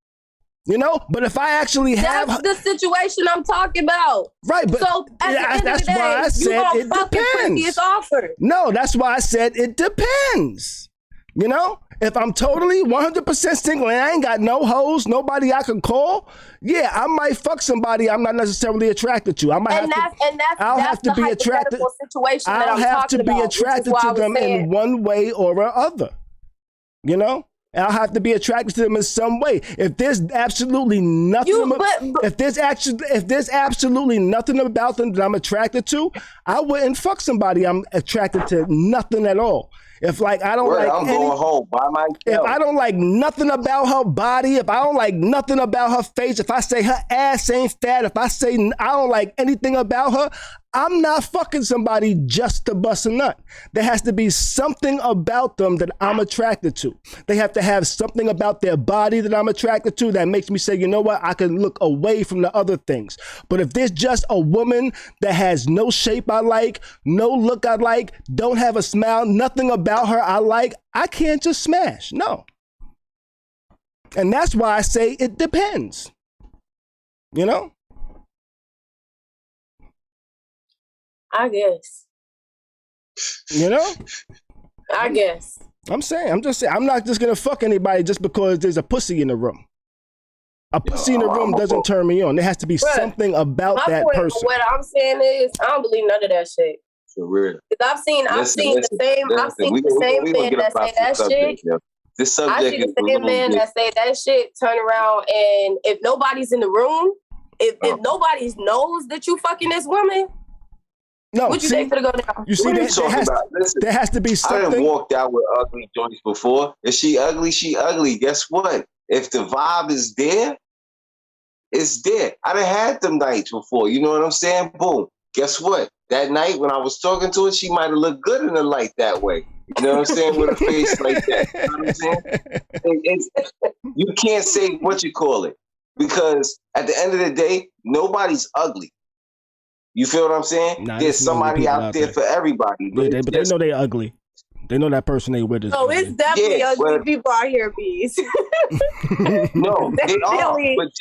You know, but if I actually have... That's the situation I'm talking about. Right, but so that's why I said it depends. It's offered. No, that's why I said it depends. You know, if I'm totally 100% single and I ain't got no hoes, nobody I can call, yeah, I might fuck somebody I'm not necessarily attracted to. I might have to be attracted. I'll have to be attracted to them in one way or other. You know? I'll have to be attracted to them in some way. If there's absolutely nothing, if there's absolutely nothing about them that I'm attracted to, I wouldn't fuck somebody I'm attracted to nothing at all. If like I don't like, I'm going home by myself. If I don't like nothing about her body, if I don't like nothing about her face, if I say her ass ain't fat, if I say I don't like anything about her, I'm not fucking somebody just to bust a nut. There has to be something about them that I'm attracted to. They have to have something about their body that I'm attracted to that makes me say, you know what, I can look away from the other things. But if there's just a woman that has no shape I like, no look I like, don't have a smile, nothing about her I like, I can't just smash. No. And that's why I say it depends. You know? I guess. You know? I guess. I'm just saying, I'm not just gonna fuck anybody just because there's a pussy in the room. A pussy in the room doesn't turn me on. There has to be something about that person. What I'm saying is, I don't believe none of that shit. For real. Because I've seen the same men that say that shit. This subject I see the same men that say that shit, turn around, and if nobody's in the room, if nobody knows that you fucking this woman, no, what you think for to go down? You see, there has to be something. I done walked out with ugly joints before. If she ugly, she ugly. Guess what? If the vibe is there, it's there. I done had them nights before. You know what I'm saying? Boom. Guess what? That night when I was talking to her, she might have looked good in the light that way. You know what I'm saying? With a face like that. You know what I'm saying? You can't say what you call it. Because at the end of the day, nobody's ugly. You feel what I'm saying? There's somebody out there for everybody. But they know they ugly. They know that person they with is ugly. It's definitely ugly people out here, bees. No, they are. But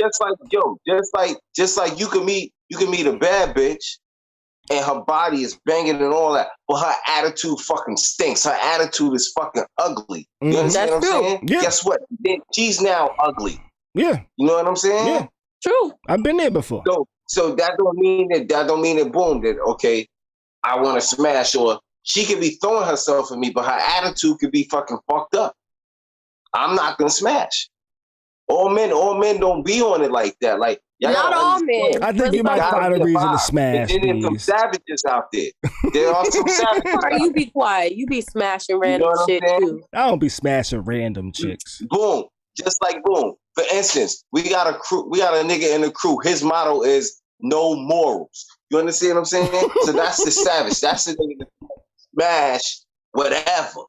just like you can meet a bad bitch and her body is banging and all that, but her attitude fucking stinks. Her attitude is fucking ugly. You understand what I'm saying? Yeah. Guess what? She's now ugly. Yeah. You know what I'm saying? Yeah. True. I've been there before. So that don't mean that boom, that okay, I want to smash, or she could be throwing herself at me, but her attitude could be fucking fucked up. I'm not gonna smash. All men don't be on it like that. Like not all men. I think you might find a reason to smash. And then there's some savages out there. There are some savages. You be quiet. You be smashing random shit too. I don't be smashing random chicks. Boom. Just like boom. For instance, we got a nigga in the crew. His motto is no morals. You understand what I'm saying? So that's the savage. That's the nigga that smash whatever.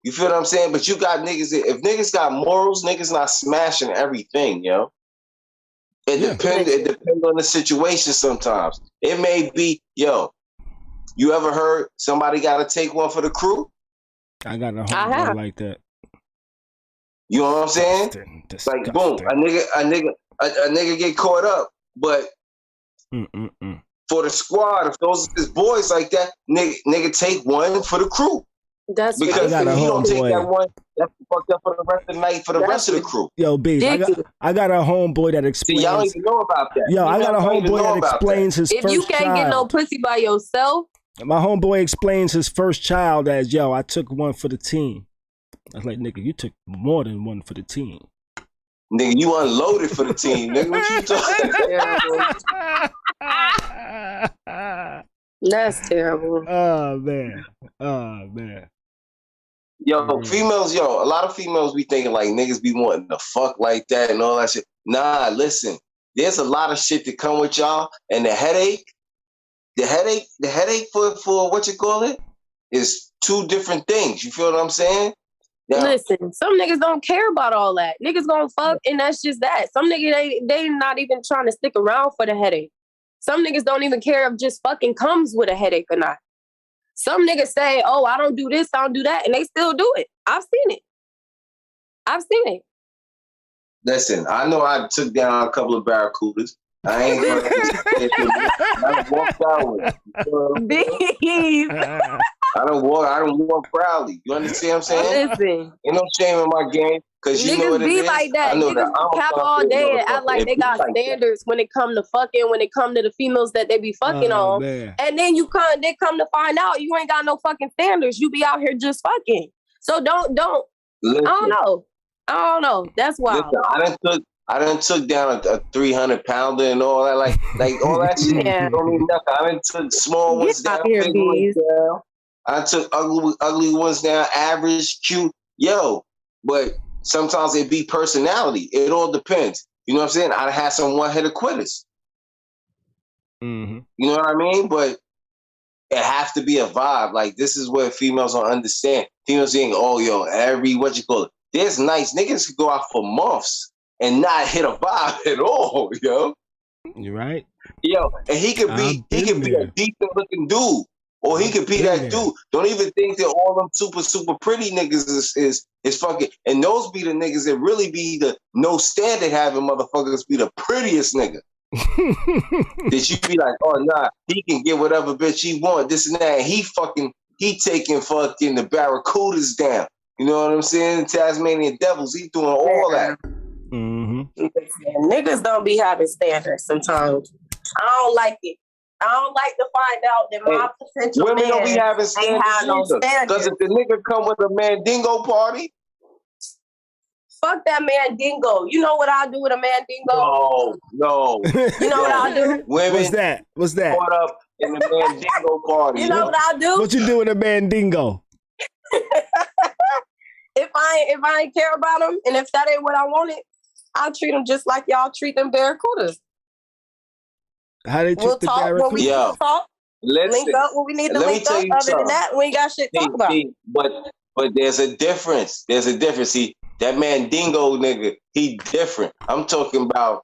You feel what I'm saying? But you got niggas, if niggas got morals, niggas not smashing everything, yo. It depends on the situation sometimes. It may be, yo, you ever heard somebody got to take one for the crew? I got a homeboy like that. You know what I'm saying? Disgusting. Like, boom, a nigga get caught up, but for the squad, if those is boys like that, nigga take one for the crew. That's because if you don't take that one, that's fucked up for the rest of the night for the rest of the crew. Yo, Bees, I got a homeboy that explains. See, y'all don't even know about that. Yo, I got a homeboy that explains his first child. If you can't get no pussy by yourself. My homeboy explains his first child as, yo, I took one for the team. I was like, nigga, you took more than one for the team. Nigga, you unloaded for the team, nigga. What you talking about? That's terrible. Oh, man. Yo, females, a lot of females be thinking like niggas be wanting to fuck like that and all that shit. Nah, listen, there's a lot of shit that come with y'all, and the headache for what you call it is two different things. You feel what I'm saying? Now, listen, some niggas don't care about all that. Niggas gonna fuck, and that's just that. Some niggas, they not even trying to stick around for the headache. Some niggas don't even care if just fucking comes with a headache or not. Some niggas say, oh, I don't do this, I don't do that, and they still do it. I've seen it. Listen, I know I took down a couple of barracudas. I ain't I walked out with it. I don't walk proudly. You understand what I'm saying? Listen. Ain't no shame in my game. Cause you know what it is. Niggas be like that. Niggas cap all day and act like they got standards when it come to fucking, when it come to the females that they be fucking on. Man. And then they come to find out you ain't got no fucking standards. You be out here just fucking. So don't. Listen, I don't know. That's wild. Listen, I done took down a 300-pounder and all that, like all that shit. Yeah. Don't mean nothing. I done took small ones down, big ones down. I took ugly ones down, average, cute. Yo, but sometimes it be personality. It all depends. You know what I'm saying? I had some one-hitter quitters. Mm-hmm. You know what I mean? But it has to be a vibe. Like, this is what females don't understand. Females saying, oh, yo, what you call it? There's nice niggas could go out for months and not hit a vibe at all, yo. You right? Yo, and he could be a decent looking dude. Or he could be that dude. Don't even think that all them super pretty niggas is fucking. And those be the niggas that really be the no standard having motherfuckers be the prettiest nigga. That you be like, oh nah, he can get whatever bitch he want, this and that. And he taking fucking the barracudas down. You know what I'm saying? Tasmanian devils, he doing all that. Mm-hmm. Niggas don't be having standards sometimes. I don't like it. I don't like to find out that my potential women man don't be having standards because if the nigga come with a mandingo party, fuck that mandingo. You know what I'll do with a mandingo? No. You know what I'll do? Women, What's that? Caught up in the mandingo party. You know what I'll do? What you do with a mandingo? If I ain't care about them, and if that ain't what I wanted, I'll treat them just like y'all treat them barracudas. How they treat the barracudas? When we talk. Link up when we need to link up. Other than that, we ain't got shit to talk about. But there's a difference. See, that mandingo nigga, he different. I'm talking about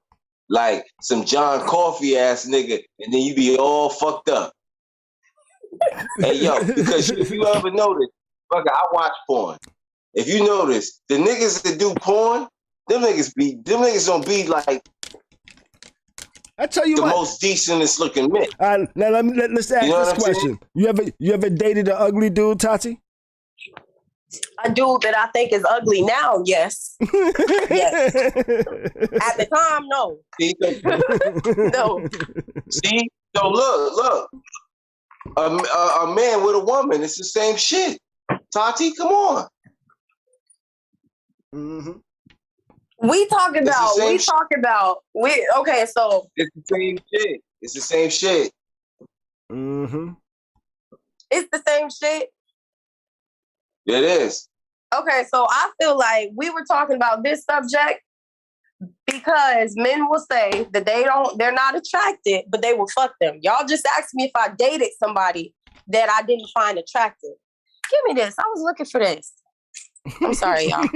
like some John Coffey ass nigga, and then you be all fucked up. Hey yo, because if you ever notice, fuck, I watch porn. If you notice, the niggas that do porn, them niggas don't be like I tell you the what, most decentest looking men. Now let's ask this question. You ever dated an ugly dude, Tati? A dude that I think is ugly now, yes. Yes. At the time, no. No. See? So look. A man with a woman, it's the same shit. Tati, come on. Mm-hmm. Okay, so it's the same shit. It's the same shit. Mm-hmm. It's the same shit. It is. Okay, so I feel like we were talking about this subject because men will say that they're not attracted, but they will fuck them. Y'all just asked me if I dated somebody that I didn't find attractive. Give me this. I was looking for this. I'm sorry, y'all.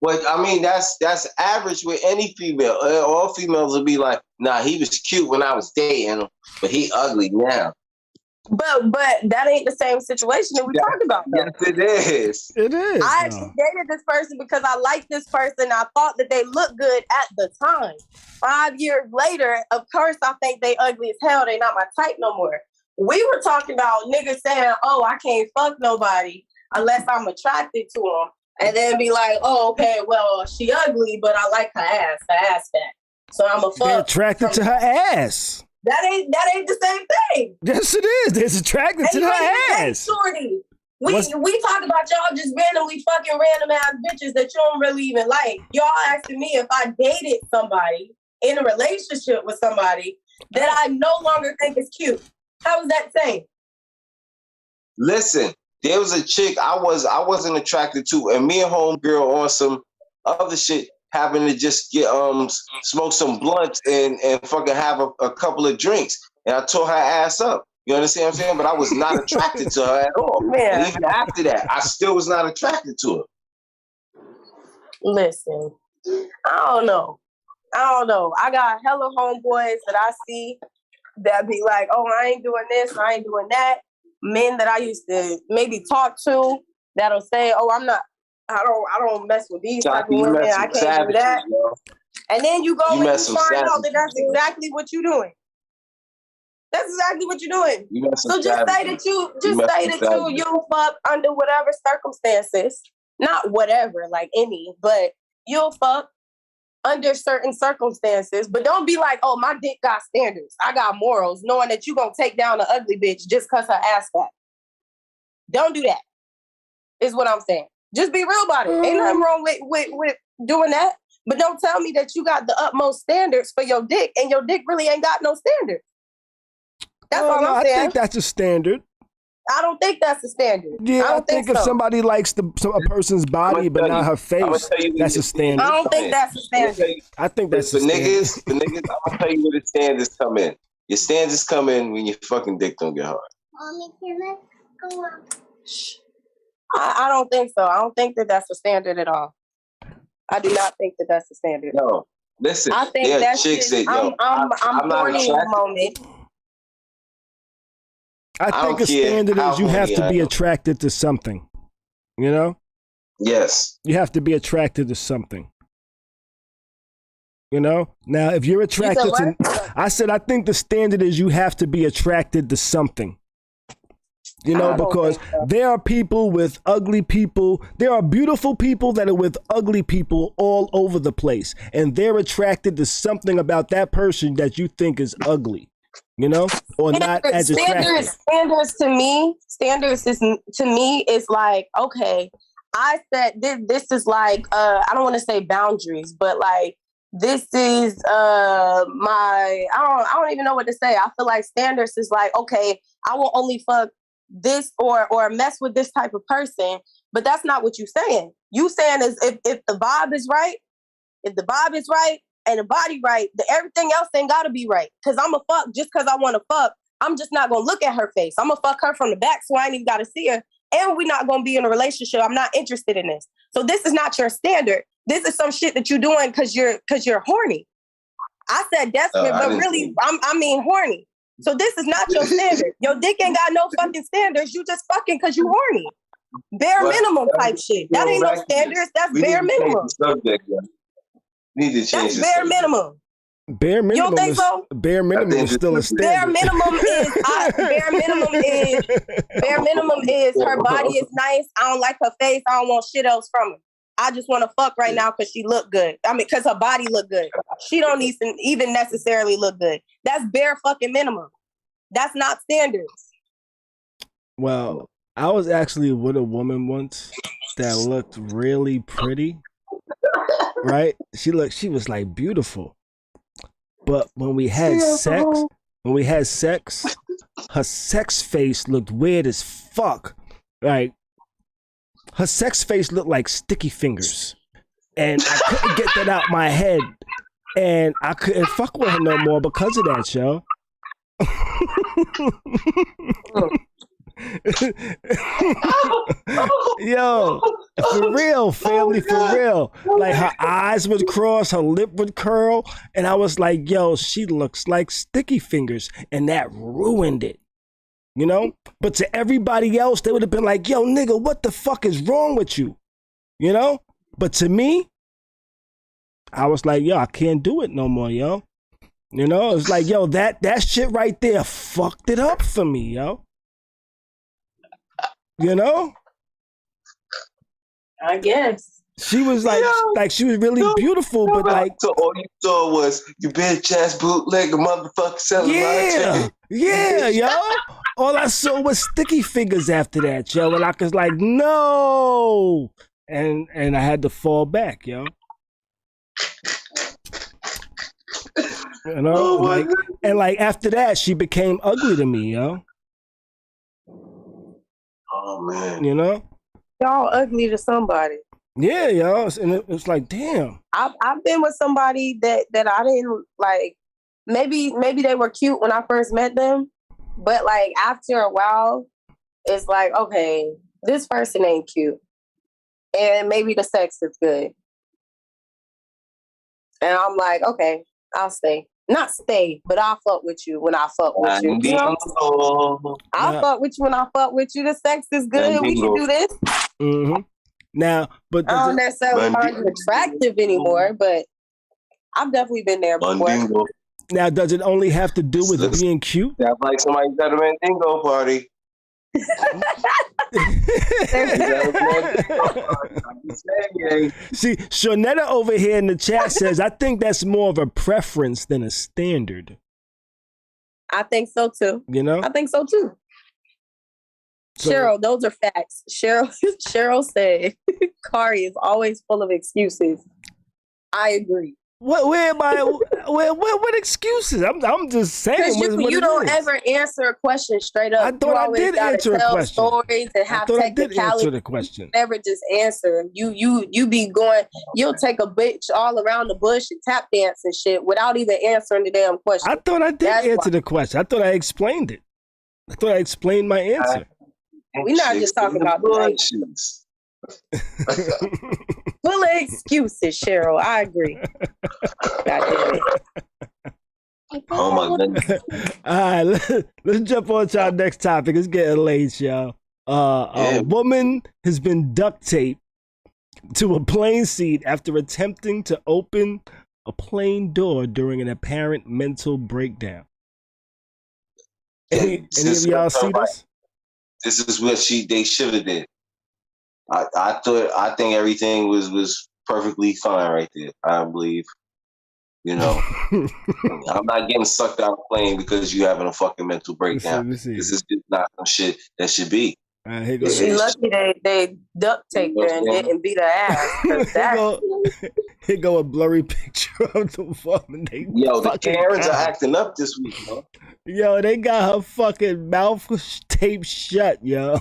But I mean, that's average with any female. All females will be like, "Nah, he was cute when I was dating him, but he ugly now." But that ain't the same situation that we talked about, though. Yes, it is. It is. I actually dated this person because I liked this person. I thought that they looked good at the time. 5 years later, of course, I think they ugly as hell. They not my type no more. We were talking about niggas saying, "Oh, I can't fuck nobody unless I'm attracted to them," and then be like, "Oh, okay, well, she ugly, but I like her ass fat. So I'm a fuck." They're attracted to her ass. That ain't the same thing. Yes, it is. They're attracted to her ass. Shorty. We talk about y'all just randomly fucking random ass bitches that you don't really even like. Y'all asking me if I dated somebody in a relationship with somebody that I no longer think is cute. How is that same? Listen, there was a chick I wasn't attracted to, and me and homegirl on some other shit happened to just get smoke some blunts and fucking have a couple of drinks, and I tore her ass up. You understand what I'm saying? But I was not attracted to her at all. Man. And even after that, I still was not attracted to her. Listen, I don't know. I got hella homeboys that I see that be like, "Oh, I ain't doing this, I ain't doing that." Men that I used to maybe talk to that'll say, "Oh, I don't mess with these type of women. I can't do that." Bro. And then you go and you find out that that's exactly what you're doing. That's exactly what you're doing. So just say that you'll fuck under whatever circumstances. Not whatever, like any, but you'll fuck under certain circumstances. But don't be like, "Oh, my dick got standards. I got morals," knowing that you gonna take down an ugly bitch just cause her ass fat. Don't do that. Is what I'm saying. Just be real about it. Ain't nothing wrong with doing that. But don't tell me that you got the utmost standards for your dick and your dick really ain't got no standards. That's all I'm saying. I think that's a standard. I don't think that's a standard. Yeah, I think if somebody likes a person's body but not her face, that's a standard. I don't think that's a standard. I think that's a standard. The niggas, I'm gonna tell you where the standards come in. Your standards come in when your fucking dick don't get hard. Mommy, can I go on? I don't think so. I don't think that that's a standard at all. I do not think that that's a standard. No, listen. I think that's chicks that I'm horny in the moment. I think a standard is you have to be attracted to something. You know? Yes. You have to be attracted to something. You know? Now, if you're attracted to... I said I think the standard is you have to be attracted to something. You know, because there are people with ugly people. There are beautiful people that are with ugly people all over the place. And they're attracted to something about that person that you think is ugly. You know, or not as attractive. Standards to me is like, okay, I said this is like I don't want to say boundaries, but like this is my I don't even know what to say. I feel like standards is like, okay, I will only fuck this or mess with this type of person, but that's not what you're saying. You saying is if the vibe is right, and the body right, everything else ain't gotta be right. Cause I'm a fuck just cause I wanna fuck. I'm just not gonna look at her face. I'm gonna fuck her from the back so I ain't even gotta see her. And we're not gonna be in a relationship. I'm not interested in this. So this is not your standard. This is some shit that you're doing cause you're horny. I said desperate, but really I mean horny. So this is not your standard. Your dick ain't got no fucking standards. You just fucking cause you horny. Bare minimum type shit. That ain't no standards. That's bare minimum. Need to change that's bare minimum. Bare minimum. You don't think so? Bare minimum is still a standard. Bare minimum is her body is nice. I don't like her face. I don't want shit else from her. I just want to fuck right now because she look good. I mean, because her body look good. She don't even necessarily look good. That's bare fucking minimum. That's not standards. Well, I was actually with a woman once that looked really pretty. Right? She was like beautiful. But when we had sex, her sex face looked weird as fuck. Like her sex face looked like sticky fingers. And I couldn't get that out my head. And I couldn't fuck with her no more because of that, yo. Yo, for real, family, for real. Like her eyes would cross, her lip would curl, and I was like, yo, she looks like Sticky Fingers, and that ruined it. You know? But to everybody else, they would have been like, yo, nigga, what the fuck is wrong with you? You know? But to me, I was like, yo, I can't do it no more, yo. You know, it's like, yo, that shit right there fucked it up for me, yo. You know? I guess. She was like she was really beautiful, but like, so all you saw was you bitch ass bootleg motherfucker selling yeah, yo. All I saw was Sticky Fingers after that, yo, and I was like, no, and I had to fall back, yo. You know, like after that, she became ugly to me, yo. Oh man, you know, y'all ugly to somebody. Yeah, yo, and it's like, damn. I've been with somebody that I didn't like. Maybe they were cute when I first met them, but like after a while, it's like, okay, this person ain't cute, and maybe the sex is good, and I'm like, okay, I'll stay. Not stay, but I'll fuck with you when I fuck with you. You know? I'll fuck with you when I fuck with you. The sex is good. We can do this. Mm-hmm. Now, but I don't necessarily find you attractive anymore, but I've definitely been there before. Now, does it only have to do with being cute? That's like somebody's at a Mandingo party. See, Shonetta over here in the chat says, I think that's more of a preference than a standard. I think so too. You know? I think so too. So, Cheryl, those are facts. Cheryl said, Khary is always full of excuses. I agree. What excuses? I'm just saying. You don't ever answer a question straight up. I thought I did answer a question. Stories and have technicalities. Answer the question. Never just answer. You be going. You'll take a bitch all around the bush and tap dance and shit without even answering the damn question. I thought I did answer the question. I thought I explained it. I thought I explained my answer. We're not just talking about bullshits. Full of excuses, Cheryl. I agree. God damn it. Oh my goodness. All right, let's jump on to our next topic. It's getting late, y'all. A woman has been duct taped to a plane seat after attempting to open a plane door during an apparent mental breakdown. Any of y'all see this? This is what they should have did. I think everything was perfectly fine right there. I believe, you know, I'm not getting sucked out of the plane because you having a fucking mental breakdown. This is just not some shit that should be. She's lucky they duct taped her and didn't beat her ass. Here go a blurry picture of the woman. Yo, the Karens are acting up this week, bro. Yo, they got her fucking mouth taped shut, yo.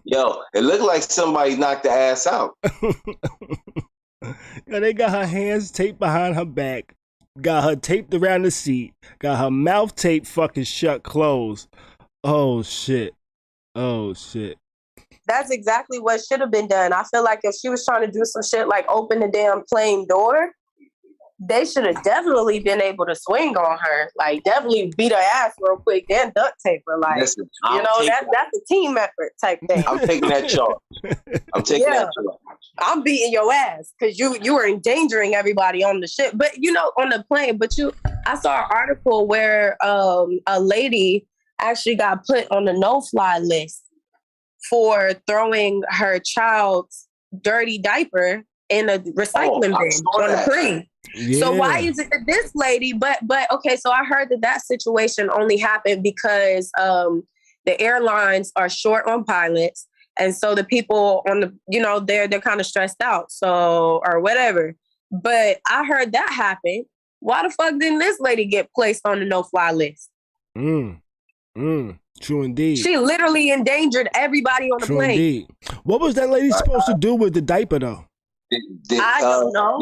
Yo, it looked like somebody knocked the ass out. Yo, they got her hands taped behind her back, got her taped around the seat, got her mouth taped fucking shut closed. Oh shit. That's exactly what should have been done. I feel like if she was trying to do some shit like open the damn plane door, they should have definitely been able to swing on her. Like, definitely beat her ass real quick, then duct tape her. Like, listen, that's a team effort type thing. I'm taking that charge. That charge. I'm beating your ass because you were endangering everybody on the ship. But, on the plane. But I saw an article where a lady actually got put on the no-fly list for throwing her child's dirty diaper in a recycling bin on the plane. Yeah. So why is it that this lady, but okay, so I heard that situation only happened because the airlines are short on pilots, and so the people on the, they're kind of stressed out, so, or whatever. But I heard that happened. Why the fuck didn't this lady get placed on the no-fly list? True indeed. She literally endangered everybody on the plane. Indeed. What was that lady supposed to do with the diaper, though? I don't know.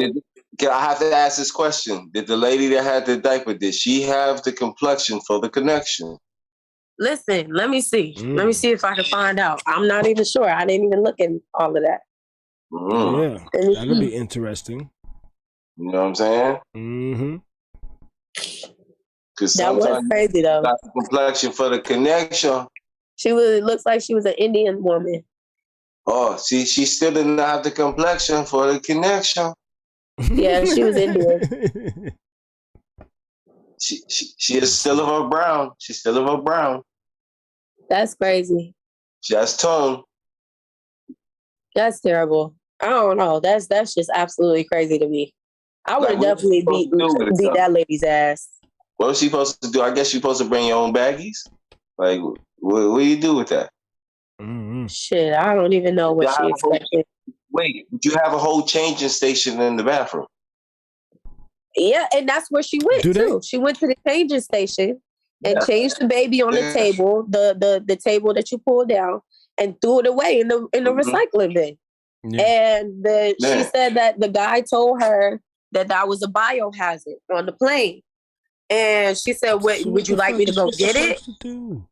I have to ask this question. Did the lady that had the diaper, did she have the complexion for the connection? Listen, let me see. Let me see if I can find out. I'm not even sure. I didn't even look in all of that. Yeah, that'll be interesting. You know what I'm saying? Mm-hmm. Because that was crazy though. Got the complexion for the connection. It looks like she was an Indian woman. Oh, see, she still didn't have the complexion for the connection. Yeah, she was Indian. She is still of her brown. She's still of her brown. That's crazy. Just tongue. That's terrible. I don't know. That's just absolutely crazy to me. I would have definitely beat that lady's ass. What was she supposed to do? I guess you're supposed to bring your own baggies. Like, what do you do with that? Mm-hmm. Shit, I don't even know what she expected. Wait, did you have a whole changing station in the bathroom? Yeah, and that's where she went too. She went to the changing station and changed the baby on the table, the table that you pulled down, and threw it away in the recycling bin. Yeah. And she said that the guy told her that was a biohazard on the plane. And she said, would you like me to go get it?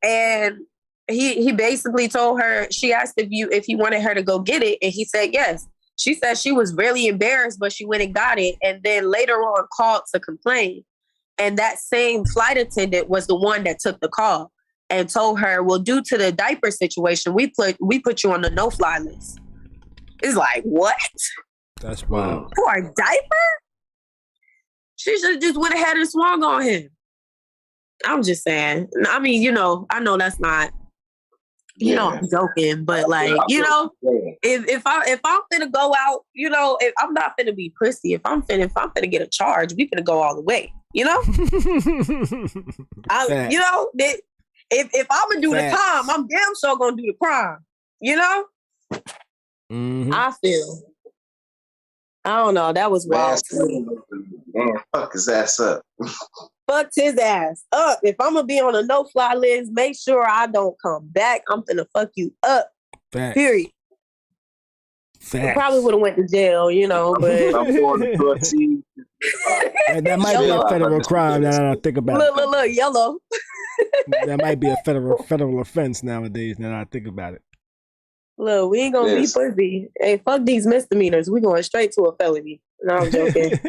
And he basically told her, she asked if he wanted her to go get it, and he said yes. She said she was really embarrassed, but she went and got it, and then later on called to complain. And that same flight attendant was the one that took the call and told her, well, due to the diaper situation, we put you on the no-fly list. It's like, what? That's wild. For a diaper? She should have just went ahead and swung on him. I'm just saying. I mean, I know that's not, I'm joking, but like, if I'm finna go out, if I'm not finna be prissy, if I'm finna get a charge, we finna go all the way, If I'm gonna do the time, I'm damn sure gonna do the crime, Mm-hmm. I feel. I don't know. That was wild to me. Man, fuck his ass up. Fucked his ass up. If I'm gonna be on a no-fly list, make sure I don't come back. I'm finna fuck you up. Facts. Period. Facts. I probably would have went to jail, but that might be a federal crime. Now that I think about it. Look, yellow. That might be a federal offense nowadays. Now that I think about it. Look, we ain't gonna be pussy. Hey, fuck these misdemeanors. We going straight to a felony. No, I'm joking.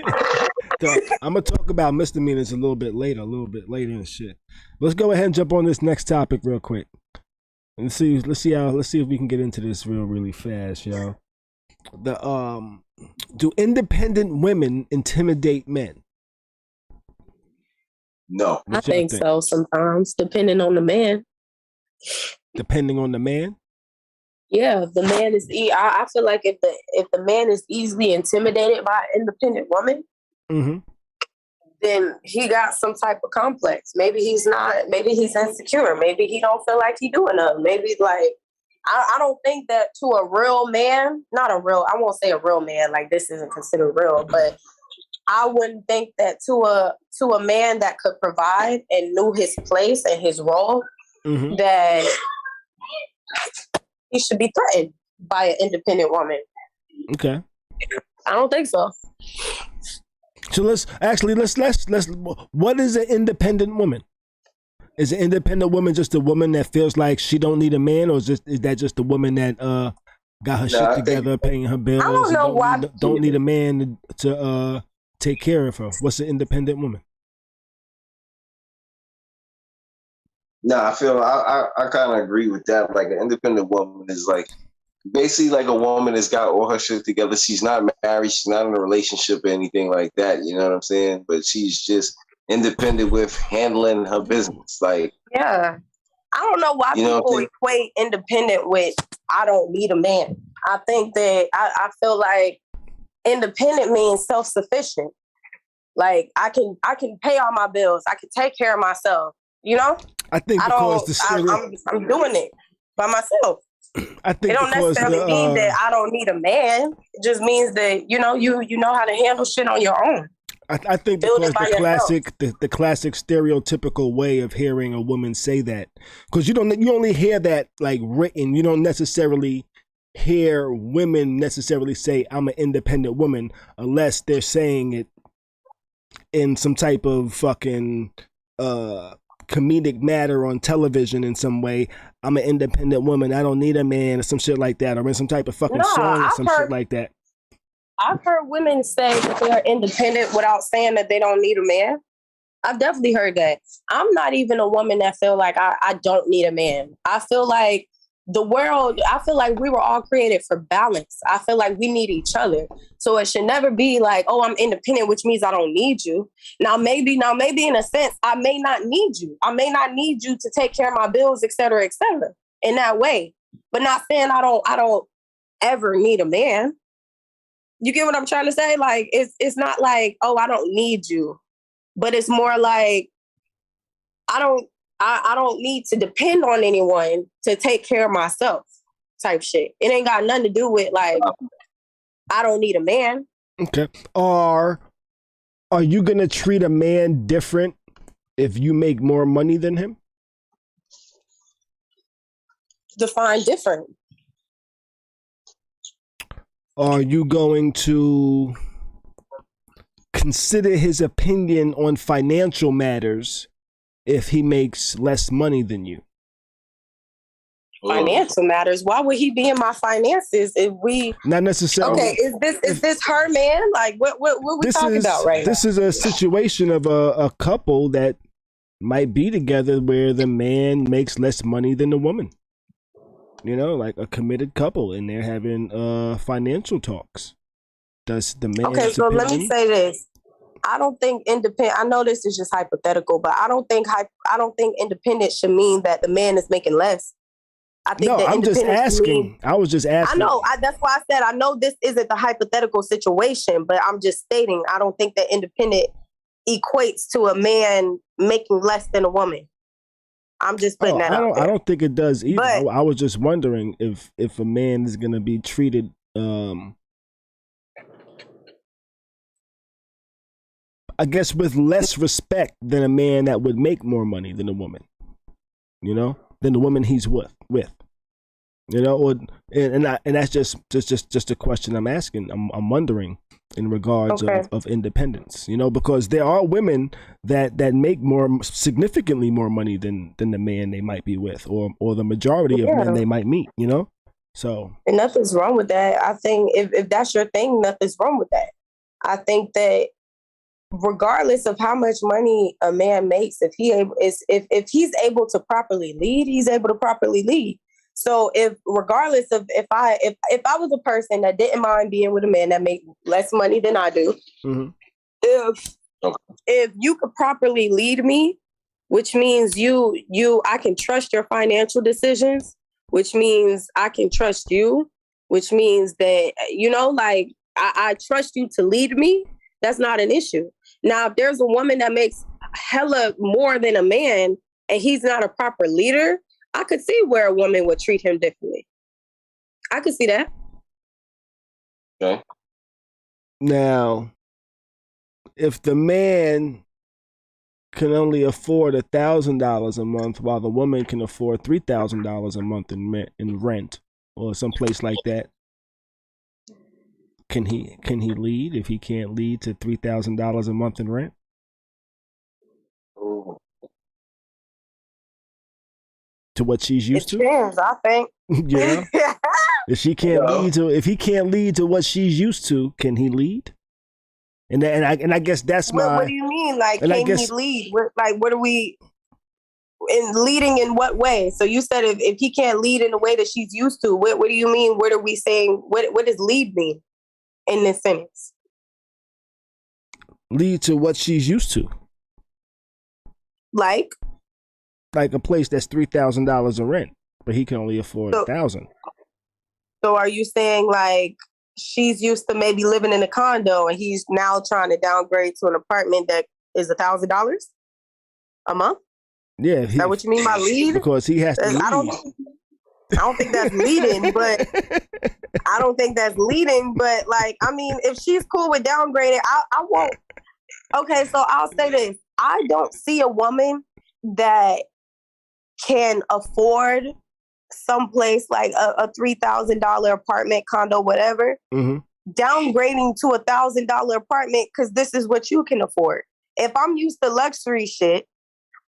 So, I'm gonna talk about misdemeanors a little bit later and shit. Let's go ahead and jump on this next topic real quick. Let's see if we can get into this really fast, y'all. Do independent women intimidate men? No. I think so sometimes, depending on the man. Depending on the man? Yeah, if the man is. I feel like if the man is easily intimidated by an independent woman, mm-hmm. then he got some type of complex. Maybe he's not. Maybe he's insecure. Maybe he don't feel like he doing enough. Maybe like I don't think that to a real man, I won't say a real man. Like this isn't considered real, but I wouldn't think that to a man that could provide and knew his place and his role, mm-hmm. that he should be threatened by an independent woman. Okay. I don't think so. So let's what is an independent woman? Is an independent woman just a woman that feels like she don't need a man, or is that just a woman that got her shit together, paying her bills? I don't know why don't need a man to take care of her. What's an independent woman? No, I feel I kind of agree with that. Like an independent woman is like basically like a woman that's got all her shit together. She's not married. She's not in a relationship or anything like that. You know what I'm saying? But she's just independent with handling her business. Like, yeah, I don't know why people equate independent with I don't need a man. I think that I feel like independent means self-sufficient. Like I can pay all my bills. I can take care of myself. I think because I'm doing it by myself. I think it don't necessarily mean that I don't need a man. It just means that you know how to handle shit on your own. I think because the classic stereotypical way of hearing a woman say that, because you only hear that like written. You don't necessarily hear women necessarily say I'm an independent woman unless they're saying it in some type of fucking comedic matter on television in some way. I'm an independent woman. I don't need a man or some shit like that, or in some type of fucking song or some shit like that. I've heard women say that they are independent without saying that they don't need a man. I've definitely heard that. I'm not even a woman that feel like I don't need a man. I feel like I feel like we were all created for balance. I feel like we need each other. So it should never be like, oh, I'm independent, which means I don't need you. Now, maybe in a sense, I may not need you. I may not need you to take care of my bills, et cetera, in that way. But not saying I don't ever need a man. You get what I'm trying to say? Like, it's not like, oh, I don't need you. But it's more like, I don't need to depend on anyone to take care of myself type shit. It ain't got nothing to do with like, I don't need a man. Okay. Are you going to treat a man different if you make more money than him? Define different. Are you going to consider his opinion on financial matters if he makes less money than you? Financial matters? Why would he be in my finances if we... Not necessarily. Okay, is this her man? Like, what we talking about right now? This is a situation of a couple that might be together where the man makes less money than the woman. You know, like a committed couple, and they're having financial talks. Does the man... Okay, so let me say this. I don't think independent. I know this is just hypothetical, but I don't think independent should mean that the man is making less. I think no, I'm just asking. I was just asking. I know. That's why I said I know this isn't the hypothetical situation, but I'm just stating I don't think that independent equates to a man making less than a woman. I'm just putting that out there. I don't think it does either. But, I was just wondering if a man is going to be treated I guess with less respect than a man that would make more money than a woman, you know, than the woman he's with, you know, and that's just a question I'm asking. I'm wondering in regards of independence, you know, because there are women that make significantly more money than the man they might be with, or the majority of men they might meet, you know. So, and nothing's wrong with that. I think if that's your thing, nothing's wrong with that. I think that regardless of how much money a man makes, if he's able to properly lead, he's able to properly lead. So regardless of if I was a person that didn't mind being with a man that made less money than I do, if you could properly lead me, which means I can trust your financial decisions, which means I can trust you, which means that, you know, like I trust you to lead me. That's not an issue. Now, if there's a woman that makes hella more than a man and he's not a proper leader, I could see where a woman would treat him differently. I could see that. Okay. Now, if the man can only afford $1,000 a month while the woman can afford $3,000 a month in rent or someplace like that, can he lead if he can't lead to $3,000 a month in rent? Ooh. To what she's used to? Depends, I think. Yeah. If he can't lead to what she's used to, can he lead? And I guess that's what do you mean? Like, can he lead? What are we in leading in what way? So you said if he can't lead in the way that she's used to, what do you mean? What are we saying? What does lead mean in this sentence? Lead to what she's used to. Like a place that's $3,000 in rent, but he can only afford $1,000. So are you saying like she's used to maybe living in a condo and he's now trying to downgrade to an apartment that is $1,000 a month? Yeah. Is that what you mean by lead? Because he has to lead. I don't think that's leading, but like, I mean, if she's cool with downgrading, I won't. Okay, so I'll say this. I don't see a woman that can afford someplace like a $3,000 apartment, condo, whatever, downgrading to $1,000 apartment because this is what you can afford. If I'm used to luxury shit,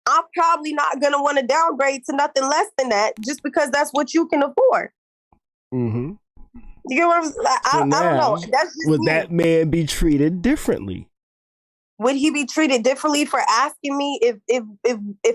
I'm probably not going to want to downgrade to nothing less than that just because that's what you can afford. Mm-hmm. You get what I'm saying? I don't know. That's just would me. that man be treated differently? Would he be treated differently for asking me if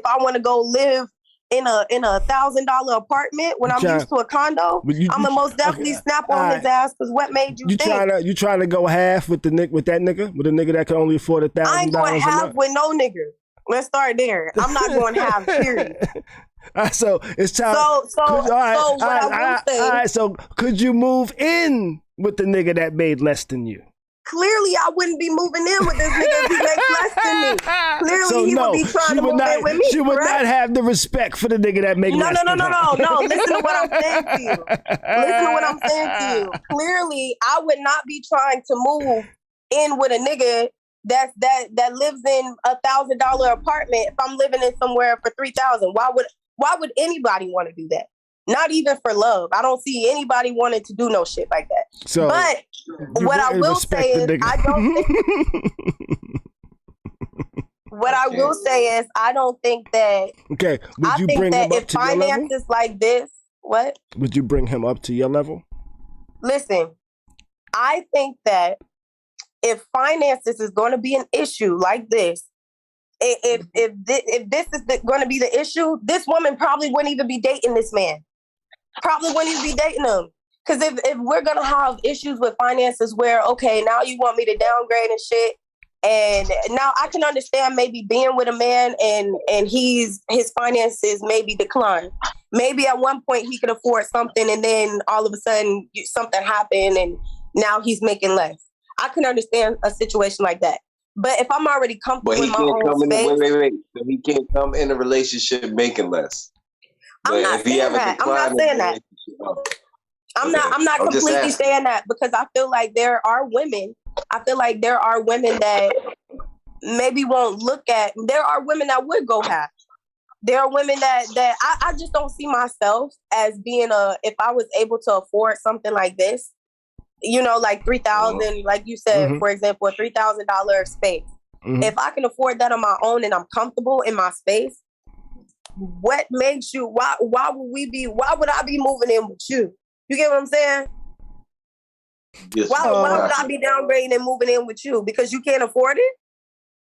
I want to go live in a $1,000 apartment when I'm used to a condo? I'm gonna most definitely snap on his ass because what made you think? You trying to go half with the nigga that can only afford $1,000? I ain't going half with no nigga. Let's start there. I'm not going half. Period. So it's time. All right. So could you move in with the nigga that made less than you? Clearly, I wouldn't be moving in with this nigga if he makes less than me. Clearly, he would be trying to move in with me. She would not have the respect for the nigga that makes less than her. No. Listen to what I'm saying to you. Clearly, I would not be trying to move in with a nigga that lives in $1,000 apartment if I'm living in somewhere for $3,000. Why would anybody want to do that? Not even for love. I don't see anybody wanting to do no shit like that. So, but what I will say is, I don't think. What I will say is, I don't think that. Okay, would you bring him up to your level? Finances like this, what? Would you bring him up to your level? Listen, I think that if finances is going to be an issue like this, if this is going to be the issue, this woman probably wouldn't even be dating this man. Probably wouldn't even be dating him. Because if we're going to have issues with finances where, okay, now you want me to downgrade and shit, and now I can understand maybe being with a man and his finances maybe decline. Maybe at one point he could afford something and then all of a sudden something happened and now he's making less. I can understand a situation like that. But if I'm already comfortable in my own space... Wait. So he can't come in a relationship making less. I'm not saying that. I'm not completely saying that because I feel like there are women that maybe won't look at... There are women that would go half. There are women that I just don't see myself as being if I was able to afford something like this, like $3,000, like you said, for example, a $3,000 space. If I can afford that on my own and I'm comfortable in my space, what makes you, why would I be moving in with you? You get what I'm saying? Yes. Why would I be downgrading and moving in with you? Because you can't afford it?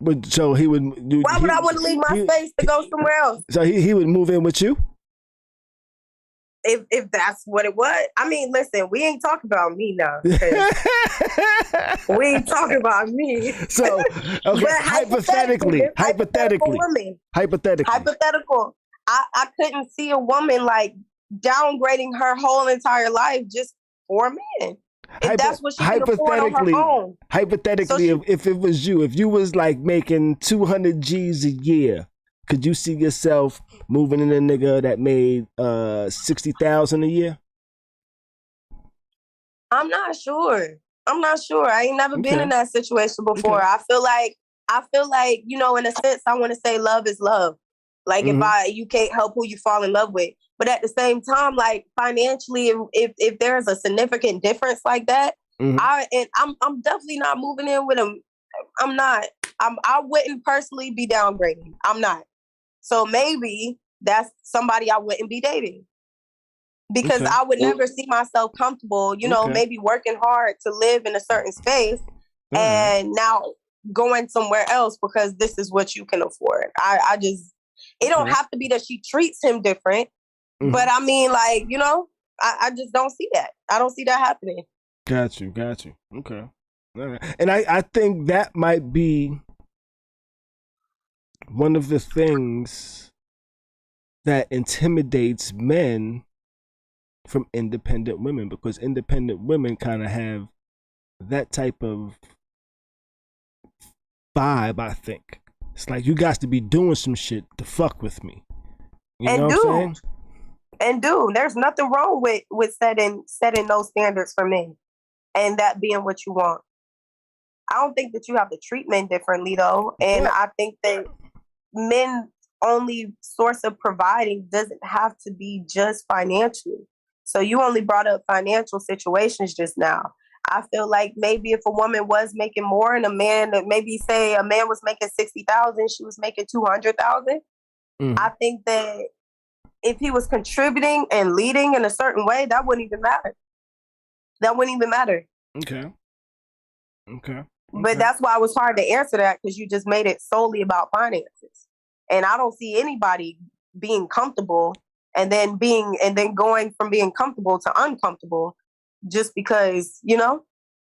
But so he would. Why would I want to leave my space to go somewhere else? So he would move in with you? If that's what it was. I mean, listen, we ain't talking about me now. We ain't talking about me. So, okay, hypothetically. I couldn't see a woman like downgrading her whole entire life just for a man. If that's what she can afford on her own. Hypothetically, if it was you, if you was like making 200 G's a year, could you see yourself moving in a nigga that made $60,000 a year? I'm not sure. I ain't never been in that situation before. Okay. I feel like, in a sense, I want to say love is love. Like you can't help who you fall in love with. But at the same time, like financially, if there's a significant difference like that, I'm definitely not moving in with him. I'm not. I wouldn't personally be downgrading. I'm not. So maybe that's somebody I wouldn't be dating. Because I would never see myself comfortable, maybe working hard to live in a certain space and now going somewhere else because this is what you can afford. It don't have to be that she treats him different, but I mean, like, I just don't see that. I don't see that happening. Got you. Okay. All right. And I think that might be one of the things that intimidates men from independent women, because independent women kind of have that type of vibe, I think. It's like, you got to be doing some shit to fuck with me. You know what I'm saying? And there's nothing wrong with setting those standards for men and that being what you want. I don't think that you have to treat men differently though. And I think that men only source of providing doesn't have to be just financially. So you only brought up financial situations just now. I feel like maybe if a woman was making more and a man was making $60,000, she was making $200,000. I think that if he was contributing and leading in a certain way, that wouldn't even matter. That wouldn't even matter. Okay. But that's why it was hard to answer that, because you just made it solely about finances. And I don't see anybody being comfortable and then going from being comfortable to uncomfortable just because, you know,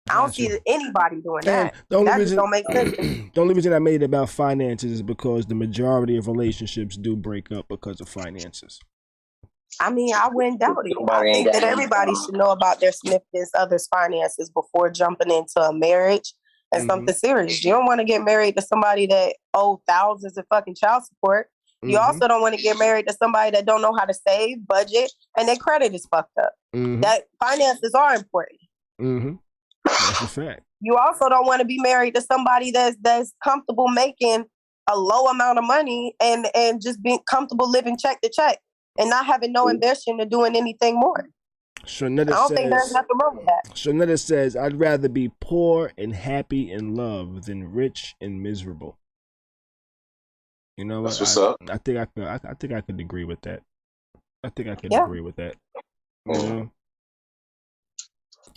I don't see anybody doing that. That just don't make sense. The only reason I made it about finances is because the majority of relationships do break up because of finances. I mean, I wouldn't doubt it. I think that everybody should know about their significant other's finances before jumping into a marriage and something serious. You don't want to get married to somebody that owes thousands of fucking child support. You also don't want to get married to somebody that don't know how to save, budget, and their credit is fucked up. That finances are important. That's a fact. You also don't want to be married to somebody that's comfortable making a low amount of money and just being comfortable living check to check and not having no ambition to doing anything more. I don't think there's nothing wrong with that. Shanetta says, I'd rather be poor and happy in love than rich and miserable. You know what? What's up? I think I could agree with that. I think I could agree with that. You know?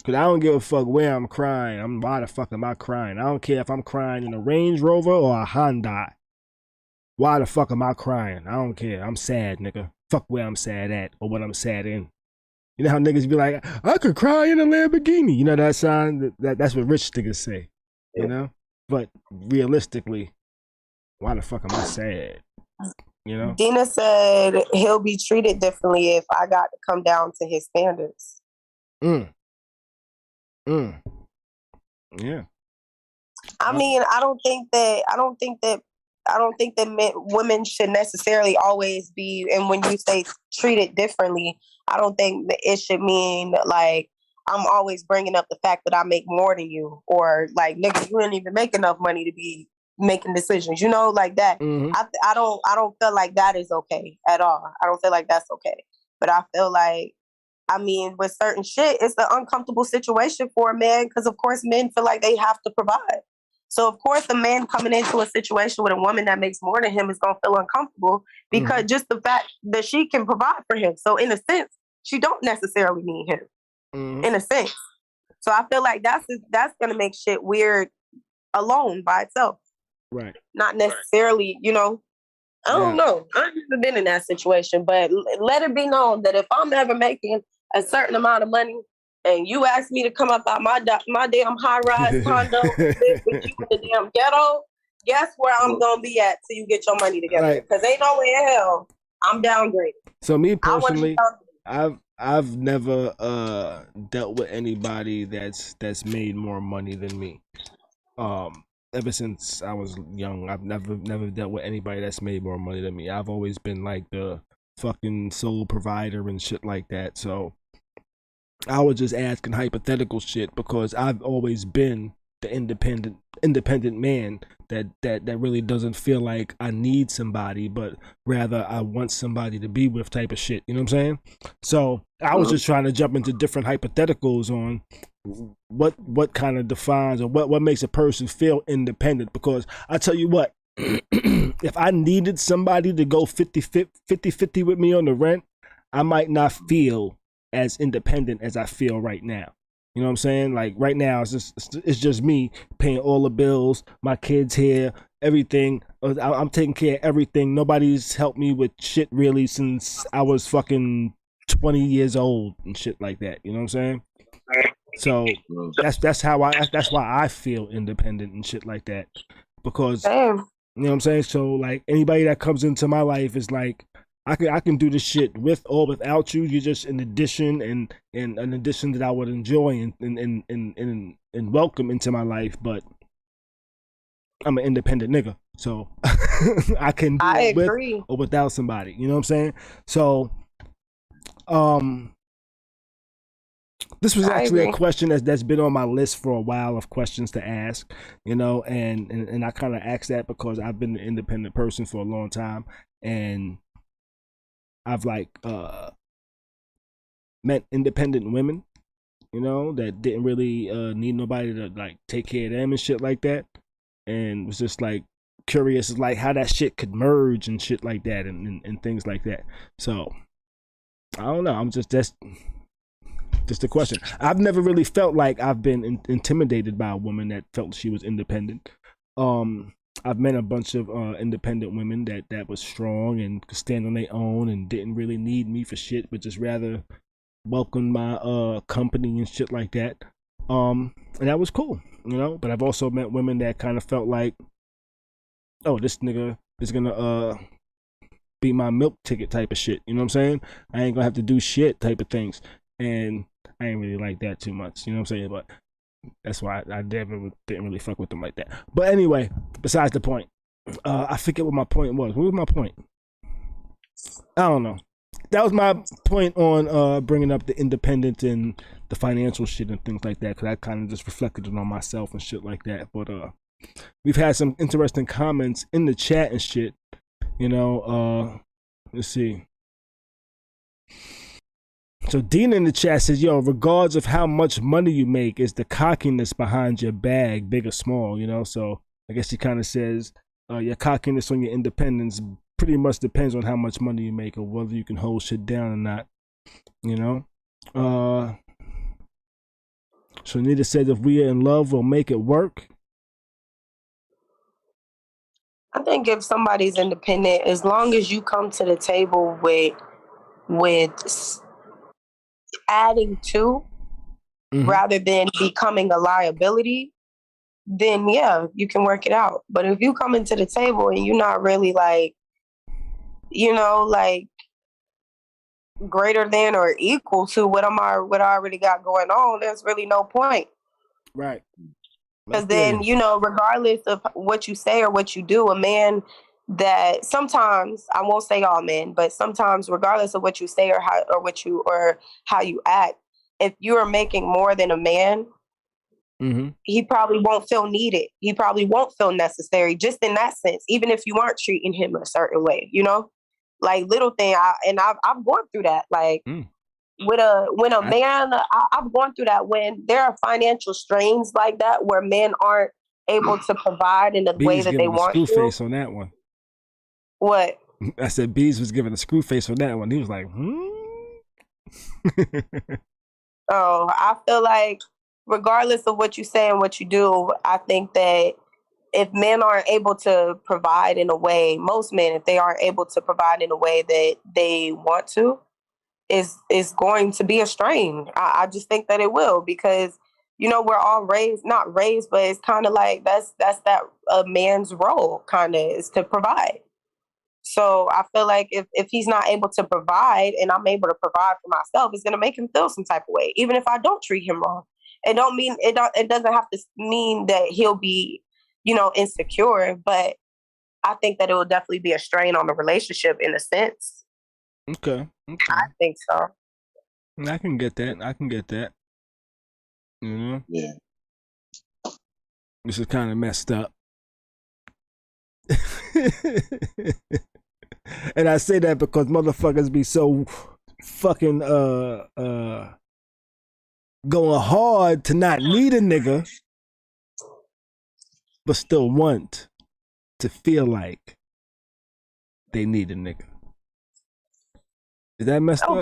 Cause I don't give a fuck where I'm crying. Why the fuck am I crying? I don't care if I'm crying in a Range Rover or a Hyundai. Why the fuck am I crying? I don't care. I'm sad, nigga. Fuck where I'm sad at or what I'm sad in. You know how niggas be like, I could cry in a Lamborghini. You know that sign? That's what rich niggas say. You know? But realistically, why the fuck am I sad? You know? Dina said he'll be treated differently if I got to come down to his standards. Yeah. I mean, I don't think that women should necessarily always be, and when you say treated differently, I don't think that it should mean like I'm always bringing up the fact that I make more than you, or like, nigga, you didn't even make enough money to be making decisions, you know, like that. I don't feel like that is okay at all. I don't feel like that's okay. But I feel like, I mean, with certain shit, it's an uncomfortable situation for a man because, of course, men feel like they have to provide. So, of course, a man coming into a situation with a woman that makes more than him is going to feel uncomfortable because just the fact that she can provide for him. So, in a sense, she don't necessarily need him, in a sense. So, I feel like that's going to make shit weird alone by itself. Right. Not necessarily, you know. I don't know. I've never been in that situation, but let it be known that if I'm ever making a certain amount of money and you ask me to come up out my damn high-rise condo, live with you in the damn ghetto, guess where I'm going to be at till you get your money together? Because ain't no way in hell I'm downgraded. So me personally, I've never dealt with anybody that's made more money than me. Ever since I was young, I've never dealt with anybody that's made more money than me. I've always been like the fucking sole provider and shit like that. So I was just asking hypothetical shit because I've always been the independent man that really doesn't feel like I need somebody, but rather I want somebody to be with type of shit. You know what I'm saying? So I was just trying to jump into different hypotheticals on what kind of defines or what makes a person feel independent. Because I tell you what, if I needed somebody to go 50-50 with me on the rent, I might not feel as independent as I feel right now. You know what I'm saying? Like right now, it's just me paying all the bills, my kids here, everything. I'm taking care of everything. Nobody's helped me with shit really since I was fucking 20 years old and shit like that. You know what I'm saying? So that's why I feel independent and shit like that. Because you know what I'm saying? So like anybody that comes into my life is like, I can do this shit with or without you. You're just an addition and an addition that I would enjoy and welcome into my life. But I'm an independent nigga, so I can do it with or without somebody. You know what I'm saying? So, this was actually a question that's been on my list for a while of questions to ask. You know, and I kind of asked that because I've been an independent person for a long time and I've like met independent women, you know, that didn't really need nobody to like take care of them and shit like that, and was just like curious is like how that shit could merge and shit like that and things like that. So I don't know. That's just a question. I've never really felt like I've been intimidated by a woman that felt she was independent. I've met a bunch of independent women that was strong and could stand on their own and didn't really need me for shit, but just rather welcome my company and shit like that. And that was cool, you know. But I've also met women that kind of felt like, oh, this nigga is gonna be my milk ticket type of shit. You know what I'm saying? I ain't gonna have to do shit type of things. And I ain't really like that too much. You know what I'm saying? But that's why I never didn't really fuck with them like that. But anyway, besides the point, I forget what my point was. What was my point? I don't know. That was my point on bringing up the independent and the financial shit and things like that, because I kind of just reflected it on myself and shit like that. But we've had some interesting comments in the chat and shit. You know, let's see. So Dina in the chat says, yo, regardless of how much money you make, is the cockiness behind your bag, big or small, you know? So I guess she kind of says your cockiness on your independence pretty much depends on how much money you make or whether you can hold shit down or not, you know? So Nita said, if we are in love, we'll make it work. I think if somebody's independent, as long as you come to the table with adding to rather than becoming a liability, then yeah, you can work it out. But if you come into the table and you're not really like, you know, like greater than or equal to what I already got going on, there's really no point. Right. Because then, you know, regardless of what you say or what you do, a man that sometimes, I won't say all men, but sometimes regardless of what you say or how you act, if you are making more than a man, he probably won't feel needed. He probably won't feel necessary, just in that sense, even if you aren't treating him a certain way, you know, like little thing. I've gone through that. Like when a man, I've gone through that when there are financial strains like that, where men aren't able to provide in the way that they want to. Screw face on that one. What? I said Bees was giving a screw face on that one. He was like, Oh, I feel like regardless of what you say and what you do, I think that if men aren't able to provide in a way, most men, if they aren't able to provide in a way that they want to, is going to be a strain. I just think that it will, because, you know, we're all not raised, but it's kind of like that's that a man's role kind of is to provide. So I feel like if he's not able to provide and I'm able to provide for myself, it's going to make him feel some type of way, even if I don't treat him wrong. It doesn't have to mean that he'll be, you know, insecure, but I think that it will definitely be a strain on the relationship in a sense. Okay. I think so. I can get that. You know? Yeah. This is kind of messed up. And I say that because motherfuckers be so fucking going hard to not need a nigga, but still want to feel like they need a nigga. Is that messed up?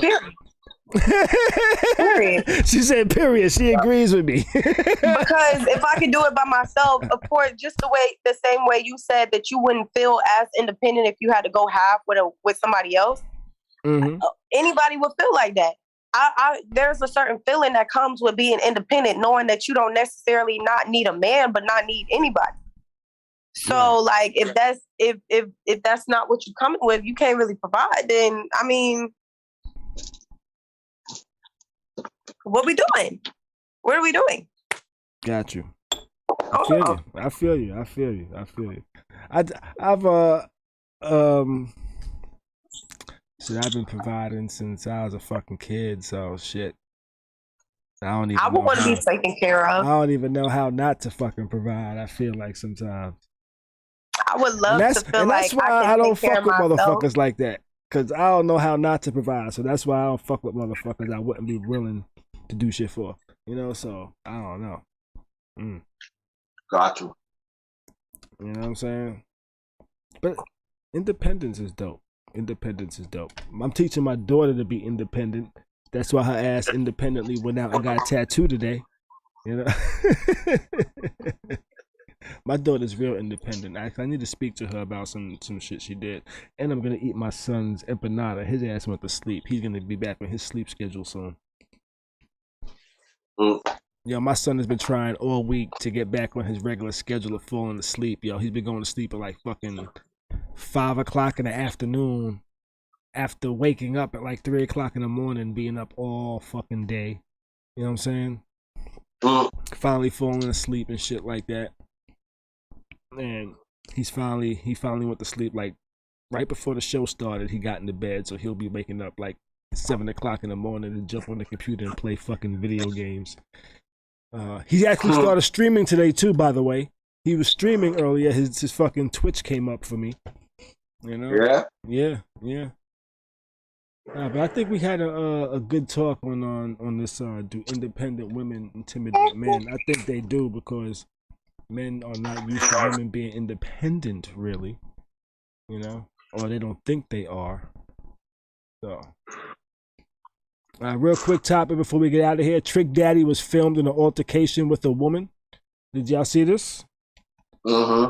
Period. She said period. She agrees with me. Because if I could do it by myself, of course, just the same way you said that you wouldn't feel as independent if you had to go half with somebody else. Anybody would feel like that. There's a certain feeling that comes with being independent, knowing that you don't necessarily not need a man, but not need anybody. So like if that's not what you're coming with, you can't really provide, then I mean, what we doing? What are we doing? Got you. I feel you. I've been providing since I was a fucking kid, so shit. I would want to be taken care of. I don't even know how not to fucking provide. I feel like sometimes. I would love to feel like that's why I don't fuck with motherfuckers like that. Because I don't know how not to provide. So that's why I don't fuck with motherfuckers I wouldn't be willing to do shit for. You know, so I don't know. Got you. You know what I'm saying? But independence is dope. Independence is dope. I'm teaching my daughter to be independent. That's why her ass independently went out and got a tattoo today. You know, my daughter's real independent. I need to speak to her about some shit she did. And I'm gonna eat my son's empanada. His ass went to sleep. He's gonna be back on his sleep schedule soon. Yo, my son has been trying all week to get back on his regular schedule of falling asleep. Yo, he's been going to sleep at like fucking 5 o'clock in the afternoon after waking up at like 3 o'clock in the morning, being up all fucking day. You know what I'm saying? Finally falling asleep and shit like that. And he finally went to sleep like right before the show started. He got into bed, so he'll be waking up like 7 o'clock in the morning and jump on the computer and play fucking video games. He actually started streaming today too, by the way. He was streaming earlier. His fucking Twitch came up for me. You know? Yeah. But I think we had a good talk on this. Do independent women intimidate men? I think they do, because men are not used to women being independent, really. You know, or they don't think they are. So, real quick topic before we get out of here. Trick Daddy was filmed in an altercation with a woman. Did y'all see this?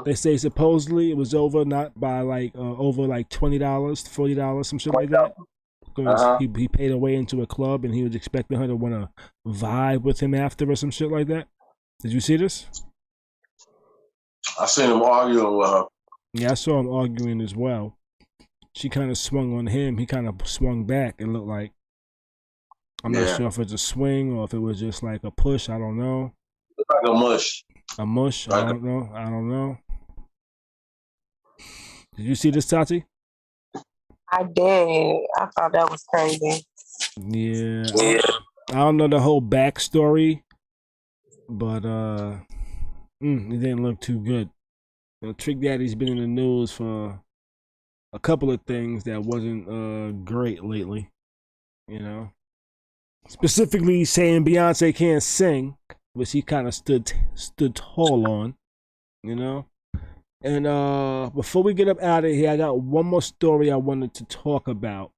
They say supposedly it was over not by like over like $20, $40, some shit like that. Because he paid her way into a club and he was expecting her to want to vibe with him after or some shit like that. Did you see this? I seen him arguing with her. Yeah, I saw him arguing as well. She kind of swung on him. He kind of swung back. It looked like. I'm not sure if it's a swing or if it was just like a push. I don't know. It's like a mush. A mush? I don't know. Did you see this, Tati? I did. I thought that was crazy. Yeah. I don't know the whole backstory, but it didn't look too good. You know, Trick Daddy's been in the news for a couple of things that wasn't great lately. You know, specifically saying Beyonce can't sing, which he kind of stood tall on. You know. And before we get up out of here, I got one more story I wanted to talk about.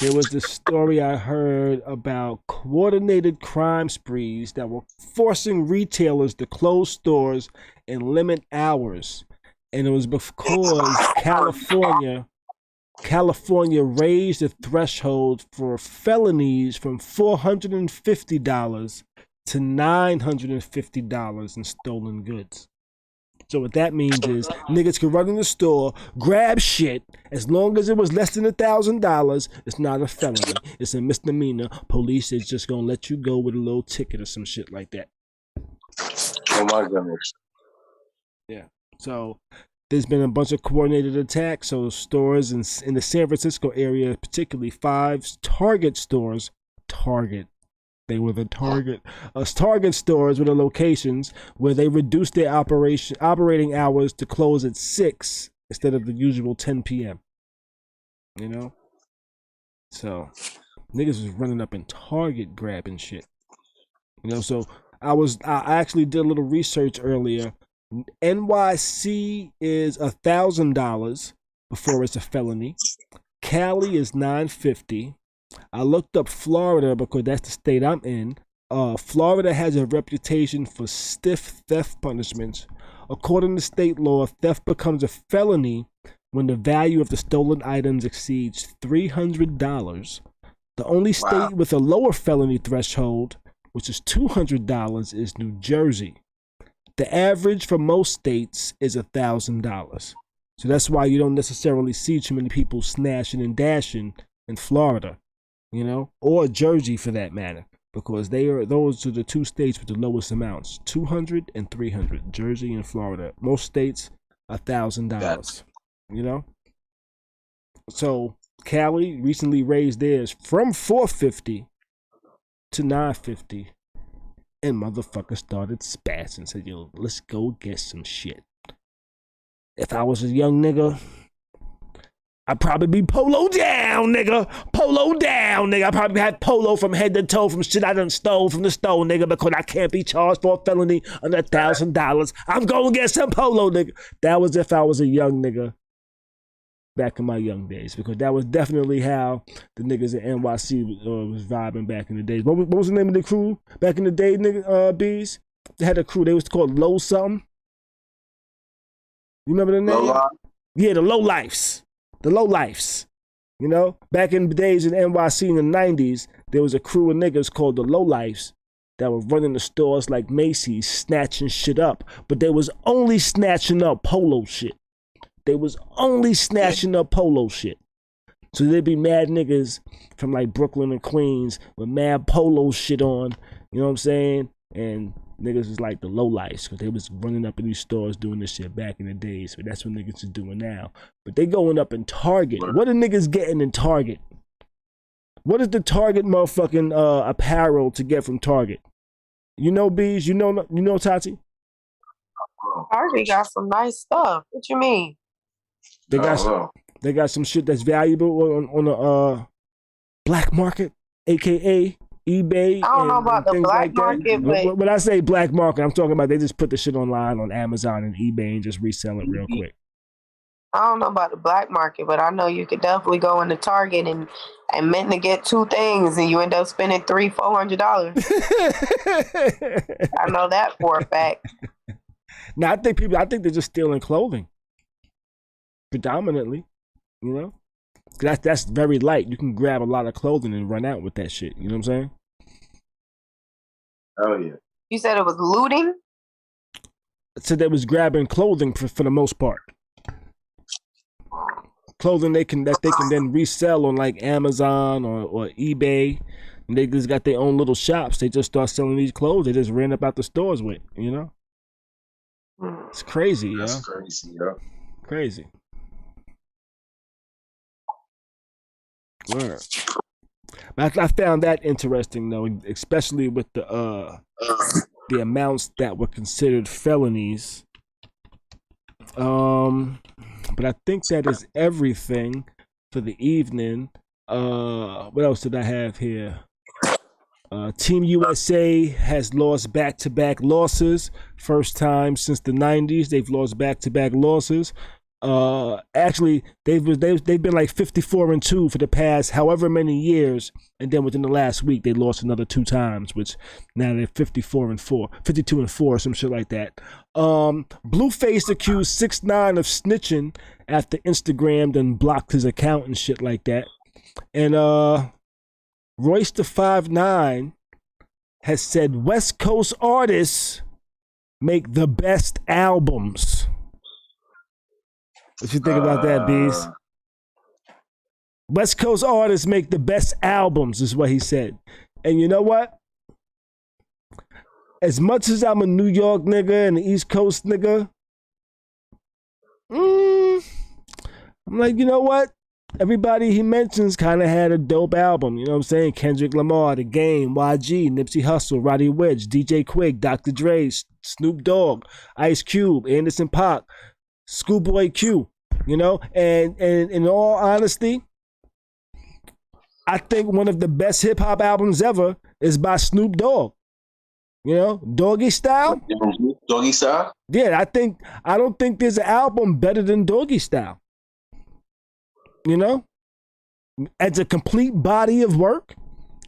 There was this story I heard about coordinated crime sprees that were forcing retailers to close stores and limit hours. And it was because California raised the threshold for felonies from $450 to $950 in stolen goods. So what that means is niggas can run in the store, grab shit, as long as it was less than $1,000, it's not a felony. It's a misdemeanor. Police is just gonna let you go with a little ticket or some shit like that. Oh my goodness. Yeah. So there's been a bunch of coordinated attacks. So stores in the San Francisco area, particularly 5 Target stores, they were the Target stores were the locations where they reduced their operating hours to close at 6 instead of the usual 10 p.m. You know? So niggas was running up in Target grabbing shit. You know, so I actually did a little research earlier. NYC is $1,000 before it's a felony. Cali is $950. I looked up Florida because that's the state I'm in. Florida has a reputation for stiff theft punishments. According to state law, theft becomes a felony when the value of the stolen items exceeds $300. The only state with a lower felony threshold, which is $200, is New Jersey. The average for most states is $1,000. So that's why you don't necessarily see too many people snatching and dashing in Florida. You know, or Jersey for that matter, because those are the 2 states with the lowest amounts, $200 and $300, Jersey and Florida. Most states, $1,000. You know, so Cali recently raised theirs from $450 to $950, and motherfuckers started spazzing and said, "Yo, let's go get some shit." If I was a young nigga, I'd probably be polo down, nigga. Polo down, nigga. I probably had polo from head to toe from shit I done stole from the store, nigga, because I can't be charged for a felony under $1,000. I'm going to get some polo, nigga. That was if I was a young nigga back in my young days, because that was definitely how the niggas at NYC was vibing back in the days. What was the name of the crew back in the day, nigga, Bees? They had a crew. They was called Low something. You remember the name? Low-life? Yeah, the Low Lifes. The Low Lifes. You know, back in the days in NYC in the 90s, there was a crew of niggas called the Low Lifes that were running the stores like Macy's, snatching shit up. But they was only snatching up polo shit. They was only snatching up polo shit. So there'd be mad niggas from like Brooklyn and Queens with mad polo shit on, you know what I'm saying? And niggas was like the low lights, because they was running up in these stores doing this shit back in the days. But that's what niggas is doing now. But they going up in Target. What are niggas getting in Target? What is the Target motherfucking apparel to get from Target? You know, Bees? You know, Tati? Target got some nice stuff. What you mean? They got some shit that's valuable on the black market, aka eBay. I don't know about the black market, but when I say black market, I'm talking about they just put the shit online on Amazon and eBay and just resell it real quick. I don't know about the black market, but I know you could definitely go into Target and meant to get two things, and you end up spending $300-400. I know that for a fact. Now I think they're just stealing clothing, predominantly. You know, that's very light. You can grab a lot of clothing and run out with that shit. You know what I'm saying? Oh yeah. You said it was looting? So they was grabbing clothing for the most part. Clothing that they can then resell on like Amazon or eBay. And they just got their own little shops. They just start selling these clothes. They just ran up out the stores with, you know? It's crazy, yo. That's crazy, yo. Crazy. Word. But I found that interesting though, especially with the amounts that were considered felonies. But I think that is everything for the evening. What else did I have here? Team USA has lost back-to-back losses. First time since the 90s they've lost back-to-back losses. Actually, they've been like 54-2 for the past however many years, and then within the last week they lost another 2 times, which now they're 52-4, some shit like that. Blueface accused 6ix9ine of snitching after Instagram then blocked his account and shit like that. And Royce the 5'9" has said West Coast artists make the best albums. What you think about that, Bees? West Coast artists make the best albums, is what he said. And you know what? As much as I'm a New York nigga and the East Coast nigga, I'm like, you know what? Everybody he mentions kind of had a dope album. You know what I'm saying? Kendrick Lamar, The Game, YG, Nipsey Hussle, Roddy Ricch, DJ Quick, Dr. Dre, Snoop Dogg, Ice Cube, Anderson .Paak, Schoolboy Q. You know, and in all honesty, I think one of the best hip hop albums ever is by Snoop Dogg. You know, Doggy Style. Doggy Style? Yeah, I don't think there's an album better than Doggy Style. You know, as a complete body of work.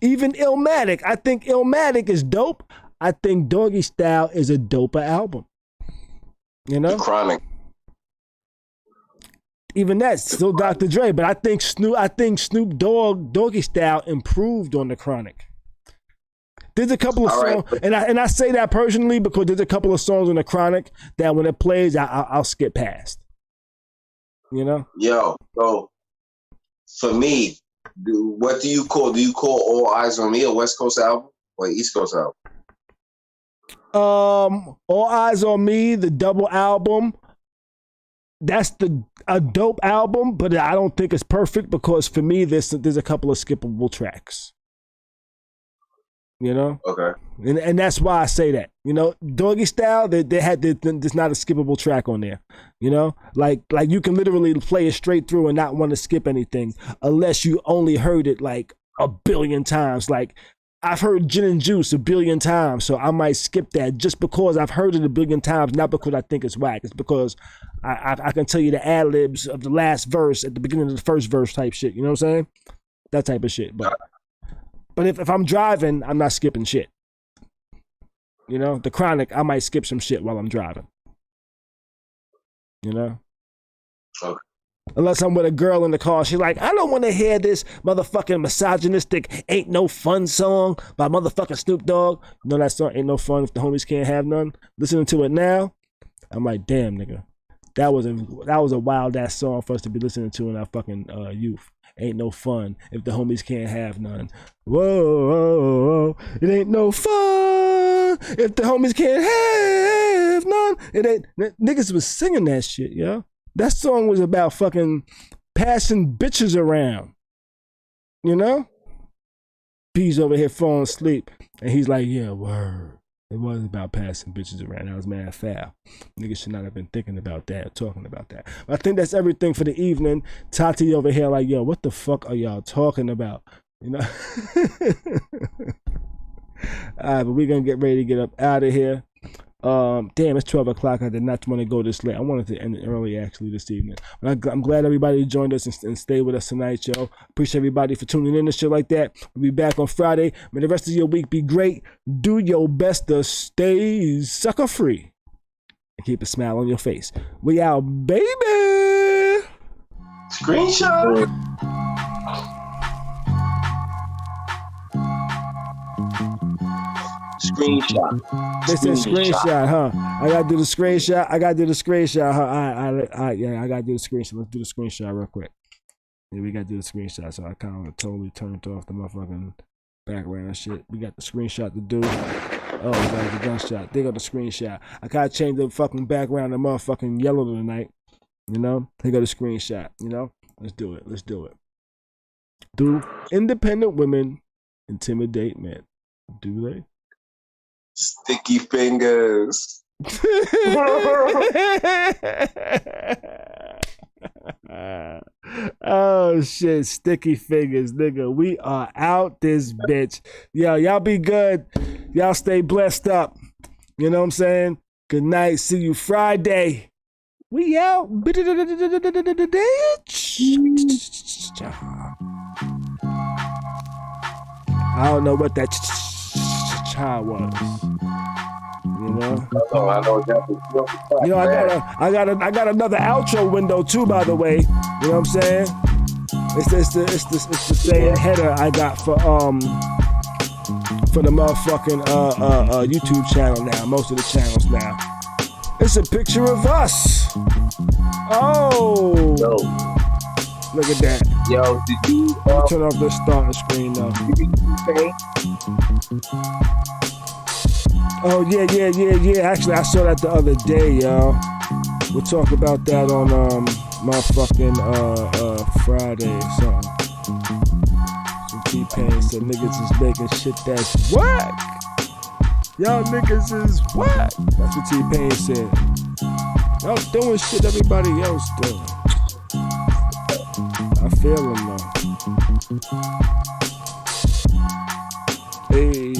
Even Illmatic, I think Illmatic is dope. I think Doggy Style is a doper album. You know, The Chronic. Even that's still Dr. Dre, but I think Snoop Dogg Doggy Style improved on The Chronic. There's a couple of songs, and I say that personally because there's a couple of songs on The Chronic that when it plays, I'll skip past. You know? Yo, so for me, what do you call? Do you call All Eyes on Me a West Coast album or East Coast album? All Eyes on Me, the double album. That's a dope album, but I don't think it's perfect because for me, there's a couple of skippable tracks. You know? Okay. And that's why I say that. You know, Doggy Style, there's not a skippable track on there. You know? Like you can literally play it straight through and not want to skip anything unless you only heard it like a billion times. Like, I've heard Gin and Juice a billion times, so I might skip that just because I've heard it a billion times, not because I think it's whack. It's because I can tell you the ad-libs of the last verse at the beginning of the first verse type shit. You know what I'm saying? That type of shit. But if I'm driving, I'm not skipping shit. You know? The Chronic, I might skip some shit while I'm driving. You know? Okay. Unless I'm with a girl in the car, she's like, I don't want to hear this motherfucking misogynistic Ain't No Fun song by motherfucking Snoop Dogg. You know that song, Ain't No Fun If the Homies Can't Have None? Listening to it now, I'm like, damn, nigga. That was a wild ass song for us to be listening to in our fucking youth. Ain't no fun if the homies can't have none. Whoa, whoa, whoa, it ain't no fun if the homies can't have none. It ain't. Niggas was singing that shit, yo. That song was about fucking passing bitches around. You know? B's over here falling asleep. And he's like, yeah, word. It wasn't about passing bitches around. That was mad foul. Niggas should not have been thinking about that or talking about that. But I think that's everything for the evening. Tati over here like, yo, what the fuck are y'all talking about? You know? All right, but we're going to get ready to get up out of here. Damn, it's 12 o'clock. I did not want to go this late. I wanted to end it early, actually, this evening. But I'm glad everybody joined us and stayed with us tonight, yo. Appreciate everybody for tuning in and shit like that. We'll be back on Friday. May the rest of your week be great. Do your best to stay sucker free. And keep a smile on your face. We out, baby! Screenshot! Screenshot. They said screenshot, huh? I gotta do the screenshot. I gotta do the screenshot, huh? Yeah, I gotta do the screenshot. Let's do the screenshot real quick. Yeah, we gotta do the screenshot. So I kind of totally turned off the motherfucking background shit. We got the screenshot to do. Oh, we got the gunshot. They got the screenshot. I gotta change the fucking background to motherfucking yellow tonight. You know? They got a screenshot. You know? Let's do it. Let's do it. Do independent women intimidate men? Do they? Sticky fingers. Oh shit, sticky fingers, nigga. We are out this bitch. Yo, y'all be good. Y'all stay blessed up. You know what I'm saying? Good night. See you Friday. We out. I don't know what that child was. You know? I know exactly. You know, I got another outro window too, by the way. You know what I'm saying? It's the same header I got for the motherfucking YouTube channel now. Most of the channels now. It's a picture of us. Oh. Yo. Look at that. Yo, did you turn off the starting screen though? Oh yeah. Actually, I saw that the other day, y'all. We'll talk about that on my fucking Friday or something. Some T-Pain said niggas is making shit that's whack. Y'all niggas is whack. That's what T-Pain said. Y'all doing shit everybody else doing. I feel him though. Hey.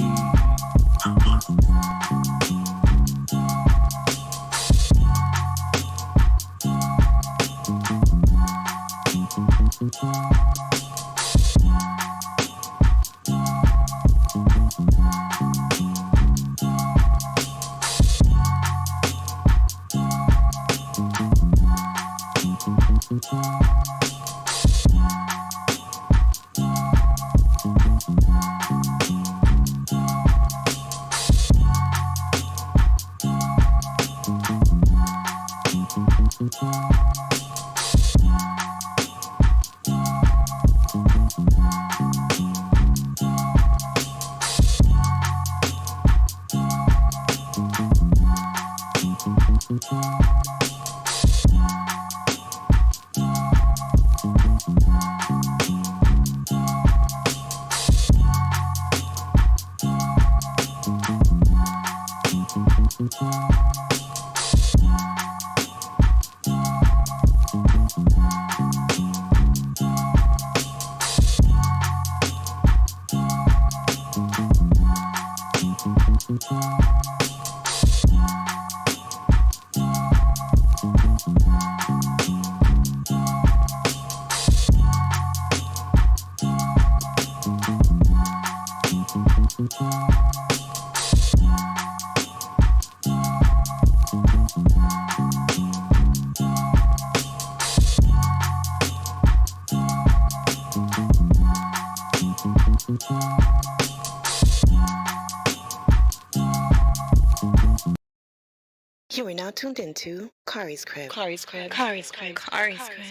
now tuned into Khary's Crib. Khary's Crib. Khary's Crib. Khary's Crib.